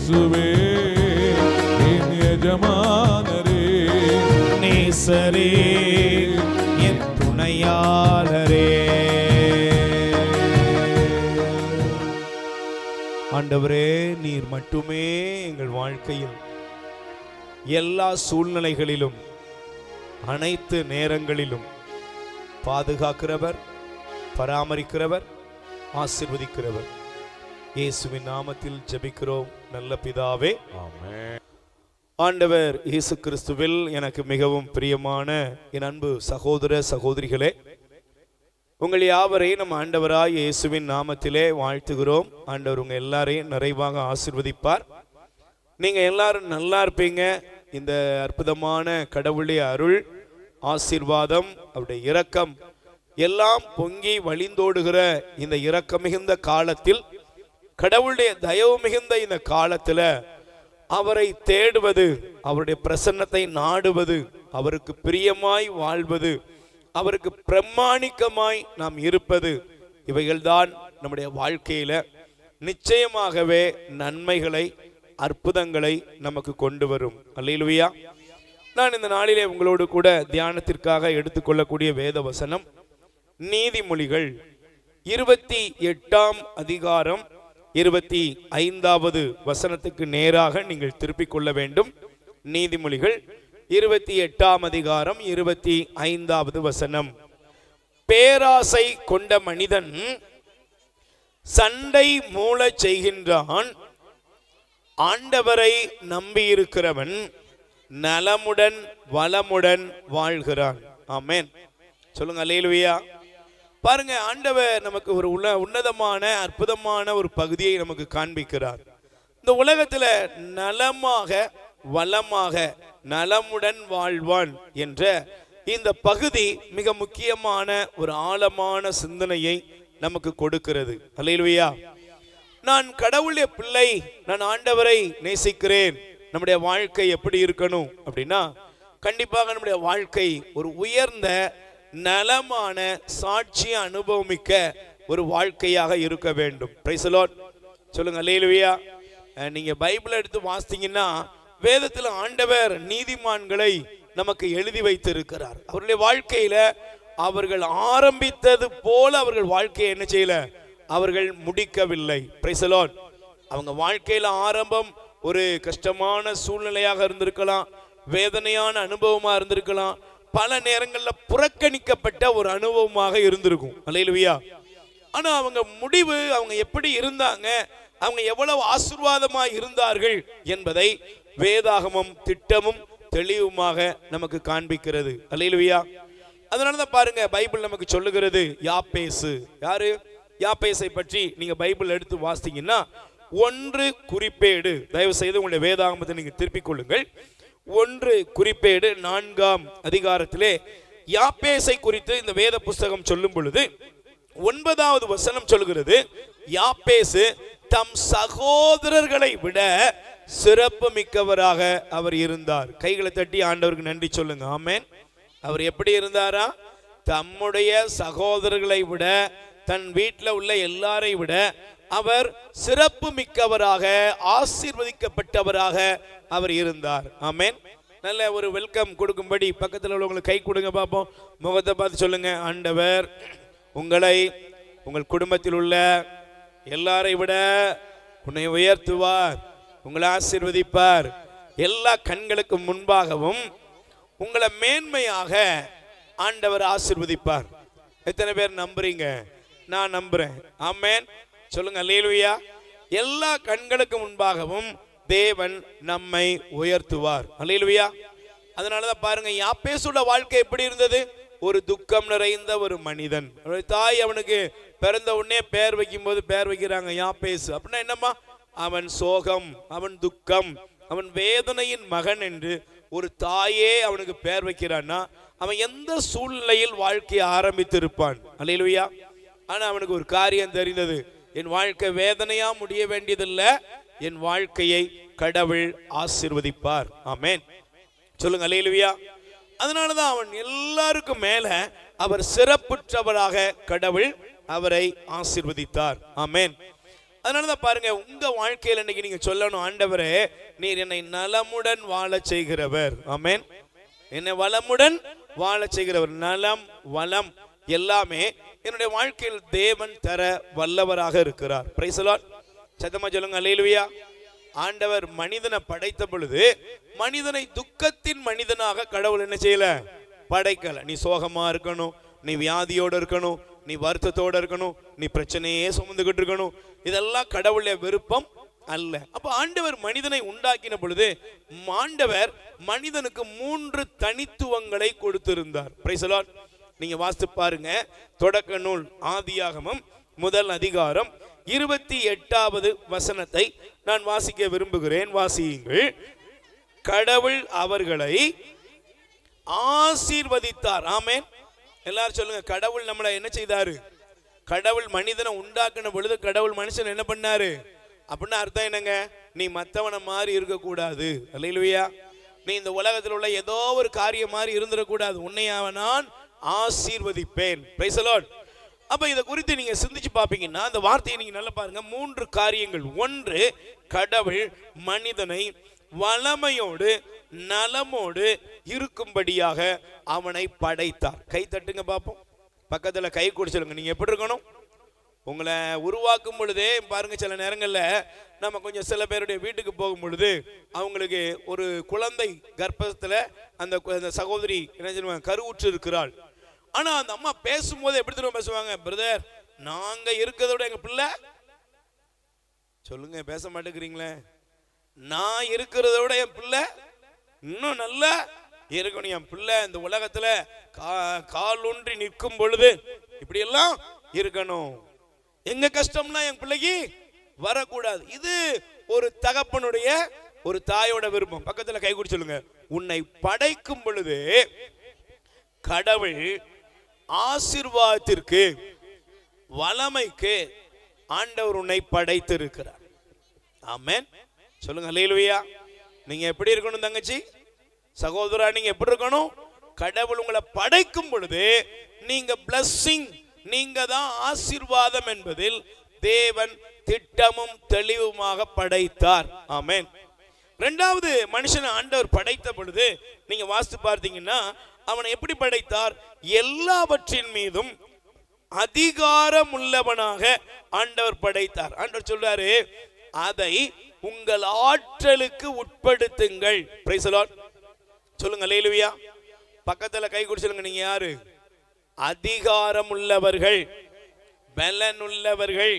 இயேசுவே என் எஜமானரே, நேசரே என் துணையாளரே. ஆண்டவரே, நீர் மட்டுமே எங்கள் வாழ்க்கையில் எல்லா சூழ்நிலைகளிலும் அனைத்து நேரங்களிலும் பாதுகாக்கிறவர், பராமரிக்கிறவர், ஆசீர்வதிக்கிறவர். இயேசுவின் நாமத்தில் ஜெபிக்கிறோம் நல்ல பிதாவே, ஆமென். ஆண்டவர் இயேசு கிறிஸ்துவில் எனக்கு மிகவும் பிரியமான என் அன்பு சகோதர சகோதரிகளே, உங்கள் யாவரையும் நம் ஆண்டவராய் இயேசுவின் நாமத்திலே வாழ்த்துகிறோம். ஆண்டவர் உங்கள் எல்லாரையும் நிறைவாக ஆசீர்வதிப்பார். நீங்கள் எல்லாரும் நல்லா இருப்பீங்க. இந்த அற்புதமான கடவுளுடைய அருள், ஆசீர்வாதம், அவருடைய இரக்கம் எல்லாம் பொங்கி வழிந்தோடுகிற இந்த இரக்கம் மிகுந்த காலத்தில், கடவுளுடைய தயவு மிகுந்த இந்த காலத்தில் அவரை தேடுவது, அவருடைய பிரசன்னத்தை நாடுவது, அவருக்கு பிரியமாய் வாழ்வது, அவருக்கு பிரமாணிக்கமாய் நாம் இருப்பது, இவைகள்தான் நம்முடைய வாழ்க்கையில நிச்சயமாகவே நன்மைகளை, அற்புதங்களை நமக்கு கொண்டு வரும். அல்லேலூயா. நான் இந்த நாளிலே உங்களோடு கூட தியானத்திற்காக எடுத்துக்கொள்ளக்கூடிய வேத வசனம் நீதிமொழிகள் 28ஆம் அதிகாரம் 25வது வசனத்துக்கு நேராக நீங்கள் திருப்பிக் கொள்ள வேண்டும். நீதிமொழிகள் 28ஆம் அதிகாரம் 25வது வசனம். பேராசை கொண்ட மனிதன் சண்டை மூளச் செய்கின்றான், ஆண்டவரை நம்பியிருக்கிறவன் நலமுடன் வளமுடன் வாழ்கிறான். ஆமென். சொல்லுங்க அல்லேலூயா. பாருங்க, ஆண்டவர் நமக்கு ஒரு உன்னதமான அற்புதமான ஒரு பகுதியை நமக்கு காண்பிக்கிறார். இந்த உலகத்துல நலமாக வளமாக நலமுடன் வாழ்வான் என்ற இந்த பகுதி மிக முக்கியமான ஒரு ஆழமான சிந்தனையை நமக்கு கொடுக்கிறது. அல்லேலூயா. நான் கடவுளுடைய பிள்ளை, நான் ஆண்டவரை நேசிக்கிறேன், நம்முடைய வாழ்க்கை எப்படி இருக்கணும் அப்படின்னா, கண்டிப்பாக நம்முடைய வாழ்க்கை ஒரு உயர்ந்த நலமான சாட்சிய அனுபவமிக்க ஒரு வாழ்க்கையாக இருக்க வேண்டும். Price the Lord. சொல்லுங்க அல்லேலூயா. நீங்க பைபிள் எடுத்து வாசித்தீங்கன்னா, வேதத்தில் ஆண்டவர் நீதிமான்களை நமக்கு எழுதி வைத்திருக்கிறார். அவருடைய வாழ்க்கையில அவர்கள் ஆரம்பித்தது போல அவர்கள் வாழ்க்கையை என்ன செய்யல, அவர்கள் முடிக்கவில்லை. Price the Lord. அவங்க வாழ்க்கையில ஆரம்பம் ஒரு கஷ்டமான சூழ்நிலையாக இருந்திருக்கலாம், வேதனையான அனுபவமா இருந்திருக்கலாம், பல நேரங்களில் புறக்கணிக்கப்பட்ட ஒரு அனுபவமாக இருந்திருக்கும். அல்லேலூயா. ஆனா அவங்க முடிவு, அவங்க எப்படி இருந்தாங்க, அவங்க எவ்வளவு ஆசீர்வாதமா இருந்தார்கள் என்பதை வேதாகமம் திட்டமும் தெளிவுமாக நமக்கு காண்பிக்கிறது. அல்லேலூயா. அதனாலதான் பாருங்க, பைபிள் நமக்கு சொல்லுகிறது, யாப்பேசு யாரு? யாப்பேசை பற்றி நீங்க பைபிள் எடுத்து வாசித்தீங்கன்னா, 1 குறிப்பேடு, தயவு செய்து உங்களுடைய வேதாகமத்தை நீங்க திருப்பிக் கொள்ளுங்கள். 1 குறிப்பேடு 4ஆம் அதிகாரத்திலே யாப்பேசை குறித்து இந்த வேத புஸ்தகம் சொல்லும் பொழுது 9வது வசனம் சொல்கிறது, யாப்பேசு தம் சகோதரர்களை விட சிறப்பு மிக்கவராக அவர் இருந்தார். கைகளை தட்டி ஆண்டவருக்கு நன்றி சொல்லுங்க. ஆமென். அவர் எப்படி இருந்தாரா? தம்முடைய சகோதரர்களை விட, தன் வீட்டில் உள்ள எல்லாரை விட அவர் சிறப்பு மிக்கவராக, ஆசீர்வதிக்கப்பட்டவராக அவர் இருந்தார். ஆமென். நல்ல ஒரு வெல்கம் கொடுக்கும்படி பக்கத்தில் உள்ளவங்களுக்கு கை கொடுங்க பார்ப்போம். முகத்தை பார்த்து சொல்லுங்க, ஆண்டவர் உங்களை, உங்கள் குடும்பத்தில் உள்ள எல்லாரை விட உன்னை உயர்த்துவார், உங்களை ஆசீர்வதிப்பார், எல்லா கண்களுக்கு முன்பாகவும் உங்களை மேன்மையாக ஆண்டவர் ஆசீர்வதிப்பார். எத்தனை பேர் நம்புறீங்க? நான் நம்புறேன். ஆமென். சொல்லுங்க அல்லேலூயா. எல்லா கண்களுக்கு முன்பாகவும் தேவன் நம்மை உயர்த்துவார். அல்லேலூயா. அதனாலதான் பாருங்க, யாப்பேசுடைய வாழ்க்கை எப்படி இருந்தது? ஒரு துக்கம் நிறைந்த ஒரு மனிதன். தாய் அவனுக்கு பிறந்த உடனே பேர் வைக்கும் போது பேர் வைக்கிறாங்க யாப்பேசு. அப்படின்னா என்னம்மா? அவன் சோகம், அவன் துக்கம், அவன் வேதனையின் மகன் என்று ஒரு தாயே அவனுக்கு பேர் வைக்கிறான்னா, அவன் எந்த சூழ்நிலையில் வாழ்க்கையை ஆரம்பித்திருப்பான். அல்லேலூயா. ஆனா அவனுக்கு ஒரு காரியம் தெரிந்தது, என் வாழ்க்கை வேதனையா முடிய வேண்டியதில்லை, என் வாழ்க்கையை கடவுள் ஆசீர்வதிப்பார். ஆமென். சொல்லுங்க அல்லேலூயா. அதனாலதான் அவன் எல்லாருக்கும் மேல அவர் சிறப்புற்றவராக கடவுள் அவரை ஆசீர்வதித்தார். ஆமென். அதனாலதான் பாருங்க, உங்க வாழ்க்கையில் இன்னைக்கு நீங்க சொல்லணும், ஆண்டவரே நீர் என்னை நலமுடன் வாழ செய்கிறவர். ஆமென். என்னை வளமுடன் வாழ செய்கிறவர். நலம் வளம் எல்லாமே என்னுடைய வாழ்க்கையில் தேவன் தர வல்லவராக இருக்கிறார். Price the Lord. சத்தமா சொல்லுங்க அல்லேலூயா. ஆண்டவர் மனிதனை படைத்த பொழுது மனிதனை துக்கத்தின் மனிதனாக கடவுள் என்ன செய்யல, படைக்கல. நீ சோகமா இருக்கணும், நீ வியாதியோடு இருக்கணும், நீ வருத்தத்தோடு இருக்கணும், நீ பிரச்சனையே சுமந்துகிட்டு இருக்கணும், இதெல்லாம் கடவுளுடைய விருப்பம் அல்ல. அப்ப ஆண்டவர் மனிதனை உண்டாக்கின பொழுது ஆண்டவர் மனிதனுக்கு 3 தனித்துவங்களை கொடுத்திருந்தார். Price the Lord. நீங்க வாசித்து பாருங்க, தொடக்க நூல் ஆதியாகமம் 1 அதிகாரம் 28வது வசனத்தை நான் வாசிக்க விரும்புகிறேன். வாசியுங்கள். கடவுள் அவர்களை ஆசீர்வதித்தார். ஆமென். எல்லாரும் சொல்லுங்க, கடவுள் நம்மளை என்ன செய்தாரு? கடவுள் மனிதனை உண்டாக்கின பொழுது கடவுள் மனுஷன் என்ன பண்ணாரு அப்படின்னா அர்த்தம் என்னங்க? நீ மற்றவனை மாதிரி இருக்கக்கூடாது. அல்லேலூயா. நீ இந்த உலகத்தில் உள்ள ஏதோ ஒரு காரியம் மாதிரி இருந்துடக்கூடாது. உன்னை நான் ஆசீர்வதிப்பேன். Price the Lord. அப்ப இதை குறித்து நீங்க சிந்திச்சு பார்ப்பீங்கன்னா அந்த வார்த்தையை நீங்க நல்லா பாருங்க. 3 காரியங்கள். 1, கடவுள் மனிதனை வளமையோடு நலமோடு இருக்கும்படியாக அவனை படைத்தார். கை தட்டுங்க பார்ப்போம். பக்கத்துல கை கூட சொல்லுங்க, நீங்க எப்படி இருக்கணும்? உங்களை உருவாக்கும் பொழுதே பாருங்க, சில நேரங்கள்ல நம்ம கொஞ்சம் சில பேருடைய வீட்டுக்கு போகும் பொழுது அவங்களுக்கு ஒரு குழந்தை கர்ப்பத்துல அந்த சகோதரி என்ன சொல்லுவாங்க, கருவுற்று இருக்கிறாள். ஆனா அந்த அம்மா பேசும்போது எப்படி தெரியும் பேசுவாங்க? பிரதர், நாங்க இருக்கிறதோட எங்க பிள்ளை, சொல்லுங்க பேச மாட்டேங்கிறீங்களே, நான் இருக்கிறதோட என் பிள்ளை இன்னும் நல்லா இருக்கணும். என் பிள்ளை இந்த உலகத்துல கால் ஊன்றி நிற்கும் பொழுது இப்படி எல்லாம் இருக்கணும். எங்க கஷ்டம்னா என் பிள்ளைக்கு வரக்கூடாது. இது ஒரு தகப்பனுடைய ஒரு தாயோட விருப்பம். பக்கத்துல கை கூடி சொல்லுங்க, உன்னை படைக்கும் பொழுது கடவுள் ஆசீர்வாதத்திற்கு வளமைக்கு ஆண்டவர் உன்னை படைத்திருக்கிறார். ஆமென். சொல்லுங்க அல்லேலூயா. நீங்க எப்படி இருக்கணும் தங்கச்சி, சகோதரா, நீங்க எப்படி இருக்கணும்? கடவுள் உங்களை படைக்கும் பொழுது நீங்க பிளஸிங், நீங்க தான் ஆசீர்வாதம் என்பதில் தேவன் திட்டமும் தெளிவுமாக படைத்தார். ஆமென். 2வது, மனுஷனை ஆண்டவர் படைத்த பொழுது நீங்க வாசித்து பார்த்தீங்கன்னா அவனை எப்படி படைத்தார்? எல்லாவற்றின் மீதும் அதிகாரம் உள்ளவனாக ஆண்டவர் படைத்தார். ஆண்டவர் சொல்றாரு, அதை உங்கள் ஆற்றலுக்கு உட்படுத்துங்கள். Price the Lord. சொல்லுங்க அல்லேலூயா. பக்கத்துல கை கூடி சொல்லுங்க, நீங்க யாரு? அதிகாரம் உள்ளவர்கள், பலன் உள்ளவர்கள்,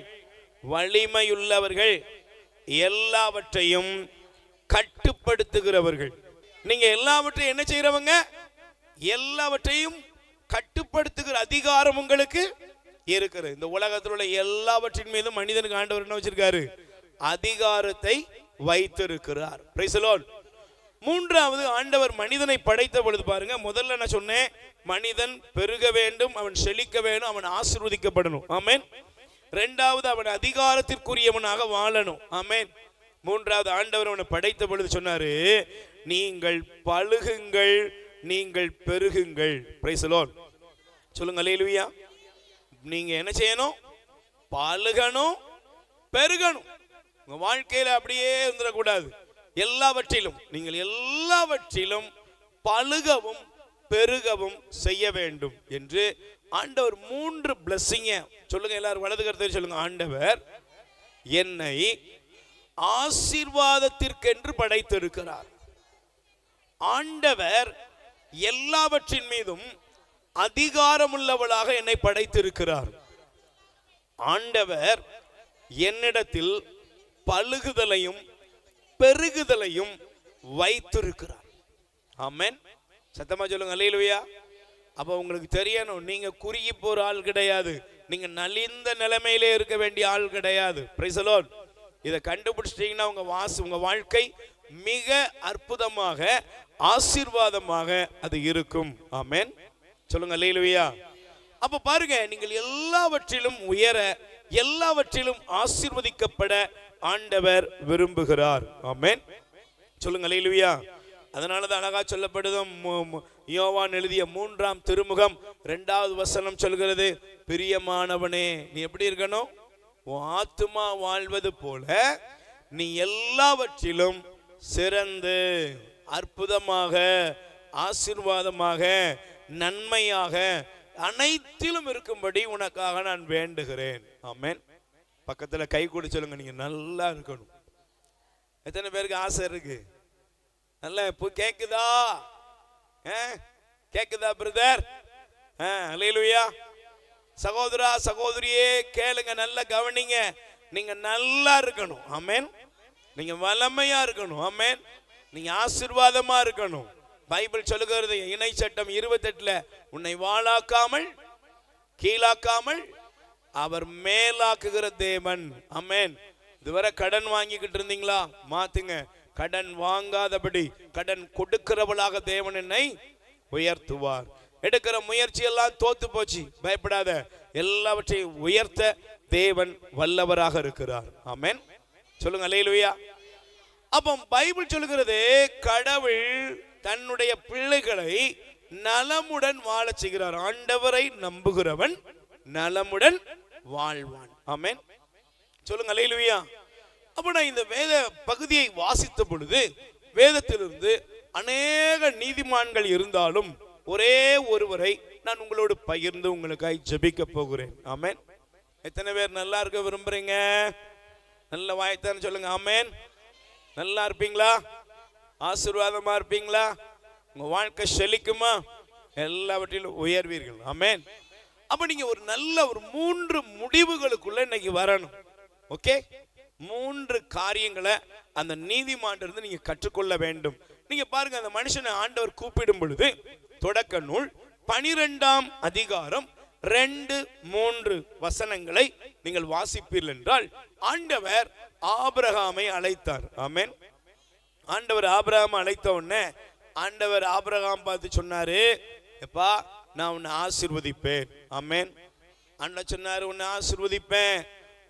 வலிமையுள்ளவர்கள், எல்லாவற்றையும் கட்டுப்படுத்துகிறவர்கள். நீங்க எல்லாவற்றையும் என்ன செய்யறவங்க? எல்லாவற்றையும் கட்டுப்படுத்துகிற அதிகாரம் உங்களுக்கு இருக்கிறது. இந்த உலகத்தில் உள்ள எல்லாவற்றின் மீதும் மனிதனுக்கு ஆண்டவர் என்ன வச்சிருக்காரு? அதிகாரத்தை வைத்திருக்கிறார். Price the Lord. 3வது, ஆண்டவர் மனிதனை படைத்த பொழுது பாருங்க, முதல்ல நான் சொன்னேன், மனிதன் பெருக வேண்டும், அவன் செழிக்க வேண்டும், அவன் ஆசீர்வதிக்கப்படணும். ஆமென். 2வது, அவன் அதிகாரத்திற்குரியவனாக வாழணும். ஆமென். 3வது, ஆண்டவர் அவனை படைத்த பொழுது சொன்னாரு, நீங்கள் பலுகுங்கள், நீங்கள் பெருகுங்கள். Price the Lord. சொல்லுங்க அல்லேலூயா. நீங்க என்ன செய்யணும்? பலுகணும், பெருகணும். உங்க வாழ்க்கையில அப்படியே இருந்துடக்கூடாது. எல்லாவற்றிலும் நீங்கள் எல்லாவற்றிலும் பலுகவும் பெருகவும் செய்ய வேண்டும் என்று ஆண்டவர் 3 பிளஸிங்க சொல்லுங்க. எல்லாரும் வலது கரத்தை சொல்லுங்க, ஆண்டவர் என்னை ஆசீர்வாதத்திற்கென்று படைத்திருக்கிறார். ஆண்டவர் எல்லாவற்றின் மீதும் அதிகாரமுள்ளவளாக என்னை படைத்திருக்கிறார். ஆண்டவர் என்னிடத்தில் பலுகுதலையும் பெருகுதலையும் வைத்திருக்கிறார். ஆமென். சத்தமா சொல்லுங்க அல்லேலூயா. அப்ப உங்களுக்கு தெரியணும், நீங்க குறுகி போற ஆள் கிடையாது, நீங்க நலிந்த நிலைமையிலே இருக்க வேண்டிய ஆள் கிடையாது. Price the Lord. இதை கண்டுபிடிச்சிட்டீங்கன்னா உங்க வாழ்க்கை மிக அற்புதமாக ஆசீர்வாதமாக அது இருக்கும். ஆமென். சொல்லுங்க அல்லேலூயா. அப்ப பாருங்க, நீங்கள் எல்லாவற்றிலும் உயர, எல்லாவற்றிலும் ஆசீர்வதிக்கப்பட ஆண்டவர் விரும்புகிறார். ஆமென். சொல்லுங்க அல்லேலூயா. அதனாலதான் அழகா சொல்லப்படுது, யோவான் எழுதிய 3ஆம் திருமுகம் 2வது வசனம் சொல்கிறது, பிரியமானவனே, நீ எப்படி இருக்கணும்? உன் ஆத்துமா வாழ்வது போல நீ எல்லாவற்றிலும் சிறந்து அற்புதமாக ஆசீர்வாதமாக நன்மையாக அனைத்திலும் இருக்கும்படி உனக்காக நான் வேண்டுகிறேன். ஆமென். பக்கத்துல கை கூடி சொல்லுங்க, நீங்க நல்லா இருக்கணும். எத்தனை பேருக்கு ஆசை இருக்கு? நல்லா கேக்குதா? கேக்குதா பிரதர்? அல்லேலூயா. சகோதரா சகோதரியே கேளுங்க, நல்லா கவனிங்க. நீங்க நல்லா இருக்கணும். ஆமென். நீங்க வல்லமையா இருக்கணும். ஆமென். நீங்க ஆசீர்வாதமா இருக்கணும். பைபிள் சொல்லுகிறது இணை சட்டம் 28 உன்னை வாளாக்காமல் கீழாக்காமல் அவர் மேலாக்குகிற தேவன். ஆமென். இதுவரை கடன் வாங்கிக்கிட்டு இருந்தீங்களா? மாத்துங்க. கடன் வாங்காதபடி கடன் கொடுக்கிறவளாக தேவன் என்னை உயர்த்துவார். எடுக்கிற முயற்சி எல்லாம் தோத்து போச்சு, பயப்படாத. எல்லாவற்றையும் உயர்த்த தேவன் வல்லவராக இருக்கிறார். ஆமென். சொல்லுங்க அல்லேலூயா. அப்போ பைபிள் சொல்லுகிறது கடவுள் தன்னுடைய பிள்ளைகளை நலமுடன் வாழ செய்கிறார். ஆண்டவரை நம்புகிறவன் நலமுடன் வாழ்வான். ஆமென். சொல்லுங்க அல்லேலூயா. அப்ப நான் இந்த வேத பகுதியை வாசித்த பொழுது வேதத்திலிருந்து அநேக நீதிமான்கள் இருந்தாலும் ஒரே ஒருவரை நான் உங்களோடு பகிர்ந்து உங்களுக்காக ஜெபிக்க போகிறேன். ஆமென். எத்தனை பேர் நல்லா இருக்க விரும்புறீங்க? நல்ல வாய்த்தான்னு சொல்லுங்க. ஆமென். நல்லா இருப்பீங்களா? ஆசீர்வாதமா இருப்பீங்களா? உங்க வாழ்க்கை செழிக்குமா? எல்லாவற்றிலும் உயர்வீர்கள். ஆமென். அப்ப நீங்க ஒரு நல்ல ஒரு 3 முடிவுகளுக்குள்ள இன்னைக்கு வரணும். ஓகே, 3 காரியங்களை அந்த நீதிமானிலிருந்து நீங்க கற்றுக்கொள்ள வேண்டும். நீங்க பாருங்க, அந்த மனுஷனை ஆண்டவர் கூப்பிடும் பொழுது தொடக்க நூல் 12ஆம் அதிகாரம் 2-3 வசனங்களை நீங்கள் வாசிப்பீர்கள் என்றால் ஆண்டவர் ஆபிரகாமை அழைத்தார். ஆமென். ஆண்டவர் ஆபிரகாமை அழைத்த உடனே ஆண்டவர் ஆபிரகாம் பார்த்து சொன்னாரு, எப்பா நான் உன்னை ஆசீர்வதிப்பேன். ஆமென். ஆண்டவர் சொன்னாரு, உன்னை ஆசீர்வதிப்பேன்,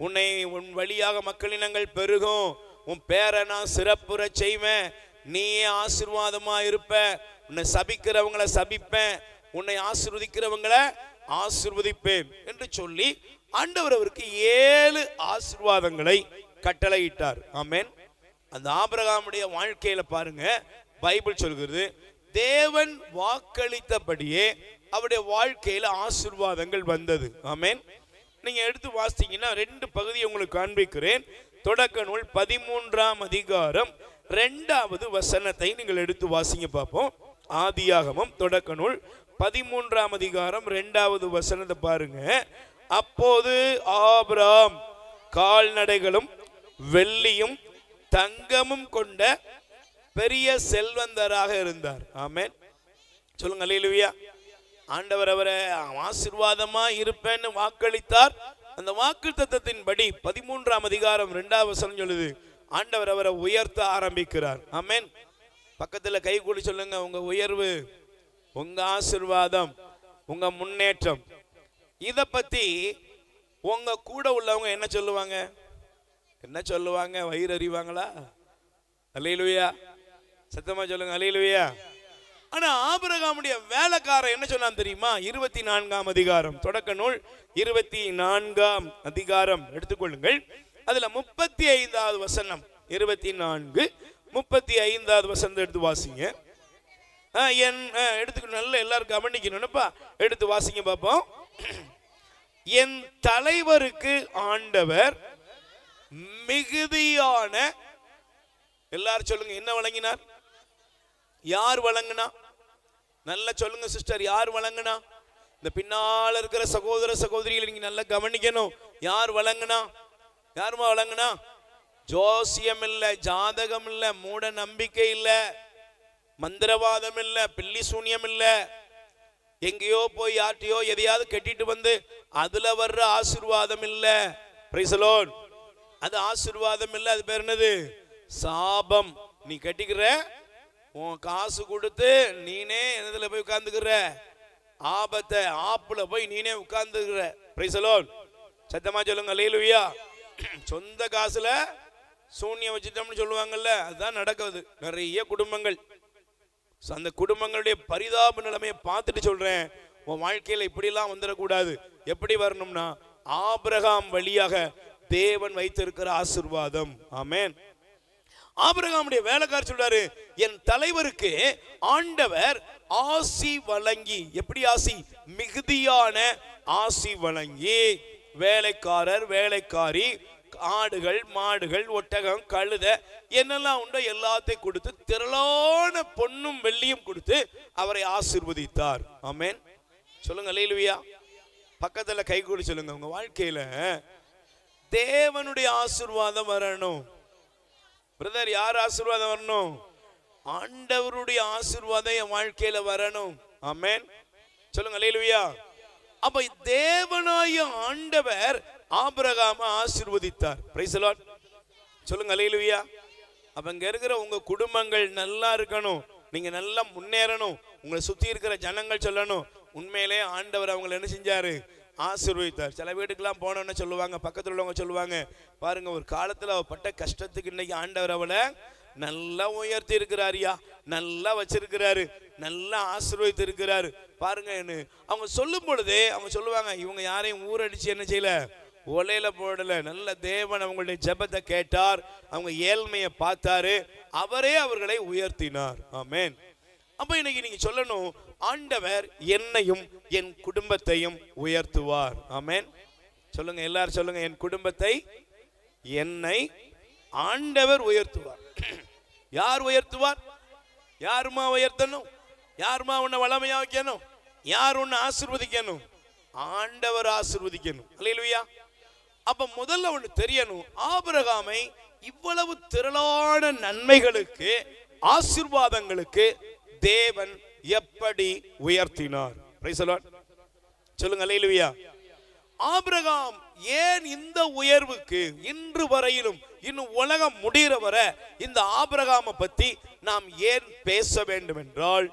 உன்னை உன் வழியாக மக்களினங்கள் பெருகும், உன் பேரை நான் சிறப்புற செய்வேன், நீயே ஆசீர்வாதமா இருப்ப, உன்னை சபிக்கிறவங்களை சபிப்பேன், உன்னை ஆசீர்வதிக்கிறவங்களை ஆசீர்வதிப்பேன் என்று சொல்லி ஆண்டவர் அவருக்கு 7 ஆசீர்வாதங்களை கட்டளையிட்டார். ஆமென். அந்த ஆபிரகாமுடைய வாழ்க்கையில பாருங்க, பைபிள் சொல்கிறது தேவன் வாக்களித்தபடியே அவருடைய வாழ்க்கையில ஆசீர்வாதங்கள் வந்தது. ஆமென். நீங்க எடுத்து வாசித்தீங்கன்னா 2 பகுதியை உங்களுக்கு காண்பிக்கிறேன். தொடக்க நூல் 13ஆம் அதிகாரம் 2வது வசனத்தை நீங்கள் எடுத்து வாசிங்க பார்ப்போம். ஆதியாகமம் தொடக்க நூல் 13ஆம் அதிகாரம் 2வது வசனத்தை பாருங்க. அப்போது ஆபிரகாம் கால்நடைகளும் வெள்ளியும் தங்கமும் கொண்ட பெரிய செல்வந்தராக இருந்தார். ஆமென். சொல்லுங்க அல்லேலூயா. ஆண்டவர் அவரை ஆசீர்வாதமா இருப்பேன்னு வாக்களித்தார். அந்த வாக்குத்தத்தத்தின்படி 13ஆம் அதிகாரம் 2வது வசனம் சொல்லுது, ஆண்டவர் அவரை உயர்த்த ஆரம்பிக்கிறார். ஆமென். பக்கத்துல கை கூடி சொல்லுங்க, உங்க உயர்வு, உங்க ஆசீர்வாதம், உங்க முன்னேற்றம், இத பத்தி உங்க கூட உள்ளவங்க என்ன சொல்லுவாங்க? என்ன சொல்லுவாங்க? வயிறு அறிவாங்களா? அல்லேலூயா. சத்தமா சொல்லுங்க அல்லேலூயா. ஆனா ஆபிரகாமுடைய வேலைக்காரன் என்ன சொன்னான் தெரியுமா? 24ஆம் அதிகாரம் தொடக்க நூல் 24ஆம் அதிகாரம் எடுத்துக்கொள்ளுங்கள். அதுல 35வது வசனம், 24:35வது வசனம் எடுத்து வாசிங்க. எடுத்துக்க, நல்ல எல்லாரும் கவனிக்கணும்ப்பா. எடுத்து வாசிங்க பாப்போம். என் தலைவருக்கு ஆண்டவர் மிகுதியான, எல்லாரும் சொல்லுங்க, என்ன வழங்கினார்? யார் வழங்கினா? நல்ல சொல்லுங்க சிஸ்டர், யார் வழங்கினா? இந்த பின்னால இருக்கிற சகோதர சகோதரிகளை நீங்க நல்லா கவனிக்கணும். யார் வழங்கினா? யாருமா வழங்கினா? ஜோசியம் இல்ல, ஜாதகம் இல்ல, மூட நம்பிக்கை இல்ல, மந்திரவாதம் இல்ல, பில்லி சூனியம் இல்ல, எங்கேயோ போய் யார்ட்டையோ எதையாவது கட்டிட்டு வந்து அதுல வர்ற ஆசீர்வாதம் இல்ல. Price the Lord. அது ஆசீர்வாதம் இல்ல, அது பேர் என்னது? சாபம். நீ கட்டிக்கிற, உன் காசு கொடுத்து நீனே என்னதுல போய் உட்கார்ந்துக்கிற, ஆபத்தை ஆப்புல போய் நீனே உட்கார்ந்துக்கிற. Price the Lord. சத்தமா சொல்லுங்க அல்லேலூயா. சொந்த காசுல சூன்யம் வச்சுட்டோம்னு சொல்லுவாங்கல்ல, அதுதான் நடக்குது நிறைய குடும்பங்கள். அந்த குடும்பங்களுடைய பரிதாப நிலைமையை பார்த்துட்டு சொல்றேன், உன் வாழ்க்கையில இப்படி எல்லாம் வந்துடக்கூடாது. எப்படி வரணும்னா ஆபிரகாம் வழியாக தேவன் வைத்திருக்கிற ஆசீர்வாதம். ஆமென். ஆபிரகாமுடைய வேலைக்காரர் சொல்றாரு, என் தலைவருக்கு ஆண்டவர் ஆசி வழங்கி, எப்படி ஆசி? மிகுதியான ஆசி வழங்கி, வேலைக்காரர் வேலைக்காரி, ஆடுகள் மாடுகள் ஒட்டகம் கழுதை என்னெல்லாம் உண்டோ எல்லாத்தையும் கொடுத்து திரளான பொன்னும் வெள்ளியும் கொடுத்து அவரை ஆசீர்வதித்தார். ஆமென். சொல்லுங்க அல்லேலூயா. பக்கத்துல கை கூடி சொல்லுங்க, உங்க வாழ்க்கையில தேவனுடைய ஆசீர்வாதம் வரணும். பிரதர், யார் ஆசீர்வாதம் வரணும்? ஆண்டவருடைய ஆசீர்வாதம் என் வாழ்க்கையில வரணும். ஆமென். சொல்லுங்க அல்லேலூயா. அப்ப தேவனாய ஆண்டவர் ஆபிரகாமை ஆசீர்வதித்தார். Price the Lord. சொல்லுங்க அல்லேலூயா. அப்ப இங்க இருக்கிற உங்க குடும்பங்கள் நல்லா இருக்கணும், நீங்க நல்லா முன்னேறணும், உங்களை சுத்தி இருக்கிற ஜனங்கள் சொல்லணும், உண்மையிலே ஆண்டவர் அவங்களை என்ன செஞ்சாரு? ஆசீர்வதித்தார். சில வீட்டுக்கெல்லாம் போனோன்னு சொல்லுவாங்க, பக்கத்தில் உள்ளவங்க சொல்லுவாங்க, பாருங்க ஒரு காலத்தில் அவ பட்ட கஷ்டத்துக்கு இன்னைக்கு ஆண்டவர் அவளை நல்லா உயர்த்தி இருக்கிறாரியா, நல்லா வச்சிருக்கிறாரு, நல்லா ஆசீர்வதித்து இருக்கிறாரு பாருங்க. அவங்க சொல்லும் பொழுதே அவங்க சொல்லுவாங்க, இவங்க யாரையும் ஊரடிச்சு என்ன செய்யல, ஒலையில போடல. நல்ல தேவன் அவங்களுடைய ஜெபத்தை கேட்டார், அவங்க ஏழ்மையை பார்த்தாரு, அவரே அவர்களை உயர்த்தினார். ஆமென். அப்ப இன்னைக்கு நீங்க சொல்லணும், ஆண்டவர் என்னையும் என் குடும்பத்தையும் உயர்த்துவார். ஆமென். சொல்லுங்க எல்லாரும் சொல்லுங்க, என் குடும்பத்தை என்னை ஆண்டவர் உயர்த்துவார். யார் உயர்த்துவார்? யாருமா உயர்த்தணும்? யாருமா உன்னை வளமையா வைக்கணும்? யார் உன்னை ஆசீர்வதிக்கணும்? ஆண்டவர் ஆசீர்வதிக்கணும். அல்லேலூயா. அப்ப முதல்ல ஒன்று தெரியணும், ஆபிரகாமை இவ்வளவு திரளான நன்மைகளுக்கு ஆசீர்வாதங்களுக்கு தேவன் எப்படி உயர்த்தினார்? Price the Lord. சொல்லுங்க அல்லேலூயா. ஆபிரகாம் ஏன் இந்த உயர்வுக்கு இன்று வரையிலும், இன்னும் உலகம் முடிகிற வரை இந்த ஆபிரகாமை பத்தி நாம் ஏன் பேச வேண்டும் என்றால்,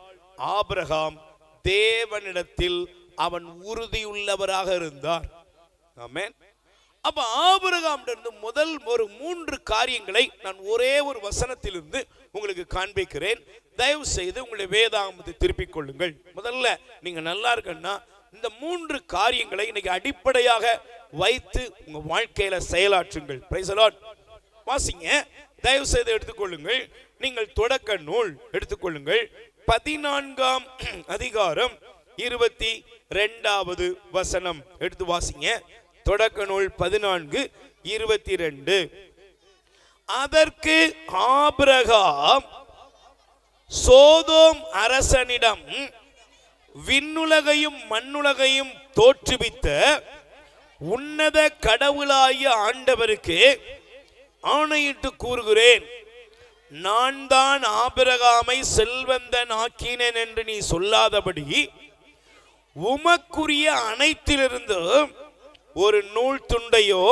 ஆபிரகாம் தேவனிடத்தில் அவன் உறுதியுள்ளவராக இருந்தார். ஆமென். அப்ப ஆபிரகாம் முதல் ஒரு 3 காரியங்களை நான் ஒரே ஒரு வசனத்திலிருந்து உங்களுக்கு காண்பிக்கிறேன். தயவு செய்து உங்களுடைய வேதாகமத்தை திருப்பிக் கொள்ளுங்கள். முதல்ல நீங்க நல்லா இருக்கன்னா இந்த 3 காரியங்களை இன்னைக்கு அடிப்படையாக வைத்து உங்க வாழ்க்கையில செயலாற்றுங்கள். Price the Lord. வாசிங்க, தயவு செய்து எடுத்துக்கொள்ளுங்கள். நீங்கள் தொடக்க நூல் எடுத்துக்கொள்ளுங்கள், 14ஆம் அதிகாரம் 22வது வசனம் எடுத்து வாசிங்க. தொடக்க நூல் 14:22. அதற்கு ஆபிரகாம் சோதோம் அரசனிடம் விண்ணுலகையும் மண்ணுலகையும் தோற்றுவித்த உன்னத கடவுளாகிய ஆண்டவருக்கு ஆணையிட்டு கூறுகிறேன், நான் தான் ஆபிரகாமை செல்வந்தன் ஆக்கினேன் என்று நீ சொல்லாதபடி உமக்குரிய அனைத்திலிருந்து ஒரு நூல் துண்டையோ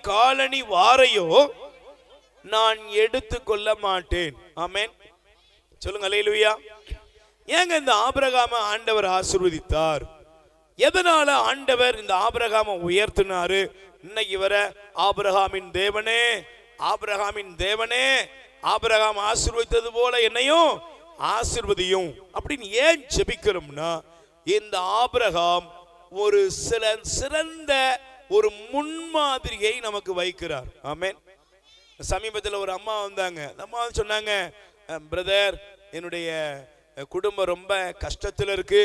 காலணி வாரையோ நான் எடுத்து கொள்ள மாட்டேன். ஆமென். சொல்லுங்க அல்லேலூயா. ஏங்க இந்த ஆபிரகாமை ஆண்டவர் ஆசீர்வதித்தார்? எதனால ஆண்டவர் இந்த ஆபிரகாமை உயர்த்தினாரு? இன்னைக்கு வர ஆபிரகாமின் தேவனே, ஆபிரகாமின் தேவனே, ஆபிரகாம் ஆசீர்வதித்தது போல என்னையும் ஆசீர்வதியும் அப்படின்னு ஏன் ஜெபிக்கிறோம்னா, இந்த ஆபிரகாம் ஒரு சிறந்த ஒரு முன்மாதிரியை நமக்கு வைக்கிறார். ஆமென். சமீபத்தில் ஒரு அம்மா வந்தாங்க. அந்த அம்மா சொன்னாங்க, பிரதர், என்னுடைய குடும்பம் ரொம்ப கஷ்டத்தில் இருக்கு,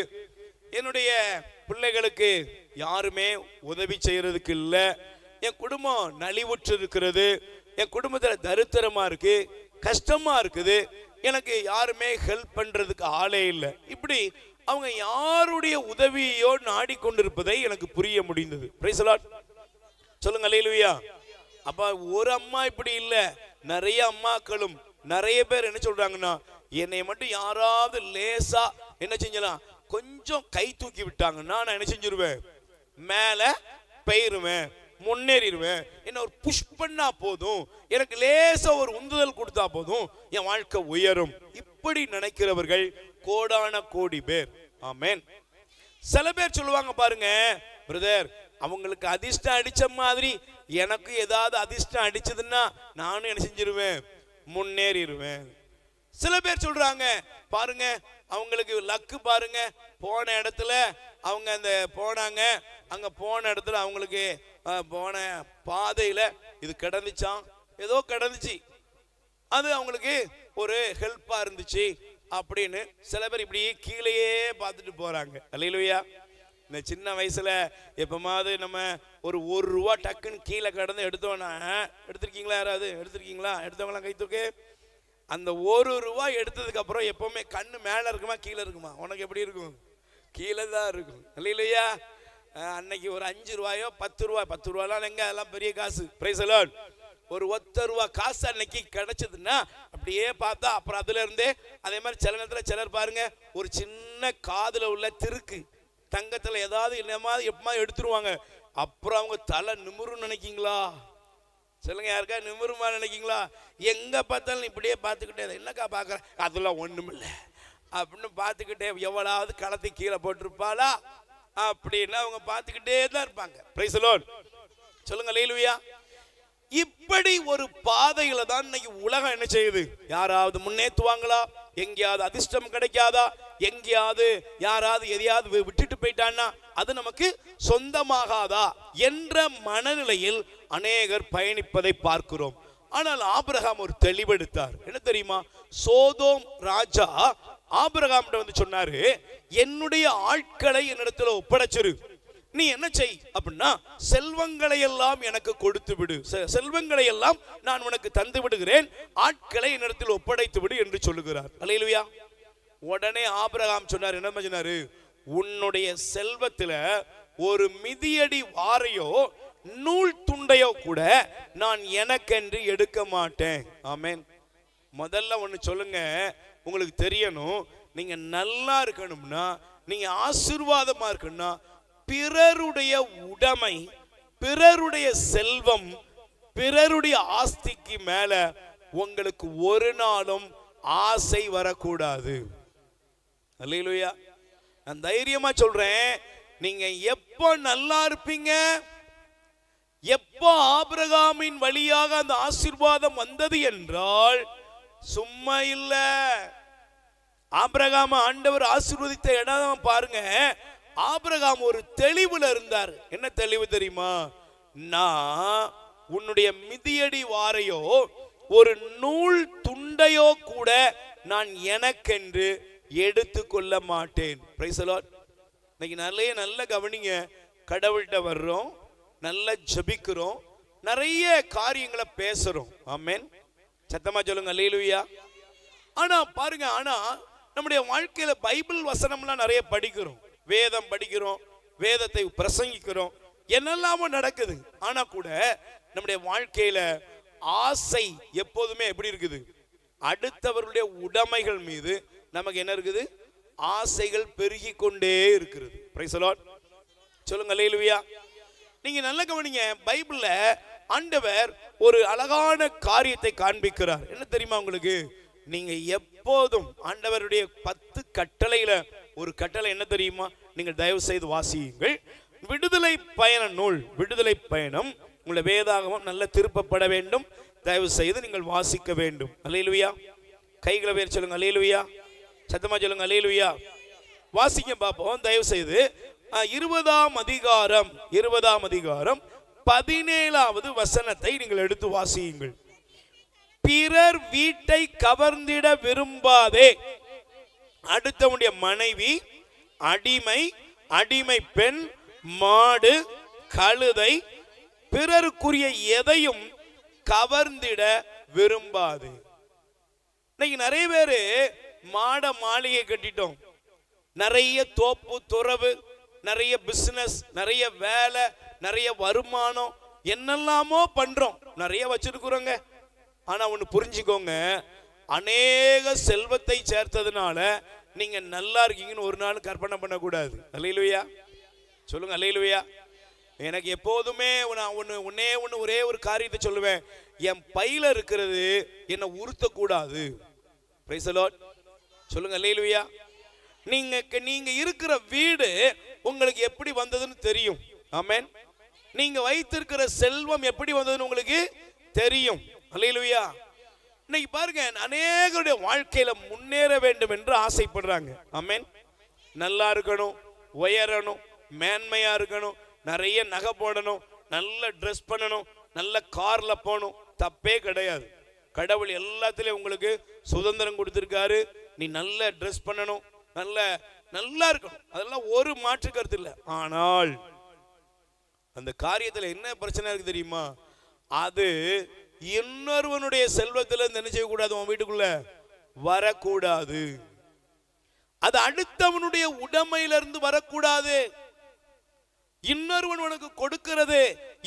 என்னுடைய பிள்ளைகளுக்கு யாருமே உதவி செய்யறதுக்கு இல்லை, என் குடும்பம் நலிவுற்று இருக்கிறது, என் குடும்பத்தில் தரித்திரமா இருக்கு, கஷ்டமா இருக்குது, எனக்கு யாருமே ஹெல்ப் பண்றதுக்கு ஆளே இல்லை. இப்படி அவங்க யாருடைய உதவியோ நாடிக்கொண்டிருப்பதை எனக்கு புரிய முடிந்தது. Price the Lord. சொல்லுங்க அல்லேலூயா. அப்ப ஒரு அம்மா இப்படி இல்லை, நிறைய அம்மாக்களும் நிறைய பேர் என்ன சொல்றாங்கன்னா, என்னை மட்டும் யாராவது லேசா என்ன செஞ்சலாம், கொஞ்சம் கை தூக்கி விட்டாங்கன்னா நான் என்ன செஞ்சிருவேன், மேல பெயருவேன், முன்னேறிடுவேன், என்ன ஒரு புஷ் பண்ணா போதும், எனக்கு லேசா ஒரு உந்துதல் கொடுத்தா போதும், என் வாழ்க்கை உயரும். இப்படி நினைக்கிறவர்கள் கோடான கோடி பேர். ஆமென். சில பேர் சொல்லுவாங்க பாருங்க, பிரதர், அவங்களுக்கு அதிர்ஷ்டம் அடிச்ச மாதிரி எனக்கு ஏதாவது அதிர்ஷ்டம் அடிச்சதுன்னா நானும் என்ன செஞ்சிருவேன், முன்னேறிடுவேன். சில பேர் சொல்றாங்க பாருங்க, அவங்களுக்கு லக்கு பாருங்க, போன இடத்துல அவங்க அந்த போனாங்க, அங்க போன இடத்துல அவங்களுக்கு போன பாதையில இது கிடந்துச்சான், ஏதோ கிடந்துச்சு, அது அவங்களுக்கு ஒரு ஹெல்ப்பா இருந்துச்சு அப்படின்னு சில பேர் இப்படி கீழேயே பார்த்துட்டு போறாங்க. அல்லேலூயா. இந்த சின்ன வயசுல எப்பமாவது நம்ம ஒரு ரூபா டக்குன்னு கீழே கிடந்து எடுத்தோன்னா, எடுத்திருக்கீங்களா? யாராவது எடுத்திருக்கீங்களா? எடுத்தவங்களாம் கை தூக்கு. அந்த ரூபா எடுத்ததுக்கு அப்புறம் எப்பவுமே கண்ணு மேல இருக்குமா கீழே இருக்குமா? உனக்கு எப்படி இருக்கும்? கீழே தான் இருக்கும். இல்லையா? அன்னைக்கு ஒரு 5 ரூபாயோ 10 ரூபாலாம் எங்க, அதெல்லாம் பெரிய காசு. Price the Lord. ஒரு ₹1 காசு அன்னைக்கு கிடைச்சதுன்னா அப்படியே பார்த்தா அப்புறம் அதுல இருந்தே அதே மாதிரி சில நேரத்தில் சிலர் பாருங்க, ஒரு சின்ன காதுல உள்ள திருக்கு தங்கத்துல ஏதாவது எப்பமா எடுத்துருவாங்க. அப்புறம் அவங்க தலை நிமிரும் நினைக்கீங்களா? சொல்லுங்க, யாருக்கா நிமிருமா நினைக்கீங்களா? எங்க பார்த்தாலும் இப்படியே பார்த்துக்கிட்டே, என்னக்கா பார்க்குற, அதெல்லாம் ஒண்ணுமில்லை அப்படின்னு பார்த்துக்கிட்டே எவ்வளவு களத்தை கீழே போட்டிருப்பாளா அப்படின்னு அவங்க பார்த்துக்கிட்டே தான் இருப்பாங்க. Price the Lord. சொல்லுங்க அல்லேலூயா. இப்படி ஒரு பாதையில தான் இன்னைக்கு உலகம் என்ன செய்யுது? யாராவது முன்னேற்றுவாங்களா? எங்கேயாவது அதிர்ஷ்டம் கிடைக்காதா? எங்கேயாவது யாராவது எதையாவது விட்டுட்டு போயிட்டான்னா அது நமக்கு சொந்தமாகாதா என்ற மனநிலையில் அநேகர் பயணிப்பதை பார்க்கிறோம். ஆனால் ஆபிரகாம் ஒரு தெளிவெடுத்தார். என்ன தெரியுமா? சோதோம் ராஜா ஆபிரகாம் வந்து சொன்னாரு, என்னுடைய ஆட்களை என்னிடத்துல ஒப்படைச்சிரு, நீ என்ன செய் அப்படின்னா செல்வங்களை எல்லாம் எனக்கு கொடுத்து விடு, செல்வங்களை எல்லாம் நான் உனக்கு தந்து விடுகிறேன், ஆட்களை என்னிடத்தில் ஒப்படைத்து விடு என்று சொல்லுகிறார். அல்லேலூயா. உடனே ஆபிரகாம் சொன்னார், என்ன சொன்னாரு? உன்னுடைய செல்வத்துல ஒரு மிதியடி வாரையோ நூல் துண்டையோ கூட நான் எனக்கென்று எடுக்க மாட்டேன். ஆமென். முதல்ல ஒன்னு சொல்லுங்க, உங்களுக்கு தெரியணும், நீங்க நல்லா இருக்கணும்னா, நீங்க ஆசீர்வாதமா இருக்கணும்னா, பிறருடைய உடைமை, பிறருடைய செல்வம், பிறருடைய ஆஸ்திக்கு மேல உங்களுக்கு ஒரு நாளும் ஆசை வரக்கூடாது. அல்லேலூயா. நான் தைரியமா சொல்றேன், நீங்க எப்போ நல்லா இருப்பீங்க, எப்போ ஆபிரகாமின் வழியாக அந்த ஆசீர்வாதம் வந்தது என்றால் சும்மா இல்ல. ஆபிரகாம் ஆண்டவர் ஆசீர்வதித்த இடம் பாருங்க. ஆபிரகாம் ஒரு தெளிவுல இருந்தார். என்ன தெளிவு தெரியுமா? நான் உன்னுடைய மிதியடி வாரையோ ஒரு நூல் துண்டையோ கூட நான் எனக்கென்று எடுத்துக்கொள்ள மாட்டேன். Price the Lord. இன்னைக்கு நல்ல கவனிங்க, கடவுள்கிட்ட வர்றோம், நல்ல ஜெபிக்கிறோம், நிறைய காரியங்களை பேசுறோம். ஆமென். சத்தமா சொல்லுங்க அல்லேலூயா. ஆனா பாருங்க, ஆனா நம்முடைய வாழ்க்கையில பைபிள் வசனம்லாம் நிறைய படிக்கிறோம், வேதம் படிக்கிறோம், வேதத்தை பிரசங்கிக்கிறோம், என்னெல்லாமோ நடக்குது. ஆனா கூட நம்முடைய வாழ்க்கையில ஆசை எப்போதுமே எப்படி இருக்குது? அடுத்தவருடைய உடைமைகள் மீது நமக்கு என்ன இருக்குது? ஆசைகள் பெருகி கொண்டே இருக்கிறது. Price the Lord. சொல்லுங்க அல்லேலூயா. நீங்க நல்ல கவனிங்க, பைபிள்ல ஆண்டவர் ஒரு அழகான காரியத்தை காண்பிக்கிறார். என்ன தெரியுமா உங்களுக்கு? நீங்க எப்போதும் ஆண்டவருடைய 10 கட்டளையில ஒரு கட்டளை என்ன தெரியுமா? நீங்கள் தயவு செய்து வாசியுங்கள். விடுதலை பயண நூல், விடுதலை பயணம், உங்களுடைய வேதாகமம் நல்ல திருப்பப்பட வேண்டும். தயவு செய்து நீங்கள் வாசிக்க வேண்டும். அல்லேலூயா. கைகளை பேர் சொல்லுங்க அல்லேலூயா. சத்தமா சொல்லுங்க அல்லேலூயா. வாசிக்க பார்ப்போம் தயவு செய்து. 20ஆம் அதிகாரம் 17வது வசனத்தை நீங்கள் எடுத்து வாசியுங்கள். பிறர் வீட்டை கவர்ந்திட விரும்பாதே. அடுத்தவனுடைய மனைவி, அடிமை, அடிமை பெண், மாடு, கழுதை, பிறருக்குரிய எதையும் கவர்ந்திட விரும்பாது. இன்னைக்கு நிறைய பேரு மாட மாளிகை கட்டிட்டோம், நிறைய தோப்பு துறவு, நிறைய பிசினஸ், நிறைய வேலை, நிறைய வருமானம், என்னெல்லாமோ பண்றோம், நிறைய வச்சிருக்கிறோங்க. ஆனா ஒண்ணு புரிஞ்சுக்கோங்க, அநேக செல்வத்தை சேர்த்ததுனால நீங்க நல்லா இருக்கீங்கன்னு ஒரு நாள் கற்பனை பண்ணக்கூடாது. அல்லேலூயா. சொல்லுங்க அல்லேலூயா. எனக்கு எப்போதுமே ஒரே ஒரு காரியத்தை சொல்லுவேன், என் பையில இருக்கிறது என்னை உறுத்தக்கூடாது. Price the Lord. சொல்லுங்க அல்லேலூயா. நீங்க இருக்கிற வீடு உங்களுக்கு எப்படி வந்ததுன்னு தெரியும். ஆமென். நீங்க வைத்திருக்கிற செல்வம் எப்படி வந்ததுன்னு உங்களுக்கு தெரியும். அல்லேலூயா. இன்னைக்கு பாருங்க, அநேகருடைய வாழ்க்கையில முன்னேற வேண்டும் என்று ஆசைப்படுறாங்க. ஆமென். நல்லா இருக்கணும், உயரணும், மேன்மையா இருக்கணும், நிறைய நகை போடணும், நல்ல ட்ரெஸ் பண்ணணும், நல்ல கார்ல போகணும், தப்பே கிடையாது. கடவுள் எல்லாத்துலயும் உங்களுக்கு சுதந்திரம் கொடுத்திருக்காரு. நீ நல்ல ட்ரெஸ் பண்ணணும், நல்லா இருக்கணும், அதெல்லாம் ஒரு மாற்று கருத்து இல்லை. ஆனால் அந்த காரியத்துல என்ன பிரச்சனை இருக்கு தெரியுமா? அது இன்னொருவனுடைய செல்வத்துல என்ன செய்யக்கூடாது, உன் வீட்டுக்குள்ள வரக்கூடாது. அது அடுத்தவனுடைய உடைமையிலிருந்து வரக்கூடாது. இன்னொருவன் உனக்கு கொடுக்கிறது,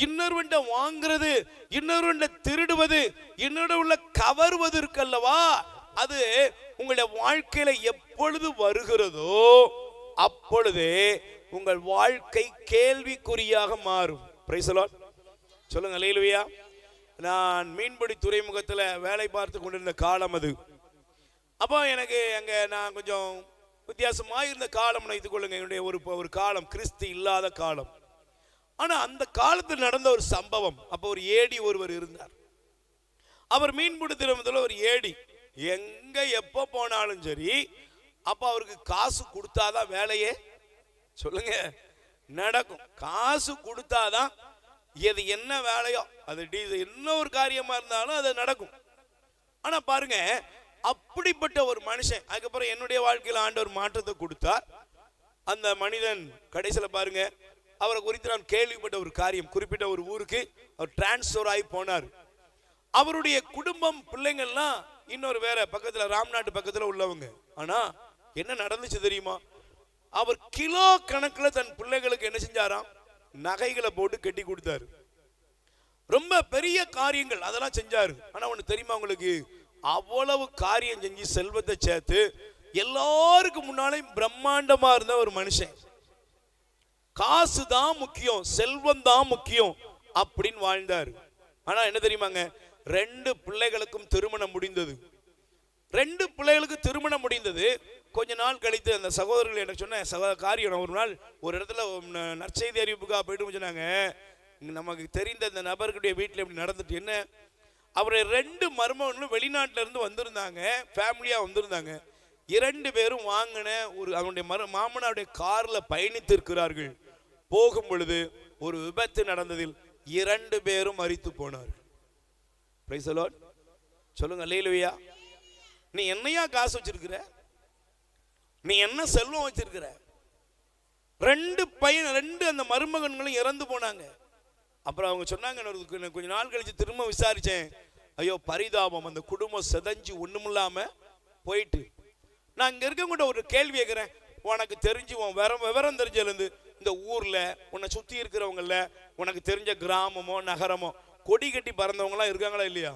இன்னொருவன் வாங்குறது, இன்னொருவன் திருடுவது, இன்னொரு கவர்வது இருக்கல்லவா, அது உங்களுடைய வாழ்க்கையில எப்பொழுது வருகிறதோ அப்பொழுதே உங்கள் வாழ்க்கை கேள்விக்குறியாக மாறும். Price the Lord. சொல்லுங்க அல்லேலூயா. நான் மீன்பிடி துறைமுகத்தில் வேலை பார்த்து கொண்டிருந்த காலம் அது. அப்போ எனக்கு அங்கே நான் கொஞ்சம் வித்தியாசமாக இருந்த காலம் நினைத்துக் கொள்ளுங்க. என்னுடைய ஒரு காலம் கிறிஸ்து இல்லாத காலம். ஆனால் அந்த காலத்தில் நடந்த ஒரு சம்பவம். அப்போ ஒரு ஏடி ஒருவர் இருந்தார். அவர் மீன்பிடி துறைமுகத்தில் ஒரு ஏடி, எங்க எப்போ போனாலும் சரி, அப்போ அவருக்கு காசு கொடுத்தாதான் வேலையே சொல்லுங்க நடக்கும். காசு கொடுத்தாதான் எது என்ன வேலையோ, அது என்ன ஒரு காரியமா இருந்தாலும் அது நடக்கும். ஆனா பாருங்க, அப்படிப்பட்ட ஒரு மனுஷன், அதுக்கப்புறம் என்னுடைய வாழ்க்கையில் ஆண்டவர் மாற்றத்தை கொடுத்தார். அந்த மனிதன் கடைசியில் பாருங்க, அவரை குறித்து நான் கேள்விப்பட்ட ஒரு காரியம், குறிப்பிட்ட ஒரு ஊருக்கு அவர் டிரான்ஸ்ஃபர் ஆகி போனார். அவருடைய குடும்பம் பிள்ளைங்கள்லாம் இன்னொரு வேற பக்கத்தில் ராம்நாட்டு பக்கத்தில் உள்ளவங்க. ஆனா என்ன நடந்துச்சு தெரியுமா? அவர் கிலோ கணக்கில் தன் பிள்ளைகளுக்கு என்ன செஞ்சாராம், நகைகளை போட்டு கட்டி கொடுத்தாரு. ரொம்ப பெரிய காரியங்கள் அதெல்லாம் செஞ்சாரு. ஆனா ஒண்ணு தெரியுமா உங்களுக்கு, அவ்வளவு காரியம் செஞ்சு செல்வத்தை சேர்த்து எல்லாருக்கும் முன்னாலேயும் பிரம்மாண்டமா இருந்த ஒரு மனுஷன். காசு தான் முக்கியம், செல்வம் தான் முக்கியம் அப்படின்னு வாழ்ந்தார். ஆனா என்ன தெரியுமாங்க, 2 பிள்ளைகளுக்கும் திருமணம் முடிந்தது. 2 பிள்ளைகளுக்கு திருமணம் முடிந்தது. கொஞ்ச நாள் கழித்து அந்த சகோதரர்கள் என்ன சொன்ன காரியம், ஒரு நாள் ஒரு இடத்துல நற்செய்தி அறிவிப்புக்காக போயிட்டு சொன்னாங்க, நமக்கு தெரிந்த அந்த நபர்களுடைய வீட்டில் இப்படி நடந்துட்டு என்ன, அவருடைய 2 மருமகனும் வெளிநாட்டில இருந்து வந்திருந்தாங்க, ஃபேமிலியா வந்திருந்தாங்க. 2 பேரும் வாங்கின ஒரு அவனுடைய மாமனாருடைய கார்ல பயணித்து இருக்கிறார்கள். போகும் பொழுது ஒரு விபத்து நடந்ததில் 2 பேரும் மரித்து போனார்கள். Price the Lord. சொல்லுங்க அல்லேலூயா. நீ என்னையா காசு வச்சிருக்கிற, நீ என்ன செல்வம் வச்சிருக்கிற? 2 அந்த மருமகன்களும் இறந்து போனாங்க. அப்புறம் அவங்க சொன்னாங்க, கொஞ்ச நாள் கழிச்சு திரும்ப விசாரிச்சேன், ஐயோ பரிதாபம், அந்த குடும்பம் செதஞ்சு ஒண்ணுமில்லாம போயிட்டு. நான் இங்க இருக்க ஒரு கேள்வி கேட்கிறேன், உனக்கு தெரிஞ்சு உன் விவரம் தெரிஞ்சதுலேருந்து இந்த ஊர்ல உன்னை சுத்தி இருக்கிறவங்கள உனக்கு தெரிஞ்ச கிராமமோ நகரமோ கொடி கட்டி பறந்தவங்க எல்லாம் இருக்காங்களா இல்லையா?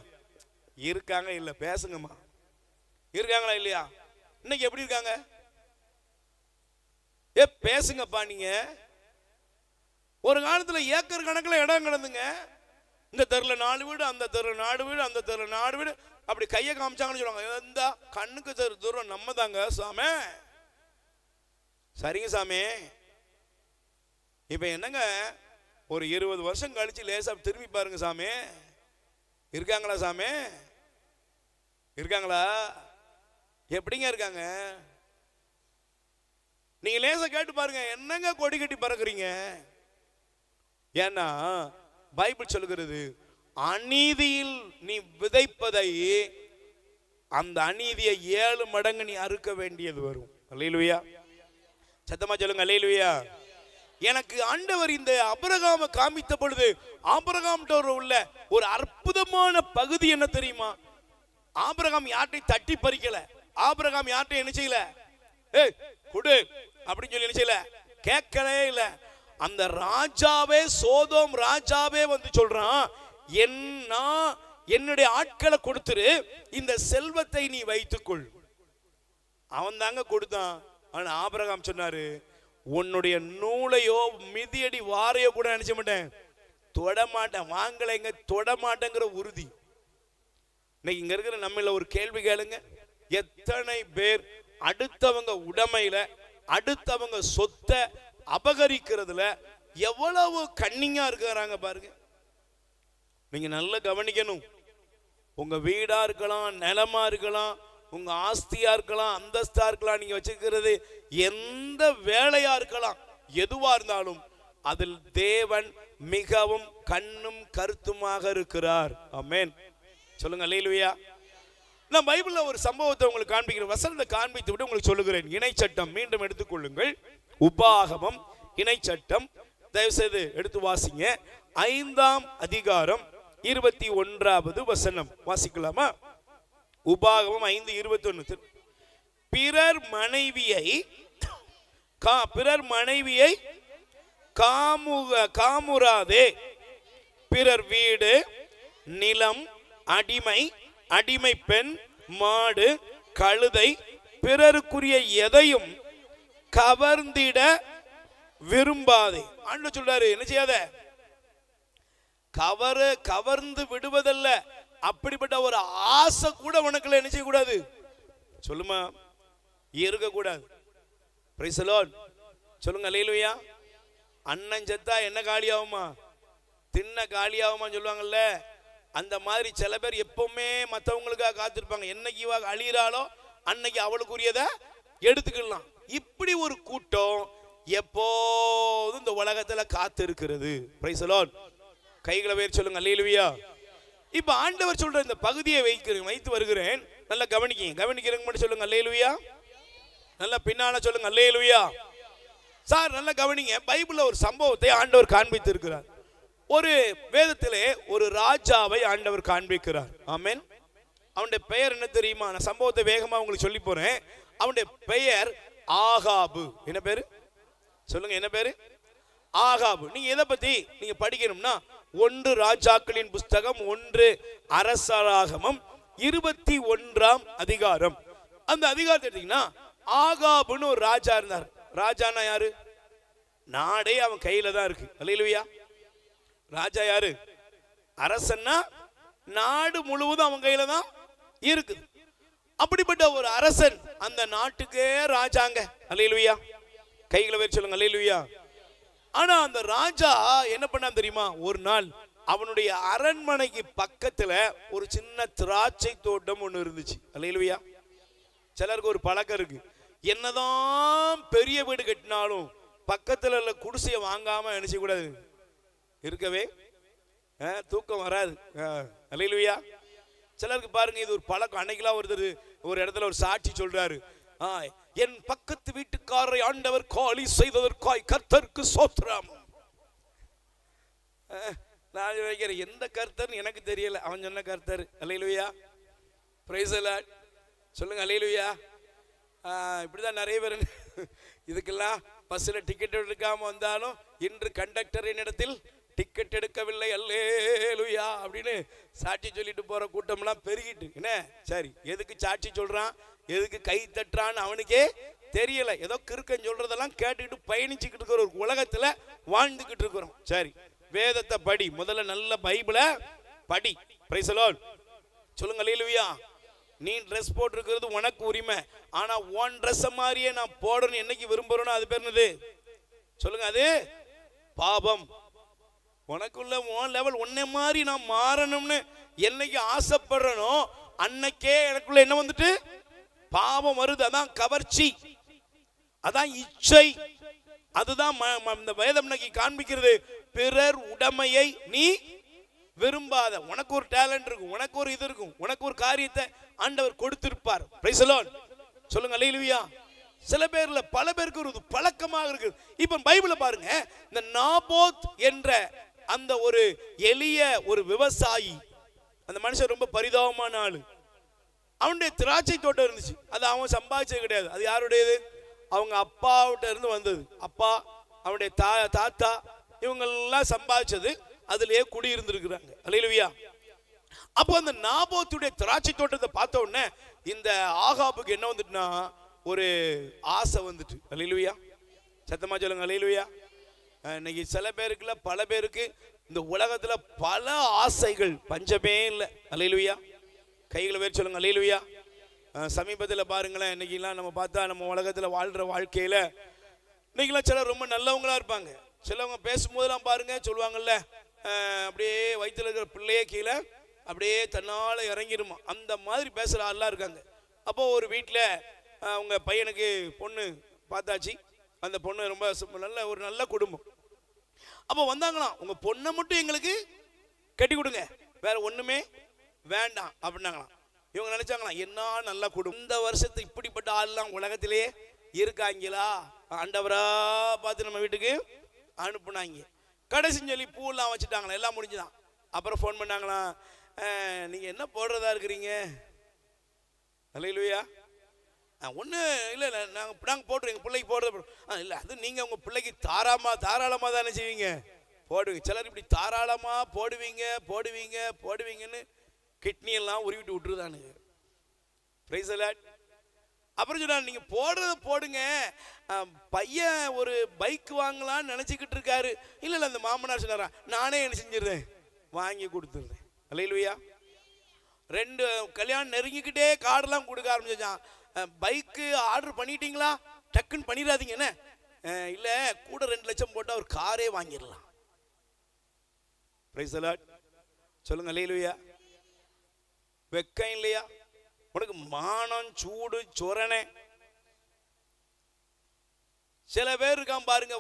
இருக்காங்க. இல்ல பேசுங்கம்மா, இருக்காங்களா இல்லையா? இன்னைக்கு எப்படி இருக்காங்க? பேசுங்கப்பா. நீங்க ஒரு காலத்துல ஏக்கர் கணக்கில் இடம் கிடந்துங்க. இந்த தெருல 4 வீடு, அந்த தெருல 4 வீடு, அந்த தெருல 4 வீடு, அப்படி கையை காமிச்சாங்கன்னு சொல்லுவாங்க, எந்த கண்ணுக்கு தெரு தூரம் நம்ம தாங்க சாமி. சரிங்க சாமி. இப்ப என்னங்க, ஒரு 20 வருஷம் கழிச்சு லேசா திரும்பி பாருங்க சாமி, இருக்காங்களா சாமி? இருக்காங்களா? எப்படிங்க இருக்காங்க? நீங்க லேசா கேட்டு பாருங்க, என்னங்க கொடி கட்டி பறக்குறீங்க? ஏன்னா பைபிள் சொல்லுகிறது, அநீதியில் நீ விதைப்பதை அந்த அநீதியை 7 மடங்கு நீ அறுக்க வேண்டியது வரும். அல்லேலூயா. சத்தமா சொல்லுங்க அல்லேலூயா. எனக்கு ஆண்டவர் இந்த ஆபிரகாமை காமித்த பொழுது, ஆபிரகாம்ட்ட உள்ள ஒரு அற்புதமான பகுதி என்ன தெரியுமா? ஆபிரகாம் யார்ட்டையும் தட்டி பறிக்கல. ஆபிரகாம் யார்ட்டையும் என்ன செய்யல, ஏய் குடு அப்படின்னு சொல்லி என்ன செய்யல, கேட்கவே இல்லை. அந்த ராஜாவே, சோதோம் ராஜாவே வந்து சொல்றான், என்னுடைய ஆட்களை கொடுத்துரு, இந்த செல்வத்தை நீ வைத்துக்கொள். அவன் தாங்க கொடுத்தான். ஆனா ஆபிரகாம் சொன்னாரு, உன்னுடைய நூலையோ மிதியடி வாரையோ கூட நினைச்ச மாட்டேன், தொட மாட்டேன், வாங்கலைங்க தொட மாட்டேங்கிற உறுதி. இன்னைக்கு இங்க இருக்கிற நம்மள ஒரு கேள்வி கேளுங்க, எத்தனை பேர் அடுத்தவங்க உடைமையில, அடுத்தவங்க சொத்தை அபகரிக்கிறதுல எவ்வளவு கண்ணிங்கா இருக்கிறாங்க பாருங்க. நீங்க நல்லா கவனிக்கணும். உங்க வீடா இருக்கலாம், நிலமா இருக்கலாம், உங்க ஆஸ்தியா இருக்கலாம், அந்தஸ்தா இருக்கலாம், நீங்க வச்சிருக்கிறது எந்த வேலையா இருக்கலாம், எதுவா இருந்தாலும் அதில் தேவன் மிகவும் கண்ணும் கருத்துமாக இருக்கிறார். ஆமென். சொல்லுங்க அல்லேலூயா. நான் பைபிள்ல ஒரு சம்பவத்தை உங்களுக்கு காண்பிக்கிறேன். வசனத்தை காண்பித்து விட்டு உங்களுக்கு சொல்லுகிறேன். இணைச்சட்டம் மீண்டும் எடுத்துக்கொள்ளுங்கள். உபாகமம் இணைச்சட்டம் தயவு செய்து எடுத்து வாசிங்க. 5ஆம் அதிகாரம் 21வது வசனம் வாசிக்கலாமா? உபாகமம் 5:21. பிறர் மனைவியை காமுறாதே. பிறர் வீடு, நிலம், அடிமை பெண், மாடு, கழுதை, பிறருக்குரிய எதையும் கவர்ந்திட விரும்பாதே. ஆண்டவர் சொல்றாரு, என்ன செய்யாத? கவர்ந்து விடுவதல்ல, அப்படிப்பட்ட ஒரு ஆசை கூட உனக்குள்ள என்ன செய்யக்கூடாது? சொல்லுமா, இருக்கக்கூடாது. Price the Lord. சொல்லுங்க அல்லேலூயா. அண்ணன் செத்தா என்ன காலியாகுமா? தின்ன காலியாகுமா சொல்லுவாங்கல்ல. அந்த மாதிரி சில பேர் எப்பவுமே மற்றவங்களுக்காக காத்திருப்பாங்க. என்னைக்கு இவ அழியிறாளோ அன்னைக்கு அவளுக்குரியதை எடுத்துக்கலாம். இப்படி ஒரு கூட்டம் எப்போதும் இந்த உலகத்துல காத்து இருக்கிறது. Price the Lord. கைகளை வேறு சொல்லுங்க அல்லேலூயா. இப்ப ஆண்டவர் சொல்ற இந்த பகுதியை வைத்து வருகிறேன். நல்லா கவனிக்கிறேங்க மட்டும் சொல்லுங்க அல்லேலூயா. நல்லா பின்னால சொல்லுங்க அல்லேலூயா. சார் நல்லா கவனிங்க. பைபிள்ல ஒரு சம்பவத்தை ஆண்டவர் காண்பித்து இருக்கிறார். ஒரு வேதத்திலே ஒரு ராஜாவை ஆண்டவர் காண்பிக்கிறார். ஆமென். அவனுடைய பெயர் என்ன தெரியுமா? நான் சம்பவத்தை வேகமா உங்களுக்கு சொல்லி போறேன். அவனுடைய பெயர் ஆகாபு. என்ன பேரு சொல்லுங்க? என்ன பேரு? ஆகாபு. நீங்க எதை பத்தி நீங்க படிக்கணும்னா 1 ராஜாக்களின் புஸ்தகம் 1 அரசராகமம் 21ஆம் அதிகாரம். அந்த அதிகாரத்தை எடுத்தீங்கன்னா ஆகாபுன்னு ஒரு ராஜா இருந்தார். ராஜானா யாரு? நாடே அவன் கையில தான் இருக்கு. அல்லேலூயா. ராஜா யாரு? அரசன்னா நாடு முழுவதும் அவன் கையில தான் இருக்கு. அப்படிப்பட்ட ஒரு அரசன் அந்த நாட்டுக்கே ராஜாங்க. அல்லேலூயா. கைகளை வச்சு சொல்லுங்க அல்லேலூயா. ஆனா அந்த ராஜா என்ன பண்ணான் தெரியுமா? ஒரு நாள் அவனுடைய அரண்மனைக்கு பக்கத்துல ஒரு சின்ன திராட்சை தோட்டம் ஒண்ணு இருந்துச்சு. அல்லேலூயா. சிலருக்கு ஒரு பழக்கம் இருக்கு. என்னதான் பெரிய வீடு கட்டினாலும் பக்கத்துல உள்ள குடிசையை வாங்காம நினைச்ச கூடாது. இருக்கவே தூக்கம் வராது. அல்லேலூயா. சிலருக்கு பாருங்க இது ஒரு பழக்கம். அன்னைக்கெல்லாம் ஒரு இடத்துல ஒரு சாட்சி சொல்றாரு. என் பக்கத்து வீட்டுக்காரரை ஆண்டவர் காலி செய்ததற்காய் கர்த்தருக்கு ஸ்தோத்திரம். நான் நினைக்கிறேன் எந்த கர்த்தர் எனக்கு தெரியல. அவன் சொன்ன கர்த்தர். அல்லேலூயா. Praise the Lord. சொல்லுங்க அல்லேலூயா. இப்படிதான் நிறைய பேர் இதுக்கெல்லாம் பஸ்ல டிக்கெட் எடுக்காம வந்தாலும் இன்று கண்டக்டரின் இடத்தில் டிக்கெட் எடுக்கவில்லை அல்லேலூயா அப்படின்னு சாட்சி சொல்லிட்டு போற கூட்டம்லாம் பெருகிட்டு. என்ன சரி, எதுக்கு சாட்சி சொல்றான், எதுக்கு கை தட்டுறான்னு அவனுக்கே தெரியல. ஏதோ கிறுக்கன் சொல்றதெல்லாம் கேட்டுக்கிட்டு பயணிச்சுக்கிட்டு இருக்கிற ஒரு உலகத்துல வாழ்ந்துகிட்டு இருக்கிறோம். சரி, வேதத்தை படி. முதல்ல நல்ல பைபிளை படி. Price the Lord. சொல்லுங்க அல்லேலூயா. நீ ட்ரெஸ் போட்டிருக்கிறது உனக்கு உரிமை. ஆனா உன் ட்ரெஸ் மாதிரியே நான் போடணும் என்னைக்கு விரும்புறேனோ அது பேர் என்னது? சொல்லுங்க, அது பாவம். உனக்குள்ள உன் லெவல் உன்னை மாதிரி நான் மாறணும்னு என்னைக்கு ஆசைப்படுறனோ அன்னைக்கே எனக்குள்ள என்ன வந்துட்டு பாவம் வருது. அதான் கவர்ச்சி, அதான் இச்சை. அதுதான் இந்த வேதம் இன்னைக்கு காண்பிக்கிறது. பிறர் உடைமையை நீ விரும்பாத. உனக்கு ஒரு டேலண்ட் இருக்கும், உனக்கு ஒரு இது இருக்கும், உனக்கு ஒரு காரியத்தை ஆண்டவர் கொடுத்திருப்பார். Price the Lord. சொல்லுங்க அல்லேலூயா. சில பேர்ல பல பேருக்கு ஒரு பழக்கமாக இருக்கு. இப்ப பைபிளை பாருங்க. இந்த நாபோத் என்ற அந்த ஒரு எளிய ஒரு விவசாயி, அந்த மனுஷன் ரொம்ப பரிதாபமான ஆளு. அவனுடைய திராட்சை தோட்டம் இருந்துச்சு. அது அவன் சம்பாதிச்சது கிடையாது. அது யாருடையது? அவங்க அப்பாவிட்ட இருந்து வந்தது. அப்பா, அவனுடைய தாத்தா, இவங்கெல்லாம் சம்பாதிச்சது. அதுலயே குடியிருந்திருக்கிறாங்க. அல்லேலூயா. அப்போ அந்த நாபோத்துடைய திராட்சை தோட்டத்தை பார்த்த உடனே இந்த ஆகாபுக்கு என்ன வந்துட்டுனா ஒரு ஆசை வந்துட்டு. அல்லேலூயா. சத்தமா சொல்லுங்க அல்லேலூயா. இன்னைக்கு சில பேருக்குல பல பேருக்கு இந்த உலகத்துல பல ஆசைகள், பஞ்சமே இல்லை. அல்லேலூயா. கைகளை வேறு சொல்லுங்க அல்லேலூயா. சமீபத்தில் பாருங்களேன், இன்னைக்கெல்லாம் நம்ம பார்த்தா நம்ம உலகத்துல வாழ்ற வாழ்க்கையில இன்னைக்கெல்லாம் சிலர் ரொம்ப நல்லவங்களா இருப்பாங்க. சிலவங்க பேசும்போதெல்லாம் பாருங்க சொல்லுவாங்கல்ல, அப்படியே வயிற்றுல இருக்கிற பிள்ளையே கீழே அப்படியே தன்னால இறங்கிடுமா, அந்த மாதிரி பேசுற ஆள்லாம் இருக்காங்க. அப்போ ஒரு வீட்டில் அவங்க பையனுக்கு பொண்ணு பார்த்தாச்சு. அந்த பொண்ணு ரொம்ப நல்ல ஒரு நல்ல குடும்பம். அப்போ வந்தாங்களாம், உங்க பொண்ணை மட்டும் எங்களுக்கு கட்டி கொடுங்க, வேற ஒண்ணுமே வேண்டாம் அப்படின்னாங்களாம். இவங்க நினைச்சாங்களாம், என்ன நல்ல குடும்பம், இந்த வருஷத்துக்கு இப்படிப்பட்ட ஆள்லாம் உலகத்திலேயே இருக்காங்களா, ஆண்டவரா பார்த்து நம்ம வீட்டுக்கு அனுப்புனாங்க. கடைசின்னு சொல்லி பூவெல்லாம் வச்சுட்டாங்களா, எல்லாம் முடிஞ்சுதான். அப்புறம் ஃபோன் பண்ணாங்களாம், நீங்க என்ன போடுறதா இருக்கிறீங்க? அல்லேலூயா. ஒன்று இல்லை இல்லை, நாங்கள் போட்டுருவோம், எங்கள் பிள்ளைக்கு போடுறது. இல்லை, அது நீங்கள் உங்கள் பிள்ளைக்கு தாராளமாக தானே செய்வீங்க, போடுவீங்க. சிலர் இப்படி தாராளமாக போடுவீங்கன்னு கிட்னியெல்லாம் உருவிட்டு விட்டுருதானுங்க. Price the Lord. அப்புறம் சொன்னாங்க, நீங்கள் போடுறத போடுங்க, பையன் ஒரு பைக் வாங்கலான்னு நினச்சிக்கிட்டு இருக்காரு. இல்லை இல்லை, அந்த மாமனார் சொன்னாரா, நானே என்ன செஞ்சிடுறேன், வாங்கி கொடுத்துட்றேன். அல்லேலூயா. 2 கல்யாணம் நெருங்கிக்கிட்டே கார்டெல்லாம் கொடுக்க ஆரம்பிச்சான். பைக்கு ஆர்டர் பண்ணிட்டீங்களா, டக்குன்னு பண்ணிடாதீங்க, என்ன இல்லை கூட 2 லட்சம் போட்டால் ஒரு காரே வாங்கிடலாம். Price the Lord. சொல்லுங்க அல்லேலூயா. வெக்கம் இல்லையா உனக்கு? மானம், சூடு, சொரணை. சில பேர் இருக்கான் பாருங்க,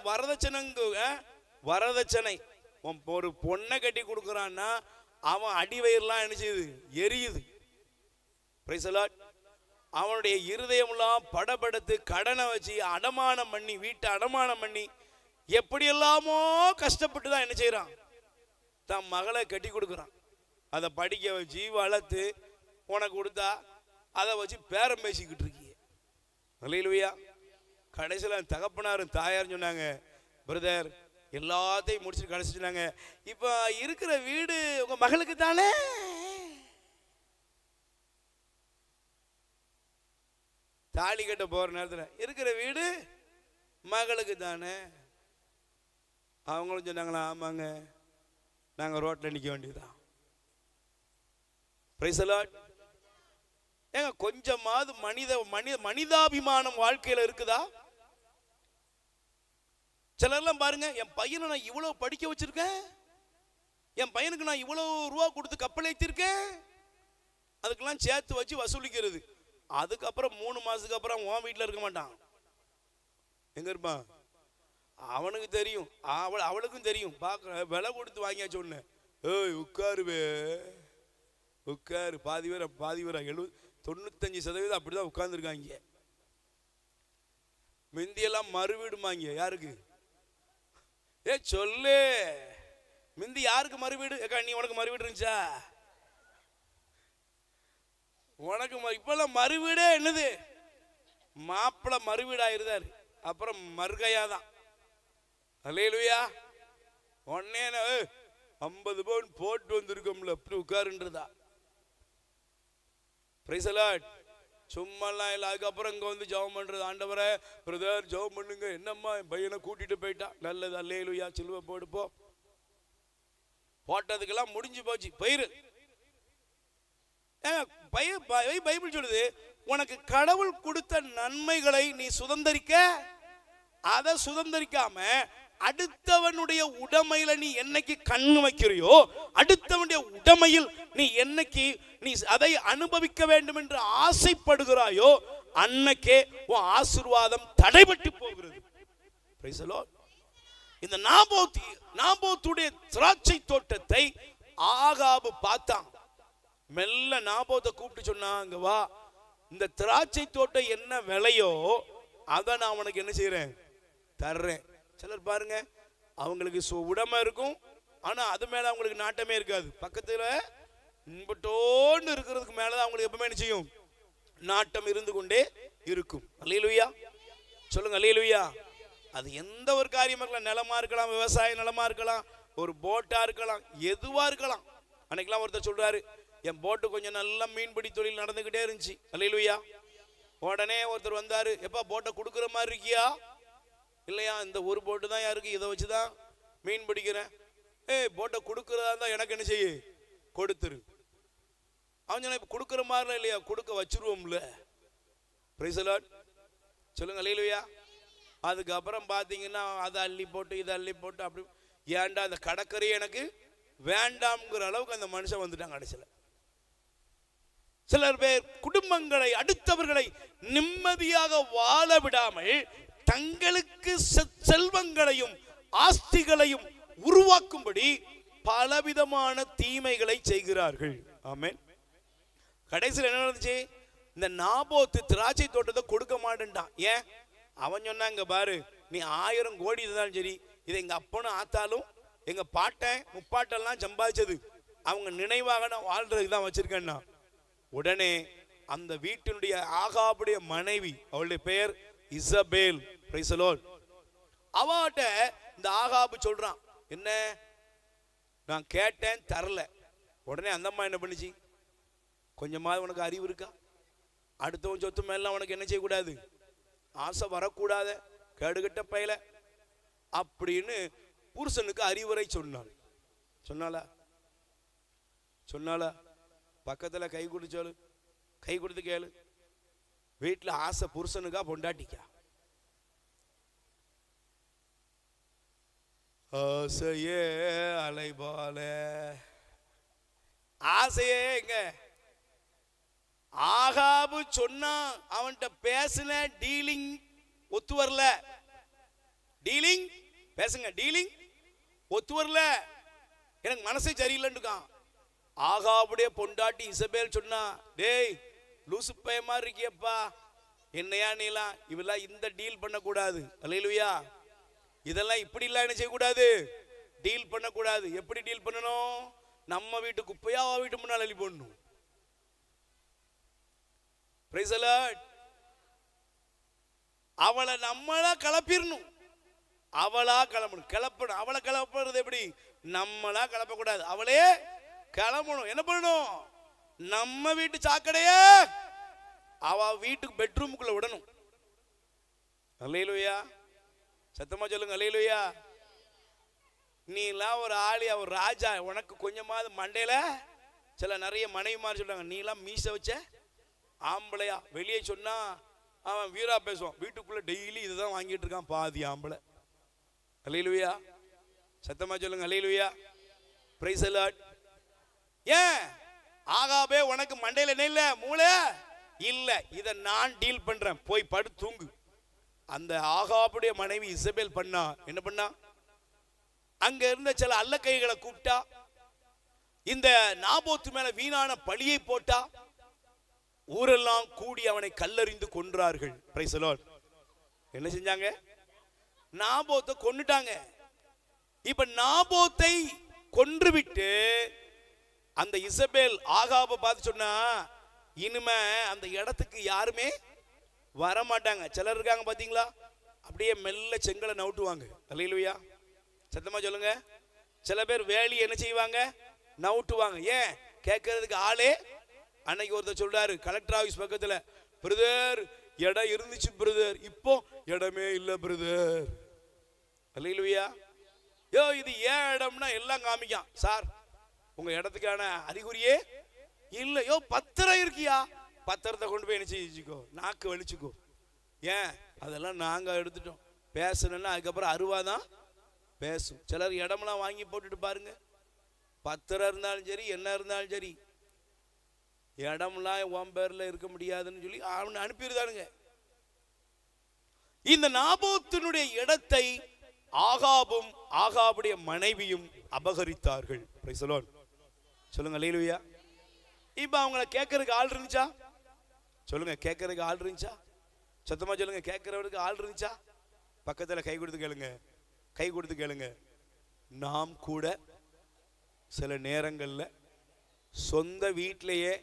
வரதட்சணை. ஒரு பொண்ணை கட்டி கொடுக்குறான்னா அவன் அடி வயிறுலாம் என்ன செய்யுது, எரியுது. Price the Lord. அவனுடைய இருதயம்லாம் படபடுத்து கடனை வச்சு அடமானம் பண்ணி, வீட்டை அடமானம் பண்ணி, எப்படியெல்லாமோ கஷ்டப்பட்டு தான் என்ன செய்யறான், தான் மகளை கட்டி கொடுக்குறான். அதை படிக்க வச்சு வளர்த்து உனக்கு கொடுத்தா அதை வச்சு பேரம் பேசிக்கிட்டு இருக்கீங்க. அல்லேலூயா. கடைசியில் தகப்பனாரும் தாயாரும் சொன்னாங்க, பிரதர் எல்லாத்தையும் முடிச்சுட்டு கடைசி சொன்னாங்க, இப்போ இருக்கிற வீடு உங்க மகளுக்கு தானே? தாலி கட்ட போற நேரத்தில் இருக்கிற வீடு மகளுக்கு தானே? அவங்களும் சொன்னாங்களா, ஆமாங்க, நாங்கள் ரோட்டில் நிற்க வேண்டியதுதான். Price the Lord. ஏங்க கொஞ்சமாவது மனிதாபிமானம் வாழ்க்கையில் இருக்குதா? சிலர்லாம் பாருங்க, என் பையனை நான் இவ்வளவு படிக்க வச்சிருக்கேன், என் பையனுக்கு நான் இவ்வளவு ரூபா கொடுத்து கப்பல் ஏற்றிருக்கேன், அதுக்கெல்லாம் சேர்த்து வச்சு வசூலிக்கிறது. அதுக்கப்புறம் 3 மாசத்துக்கு அப்புறம் உன் வீட்டில் இருக்க மாட்டான், எங்க இருப்பான்? அவனுக்கு தெரியும், அவளுக்கும் தெரியும். பார்க்க விலை கொடுத்து வாங்கியாச்சு ஒன்று, ஏய் உட்காருவே உட்காரு. பாதி பேர் 95% அப்படிதான் உட்கார்ந்துருக்காங்க. மிந்தியெல்லாம் மறுவீடுமாங்க. யாருக்கு? சொல்லு, மிந்தி யாருக்கு மறுவீடு? நீ உனக்கு மறுவீடு இருந்துச்சா? உனக்கு இப்பெல்லாம் மறுவீடே என்னது, மாப்பிள்ளை மறுவீடாயிருந்தாரு, அப்புறம் மறுகையாதான். அல்லேலூயா. உடனே 50 பவுன் போட்டு வந்திருக்கோம்ல, அப்படி உட்காருன்றதா. Price the Lord. சும்மாலாம் இல்லை. அதுக்கப்புறம் இங்கே வந்து ஜெபம் பண்ணுறது, ஆண்டவரே பிரதர் ஜெபம் பண்ணுங்க, என்னம்மா என் பையனை கூட்டிட்டு போயிட்டான். நல்லது, அல்லேலூயா, சிலுவை போடுப்போ. போட்டதுக்கெல்லாம் முடிஞ்சு போச்சு, பயிர். பைபிள் சொல்லுது, உனக்கு கடவுள் கொடுத்த நன்மைகளை நீ சுதந்தரிக்க, அதை சுதந்தரிக்காம அடுத்தவனுடைய உடைமையில நீ என்னைக்கு கண்ணு வைக்கிறியோ, அடுத்தவனுடைய உடைமையில் நீ என்னைக்கு நீ அதை அனுபவிக்க வேண்டும் என்று ஆசைப்படுகிறாயோ, அன்னைக்கே உன் ஆசீர்வாதம் தடைபட்டு போகிறது. Price the Lord. இந்த நாபோத்துடைய திராட்சை தோட்டத்தை ஆகாபு பார்த்தான். மெல்ல நாபோத்தை கூப்பிட்டு சொன்னாங்க, வா, இந்த திராட்சை தோட்டம் என்ன விலையோ அதை நான் உனக்கு என்ன செய்யறேன், தர்றேன். சிலர் பாருங்க, அவங்களுக்கு உடைமை இருக்கும், ஆனா அது மேல அவங்களுக்கு நாட்டமே இருக்காது. பக்கத்துல இன்பட்டோன்னு இருக்கிறதுக்கு மேலதான் அவங்களுக்கு எப்பவுமே என்ன செய்யும், நாட்டம் இருந்து கொண்டே இருக்கும். அல்லேலூயா. சொல்லுங்க அல்லேலூயா. அது எந்த ஒரு காரியமா இருக்கலாம், நிலமா இருக்கலாம், விவசாய நிலமா இருக்கலாம், ஒரு போட்டா இருக்கலாம், எதுவா இருக்கலாம். அன்னைக்கெல்லாம் ஒருத்தர் சொல்றாரு, என் போட்டு கொஞ்சம் நல்லா மீன்பிடி தொழில் நடந்துகிட்டே இருந்துச்சு. அல்லேலூயா. உடனே ஒருத்தர் வந்தாரு, எப்பா போட்டை கொடுக்குற மாதிரி இருக்கியா? இல்லையா, இந்த ஒரு போட்டு தான் யாருக்கு, இதை வச்சுதான் மீன் பிடிக்கிறேன். போட்டை கொடுக்குறதா இருந்தா எனக்கு என்ன செய்ய, கொடுத்துரு. அவன் சொன்ன, இப்ப கொடுக்குற மாதிரிலாம் இல்லையா, கொடுக்க வச்சிருவோம்ல. Price the Lord. சொல்லுங்க அல்லேலூயா. அதுக்கப்புறம் பாத்தீங்கன்னா அதை அள்ளி போட்டு இதை அள்ளி போட்டு அப்படி, ஏன்டா அந்த கடற்கரையை எனக்கு வேண்டாம்ங்கிற அளவுக்கு அந்த மனுஷன் வந்துட்டாங்க கடைசியில். சிலர் பேர் குடும்பங்களை, அடுத்தவர்களை நிம்மதியாக வாழ விடாமல் தங்களுக்கு செல்வங்களையும் ஆஸ்திகளையும் உருவாக்கும்படி பலவிதமான தீமைகளை செய்கிறார்கள். ஆமென். கடைசியில் என்ன நடந்துச்சு? இந்த நாபோத்து திராட்சை தோட்டத்தை கொடுக்க மாட்டேன்டான். ஏன்? அவன் சொன்னாங்க, பாரு, நீ 1000 கோடி இருந்தாலும் சரி, இதை எங்க அப்பனும் ஆத்தாலும் எங்க பாட்டன் முப்பாட்டெல்லாம் சம்பாதிச்சது, அவங்க நினைவாக நான் வாழ்றதுக்கு தான் வச்சிருக்கேன்னா. உடனே அந்த வீட்டினுடைய ஆகாபுடைய மனைவி, அவளுடைய பெயர் இசபேல், பிரைஸ் தி லார்ட், அவட்ட இந்த ஆகாபு சொல்றான், என்ன நான் கேட்டேன் தரல. உடனே அந்த அம்மா என்ன பண்ணுச்சு? கொஞ்சமாவது உனக்கு அறிவு இருக்கா? அடுத்தவன் சொத்து மேல உனக்கு என்ன செய்யக்கூடாது? ஆசை வரக்கூடாத கேடுகட்ட பயல அப்படின்னு புருஷனுக்கு அறிவுரை சொன்னாள். சொன்னாளா? பக்கத்துல கை கொடுத்தாலு, கை கொடுத்து கேளு. வீட்டுல ஆசை புருஷனுக்கா பொண்டாட்டிக்கா? ஆசையே அலைபால, ஆசையே எங்க? ஆகாபு சொன்னா அவன்கிட்ட பேசின டீலிங் ஒத்து வரல. டீலிங் பேசுங்க, டீலிங் ஒத்து வரல, எனக்கு மனசே சரியில்லைன்னுக்கான். ஆகாபுடைய பொண்டாட்டி இசபேல் சொன்னா, டேய் லூசு பைய மாதிரி இருக்கியப்பா, என்னையா நீலாம், இவெல்லாம் இந்த டீல் பண்ணக்கூடாது. அல்லேலூயா. இதெல்லாம் இப்படி எல்லாம் என்ன செய்யக்கூடாது? டீல் பண்ணக்கூடாது. எப்படி டீல் பண்ணணும்? நம்ம வீட்டு குப்பையா அவ வீட்டு முன்னால் அள்ளி போடணும். Price the Lord. அவளை நம்மளா கலப்பிடணும். அவளா கிளம்பணும். கிளப்பணும். அவளை கிளப்புறது எப்படி? நம்மளா கிளப்பக்கூடாது, அவளே கிளம்பணும். என்ன பண்ணணும்? நம்ம வீட்டு சாக்கடைய அவ வீட்டுக்கு பெட்ரூமுக்குள்ள விடணும். அல்லேலூயா. சத்தமா சொல்லுங்க, அல்லேலூயா. நீ எல்லாம் ஒரு ஆளியா, ஒரு ராஜா, உனக்கு கொஞ்சமாவது மண்டையில சில நிறைய மனைவிமார் சொல்றாங்க, நீ எல்லாம் மீச வச்ச ஆம்பளையா? வெளியே சொன்னா அவன் வீரா பேசுவான், வீட்டுக்குள்ள டெய்லி இதுதான் வாங்கிட்டு இருக்கான் பாதி ஆம்பளை. அல்லேலூயா. சத்தமா சொல்லுங்க, அல்லேலூயா. Praise the Lord. ஏன்? ஆகாபே உனக்கு மண்டையில என்ன இல்ல? மூளை இல்ல. இத நான் டீல் பண்றேன், போய் படு தூங்கு. அந்த ஆகாபுடைய மனைவி இசபேல் பண்ணா என்ன பண்ணா? அங்க இருந்த சில அல்ல கைகளை கூப்பிட்டா, இந்த நாபோத்து மேல வீணான பழியை போட்டா. ஊரெல்லாம் கூடி அவனை கல்லறிந்து கொன்றார்கள். Price the Lord. என்ன செஞ்சாங்க? நாபோத்தை கொன்னுட்டாங்க. இப்ப நாபோத்தை கொன்றுவிட்டு அந்த இசபேல் ஆகாபை பார்த்து சொன்னா, இனிமே அந்த இடத்துக்கு யாருமே வர மாட்டாங்க. சிலர் இருக்காங்க பாத்தீங்களா, அப்படியே மெல்ல செங்கலை நவுட்டுவாங்க. அல்லேலூயா. சத்தமா சொல்லுங்க. சில பேர் வேலி என்ன செய்வாங்க? நவுட்டுவாங்க. ஏன்? கேட்கறதுக்கு ஆளே. அன்னைக்கு ஒருத்தர் சொல்றாரு கலெக்டர் ஆபீஸ் பக்கத்துல, பிரதர் இடம் இருந்துச்சு பிரதர், இப்போ இடமே இல்ல பிரதர். அல்லேலூயா. யோ இது ஏன் இடம்னா எல்லாம் காமிக்கான். சார் உங்க இடத்துக்கான அறிகுறியே இல்ல. யோ பத்திரம் இருக்கியா? பத்திரத்தை கொண்டு போய் என்ன செஞ்சுக்கோ, நாக்கு வலிச்சுக்கோ. ஏன்? அதெல்லாம் நாங்க எடுத்துட்டோம். பேசணும்னா அதுக்கப்புறம் அருவாதான் பேசும். சிலர் இடமெல்லாம் வாங்கி போட்டுட்டு பாருங்க, பத்திரம் இருந்தாலும் சரி என்ன இருந்தாலும் சரி, இடம்லாம் உன் பேர்ல இருக்க முடியாதுன்னு சொல்லி அவனை அனுப்பிடுதானுங்க. இந்த நாபோத்தினுடைய இடத்தை ஆகாபும் ஆகாபுடைய மனைவியும் அபகரித்தார்கள். Price the Lord. சொல்லுங்க அல்லேலூயா. இப்ப அவங்கள கேட்கறதுக்கு ஆள் இருந்துச்சா? சொல்லுங்க, கேட்கறதுக்கு ஆள் இருந்துச்சா? சத்தமா சொல்லுங்க, கேட்கறவருக்கு ஆள் இருந்துச்சா? பக்கத்துல கை கொடுத்து கேளுங்க, கை கொடுத்து கேளுங்க. நாம் கூட சில நேரங்கள்ல சொந்த வீட்டிலேயே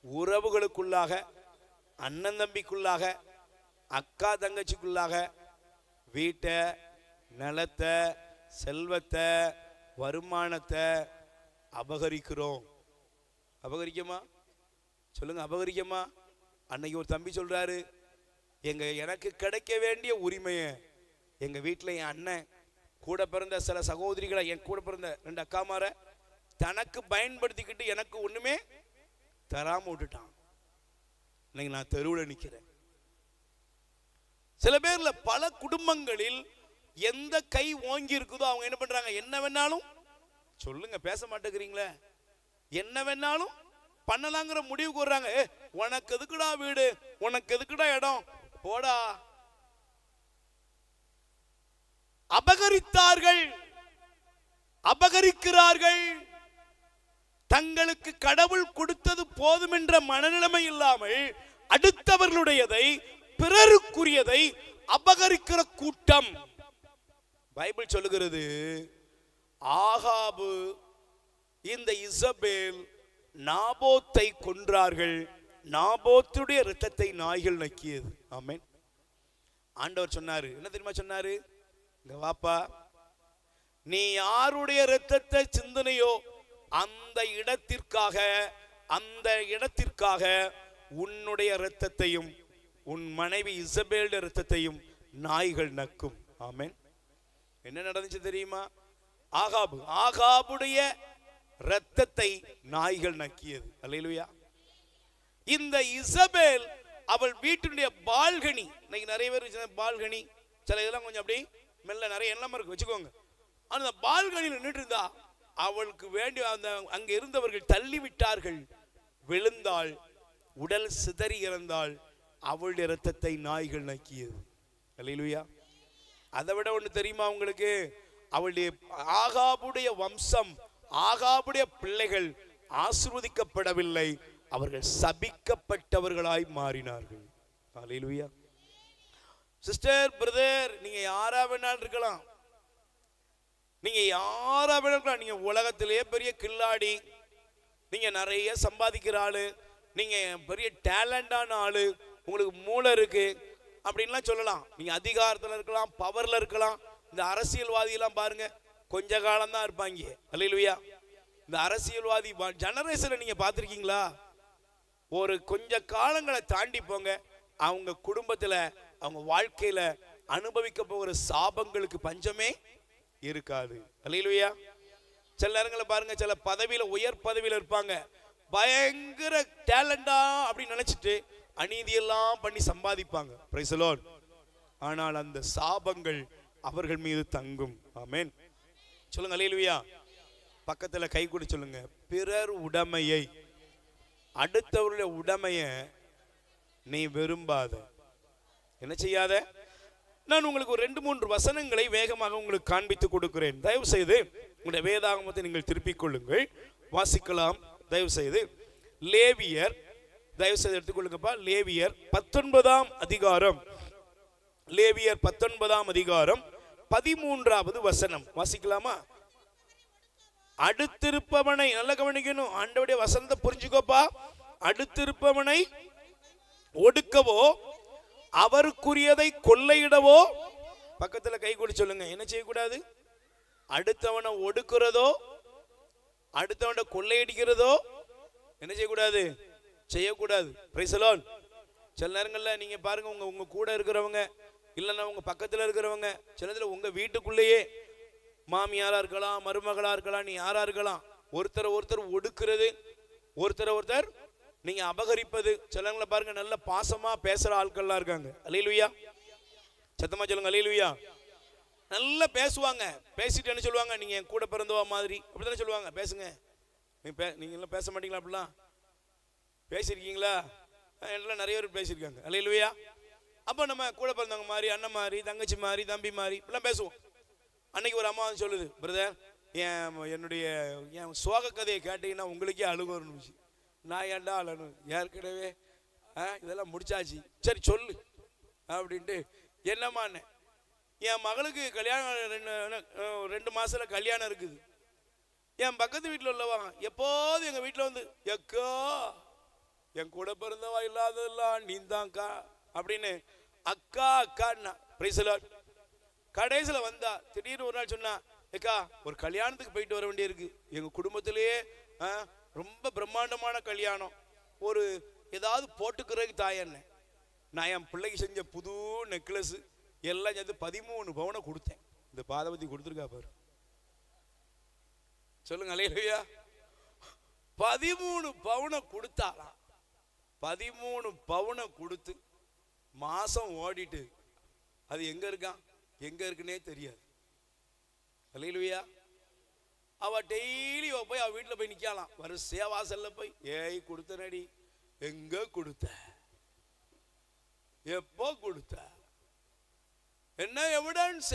உறவுகளுக்குள்ளாக, அண்ணன் தம்பிக்குள்ளாக, அக்கா தங்கச்சிக்குள்ளாக வீட்டை, நிலத்தை, செல்வத்தை, வருமானத்தை அபகரிக்கிறோம். அபகரிக்கமா? சொல்லுங்க, அபகரிக்கமா? அன்னைக்கு ஒரு தம்பி சொல்றாரு, எனக்கு கிடைக்க வேண்டிய உரிமையை எங்க வீட்டில் என் அண்ணன் கூட பிறந்த சில சகோதரிகளை, என் கூட பிறந்த 2 அக்காமார தனக்கு பயன்படுத்திக்கிட்டு எனக்கு ஒண்ணுமே தராம விட்டுட்டான். இன்னைக்கு நான் தெருவில் நிக்கிறேன். சில பேர்ல பல குடும்பங்களில் எந்த கை ஓங்கி இருக்குதோ அவங்க என்ன பண்றாங்க? என்ன வேணாலும் சொல்லுங்க, பேச மாட்டேங்கிறீங்களே, என்ன வேணாலும் பண்ணலாங்கிற முடிவுக்கு வர்றாங்க. உனக்கு எதுக்குடா வீடு, உனக்கு எதுக்குடா இடம், போடா. அபகரித்தார்கள். அபகரிக்கிறார்கள். தங்களுக்கு கடவுள் கொடுத்தது போதும் என்ற மனநிலைமை இல்லாமல் அடுத்தவர்களுடையதை, பிறருக்குரியதை அபகரிக்கிற கூட்டம். பைபிள் சொல்லுகிறது, ஆகாபு இந்த இசபேல் நாபோத்தை கொன்றார்கள், நாபோத்துடைய இரத்தத்தை நாய்கள் நக்கியது. ஆமென். ஆண்டவர் சொன்னாரு, என்ன தெரியுமா சொன்னாரு? இங்க வாப்பா, நீ யாருடைய இரத்தத்தை சிந்தனையோ அந்த இடத்திற்காக உன்னுடைய இரத்தத்தையும் உன் மனைவி இசபேல் இரத்தத்தையும் நாய்கள் நக்கும். ஆமென். என்ன நடந்துச்சு தெரியுமா? ஆகாபுடைய இரத்தத்தை நாய்கள் நக்கியது. அல்லேலூயா. இந்த இசபேல் அவள் வீட்டுடைய பால்கனி, இன்னைக்கு நிறைய பேர் பால்கனி, சில இதெல்லாம் கொஞ்சம் அப்படி மெல்ல நிறைய எண்ணமா இருக்கு வச்சுக்கோங்க. அந்த பால்கனியில் நின்றுட்டு இருந்தா அவளுக்கு வேண்டிய அந்த அங்க இருந்தவர்கள் தள்ளி விட்டார்கள். விழுந்தாள், உடல் சிதறி இறந்தாள். அவளுடைய இரத்தத்தை நாய்கள் நக்கியது. அல்லேலூயா. அதை விட ஒன்று தெரியுமா உங்களுக்கு? அவளுடைய ஆகாபுடைய வம்சம், ஆகாபுடைய பிள்ளைகள் ஆசீர்வதிக்கப்படவில்லை, அவர்கள் சபிக்கப்பட்டவர்களாய் மாறினார்கள். அல்லேலூயா. சிஸ்டர், பிரதர், நீங்க யாரா வேணாலும் இருக்கலாம், நீங்க உலகத்திலேயே பெரிய கில்லாடி, நீங்க நிறைய சம்பாதிக்கிற ஆளு, நீங்க பெரிய டேலண்டான ஆளு, உங்களுக்கு மூளை இருக்கு அப்படின்லாம் சொல்லலாம். நீங்க அதிகாரத்தில் இருக்கலாம், பவர்ல இருக்கலாம். இந்த அரசியல்வாதி எல்லாம் பாருங்க, கொஞ்ச காலம் தான் இருப்பாங்க. அல்லேலூயா. இந்த அரசியல்வாதி ஜெனரேஷனை நீங்க பார்த்திருக்கீங்களா? ஒரு கொஞ்ச காலங்களை தாண்டி போங்க, அவங்க குடும்பத்துல, அவங்க வாழ்க்கையில அனுபவிக்க போகிற சாபங்களுக்கு பஞ்சமே இருக்காது. அல்லேலூயா. சில நேரங்களை பாருங்க, சில பதவியில, உயர் பதவியில இருப்பாங்க, பயங்கர டேலண்டா அப்படின்னு நினைச்சிட்டு அநீதியெல்லாம் பண்ணி சம்பாதிப்பாங்க. Price the Lord. ஆனால் அந்த சாபங்கள் அவர்கள் மீது தங்கும். ஆமென். சொல்லுங்க அல்லேலூயா. பக்கத்துல கை கூடி சொல்லுங்க, பிறர் உடைமையை, அடுத்தவருடைய உடைமையை நீ விரும்பாத. என்ன செய்யாத? நான் உங்களுக்கு ஒரு 2-3 வசனங்களை வேகமாக உங்களுக்கு காண்பித்து கொடுக்கிறேன். தயவு செய்து உங்களுடைய வேதாகமத்தை நீங்கள் திருப்பிக் கொள்ளுங்கள், வாசிக்கலாம். தயவு செய்து லேவியர், தயவு செய்து எடுத்துக்கொள்ளுங்கப்பா. லேவியர் 19ஆம் அதிகாரம், லேவியர் 19ஆம் அதிகாரம் 13வது வசனம் வாசிக்கலாமா? அடுத்திருப்பவனை, நல்ல கவனிக்கணும், ஆண்டவருடைய வசனத்தை புரிஞ்சுக்கோப்பா. அடுத்திருப்பவனை ஒடுக்கவோ அவருக்குரியதை கொள்ளையிடவோ, பக்கத்துல கை கூடி சொல்லுங்க, என்ன செய்யக்கூடாது? அடுத்தவனை ஒடுக்கிறதோ அடுத்தவனை கொள்ளையடிக்கிறதோ என்ன செய்யக்கூடாது? செய்யக்கூடாது. Price the Lord. சில நேரங்களில் நீங்க பாருங்க, உங்க கூட இருக்கிறவங்க இல்லைன்னா உங்க பக்கத்துல இருக்கிறவங்க, சிலதுல உங்க வீட்டுக்குள்ளேயே மாமியாரா இருக்கலாம், மருமகளா இருக்கலாம், நீ யாரா இருக்கலாம், ஒருத்தர் ஒடுக்கிறது, ஒருத்தர் நீங்க அபகரிப்பது. சிலங்களை பாருங்க, நல்ல பாசமா பேசுற ஆட்கள்லாம் இருக்காங்க. அல்லேலூயா. சத்தமா சொல்லுங்க அல்லேலூயா. நல்லா பேசுவாங்க, பேசிட்டு என்ன சொல்லுவாங்க? நீங்க என் கூட பிறந்தவா மாதிரி, அப்படித்தானே சொல்லுவாங்க. பேசுங்க, நீங்க எல்லாம் பேச மாட்டீங்களா? அப்படிலாம் பேசியிருக்கீங்களா? எல்லாம் நிறைய பேர் பேசியிருக்காங்க. அல்லேலூயா. அப்போ நம்ம கூட பிறந்தவங்க மாதிரி, அண்ணன் மாதிரி, தங்கச்சி மாதிரி, தம்பி மாதிரி இப்படிலாம் பேசுவோம். அன்னைக்கு ஒரு அம்மா சொல்லுது, பிரதர், என் சோக கதையை கேட்டீங்கன்னா உங்களுக்கே அழுக இருந்துச்சு. நான் ஏன்டா அழணும்? ஏற்கனவே இதெல்லாம் முடிச்சாச்சு, சரி சொல்லு அப்படின்ட்டு. என்னம்மாண்ணே, என் மகளுக்கு கல்யாணம் 2 மாசத்துல கல்யாணம் இருக்குது. என் பக்கத்து வீட்டில் உள்ளவா எப்போதும் எங்கள் வீட்டில் வந்து, எக்கோ என் கூட பிறந்தவா இல்லாததெல்லாம் நீ தான்க்கா அப்படின்னு அக்கா அக்கான்னா. Price the Lord. கடைசியில் வந்தா திடீர்னு ஒரு நாள் சொன்னா, ஏக்கா ஒரு கல்யாணத்துக்கு போயிட்டு வர வேண்டியிருக்கு, எங்கள் குடும்பத்திலேயே ரொம்ப பிரம்மாண்டமான கல்யாணம், ஒரு ஏதாவது போட்டுக்கிறதுக்கு தாயன்னு. நான் என் பிள்ளைக்கு செஞ்ச புது நெக்லஸ் எல்லாம் சேர்த்து 13 பவுனை கொடுத்தேன். இந்த பாதபதி கொடுத்துருக்கா பாரு. சொல்லுங்க அல்லேலூயா. 13 பவுனை கொடுத்தாலாம். 13 பவுனை கொடுத்து மாசம் ஓடிட்டு அது எங்க இருக்கான், எங்க இருக்குன்னே தெரியாது. அல்லேலூயா. அவ டெய்லி போய் அவ வீட்டில் போய் நிக்கலாம், வரிசையா வாசல்ல போய், ஏய் கொடுத்த நடி, எங்க கொடுத்த, எப்போ கொடுத்த, என்ன எவிடன்ஸ்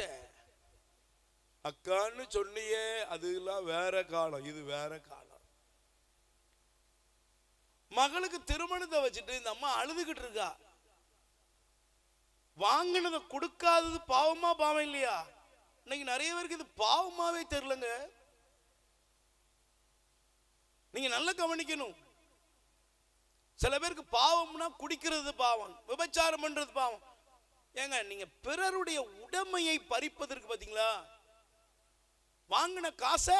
அக்கான்னு சொன்னியே, அதுலாம் வேற காலம், இது வேற காலம். மகளுக்கு திருமணத்தை வச்சுட்டு இந்த அம்மா அழுதுகிட்டு இருக்கா. வாங்கினதை கொடுக்காதது பாவமா பாவம் இல்லையா? இன்னைக்கு நிறைய பேருக்கு இது பாவமாவே தெரியலங்க. நீங்க நல்லா கவனிக்கணும். சில பேருக்கு பாவம்னா குடிக்கிறது பாவம், விபச்சாரம் பண்றது பாவம். ஏங்க, நீங்க பிறருடைய உடைமையை பறிப்பதற்கு பாத்தீங்களா, வாங்கின காசை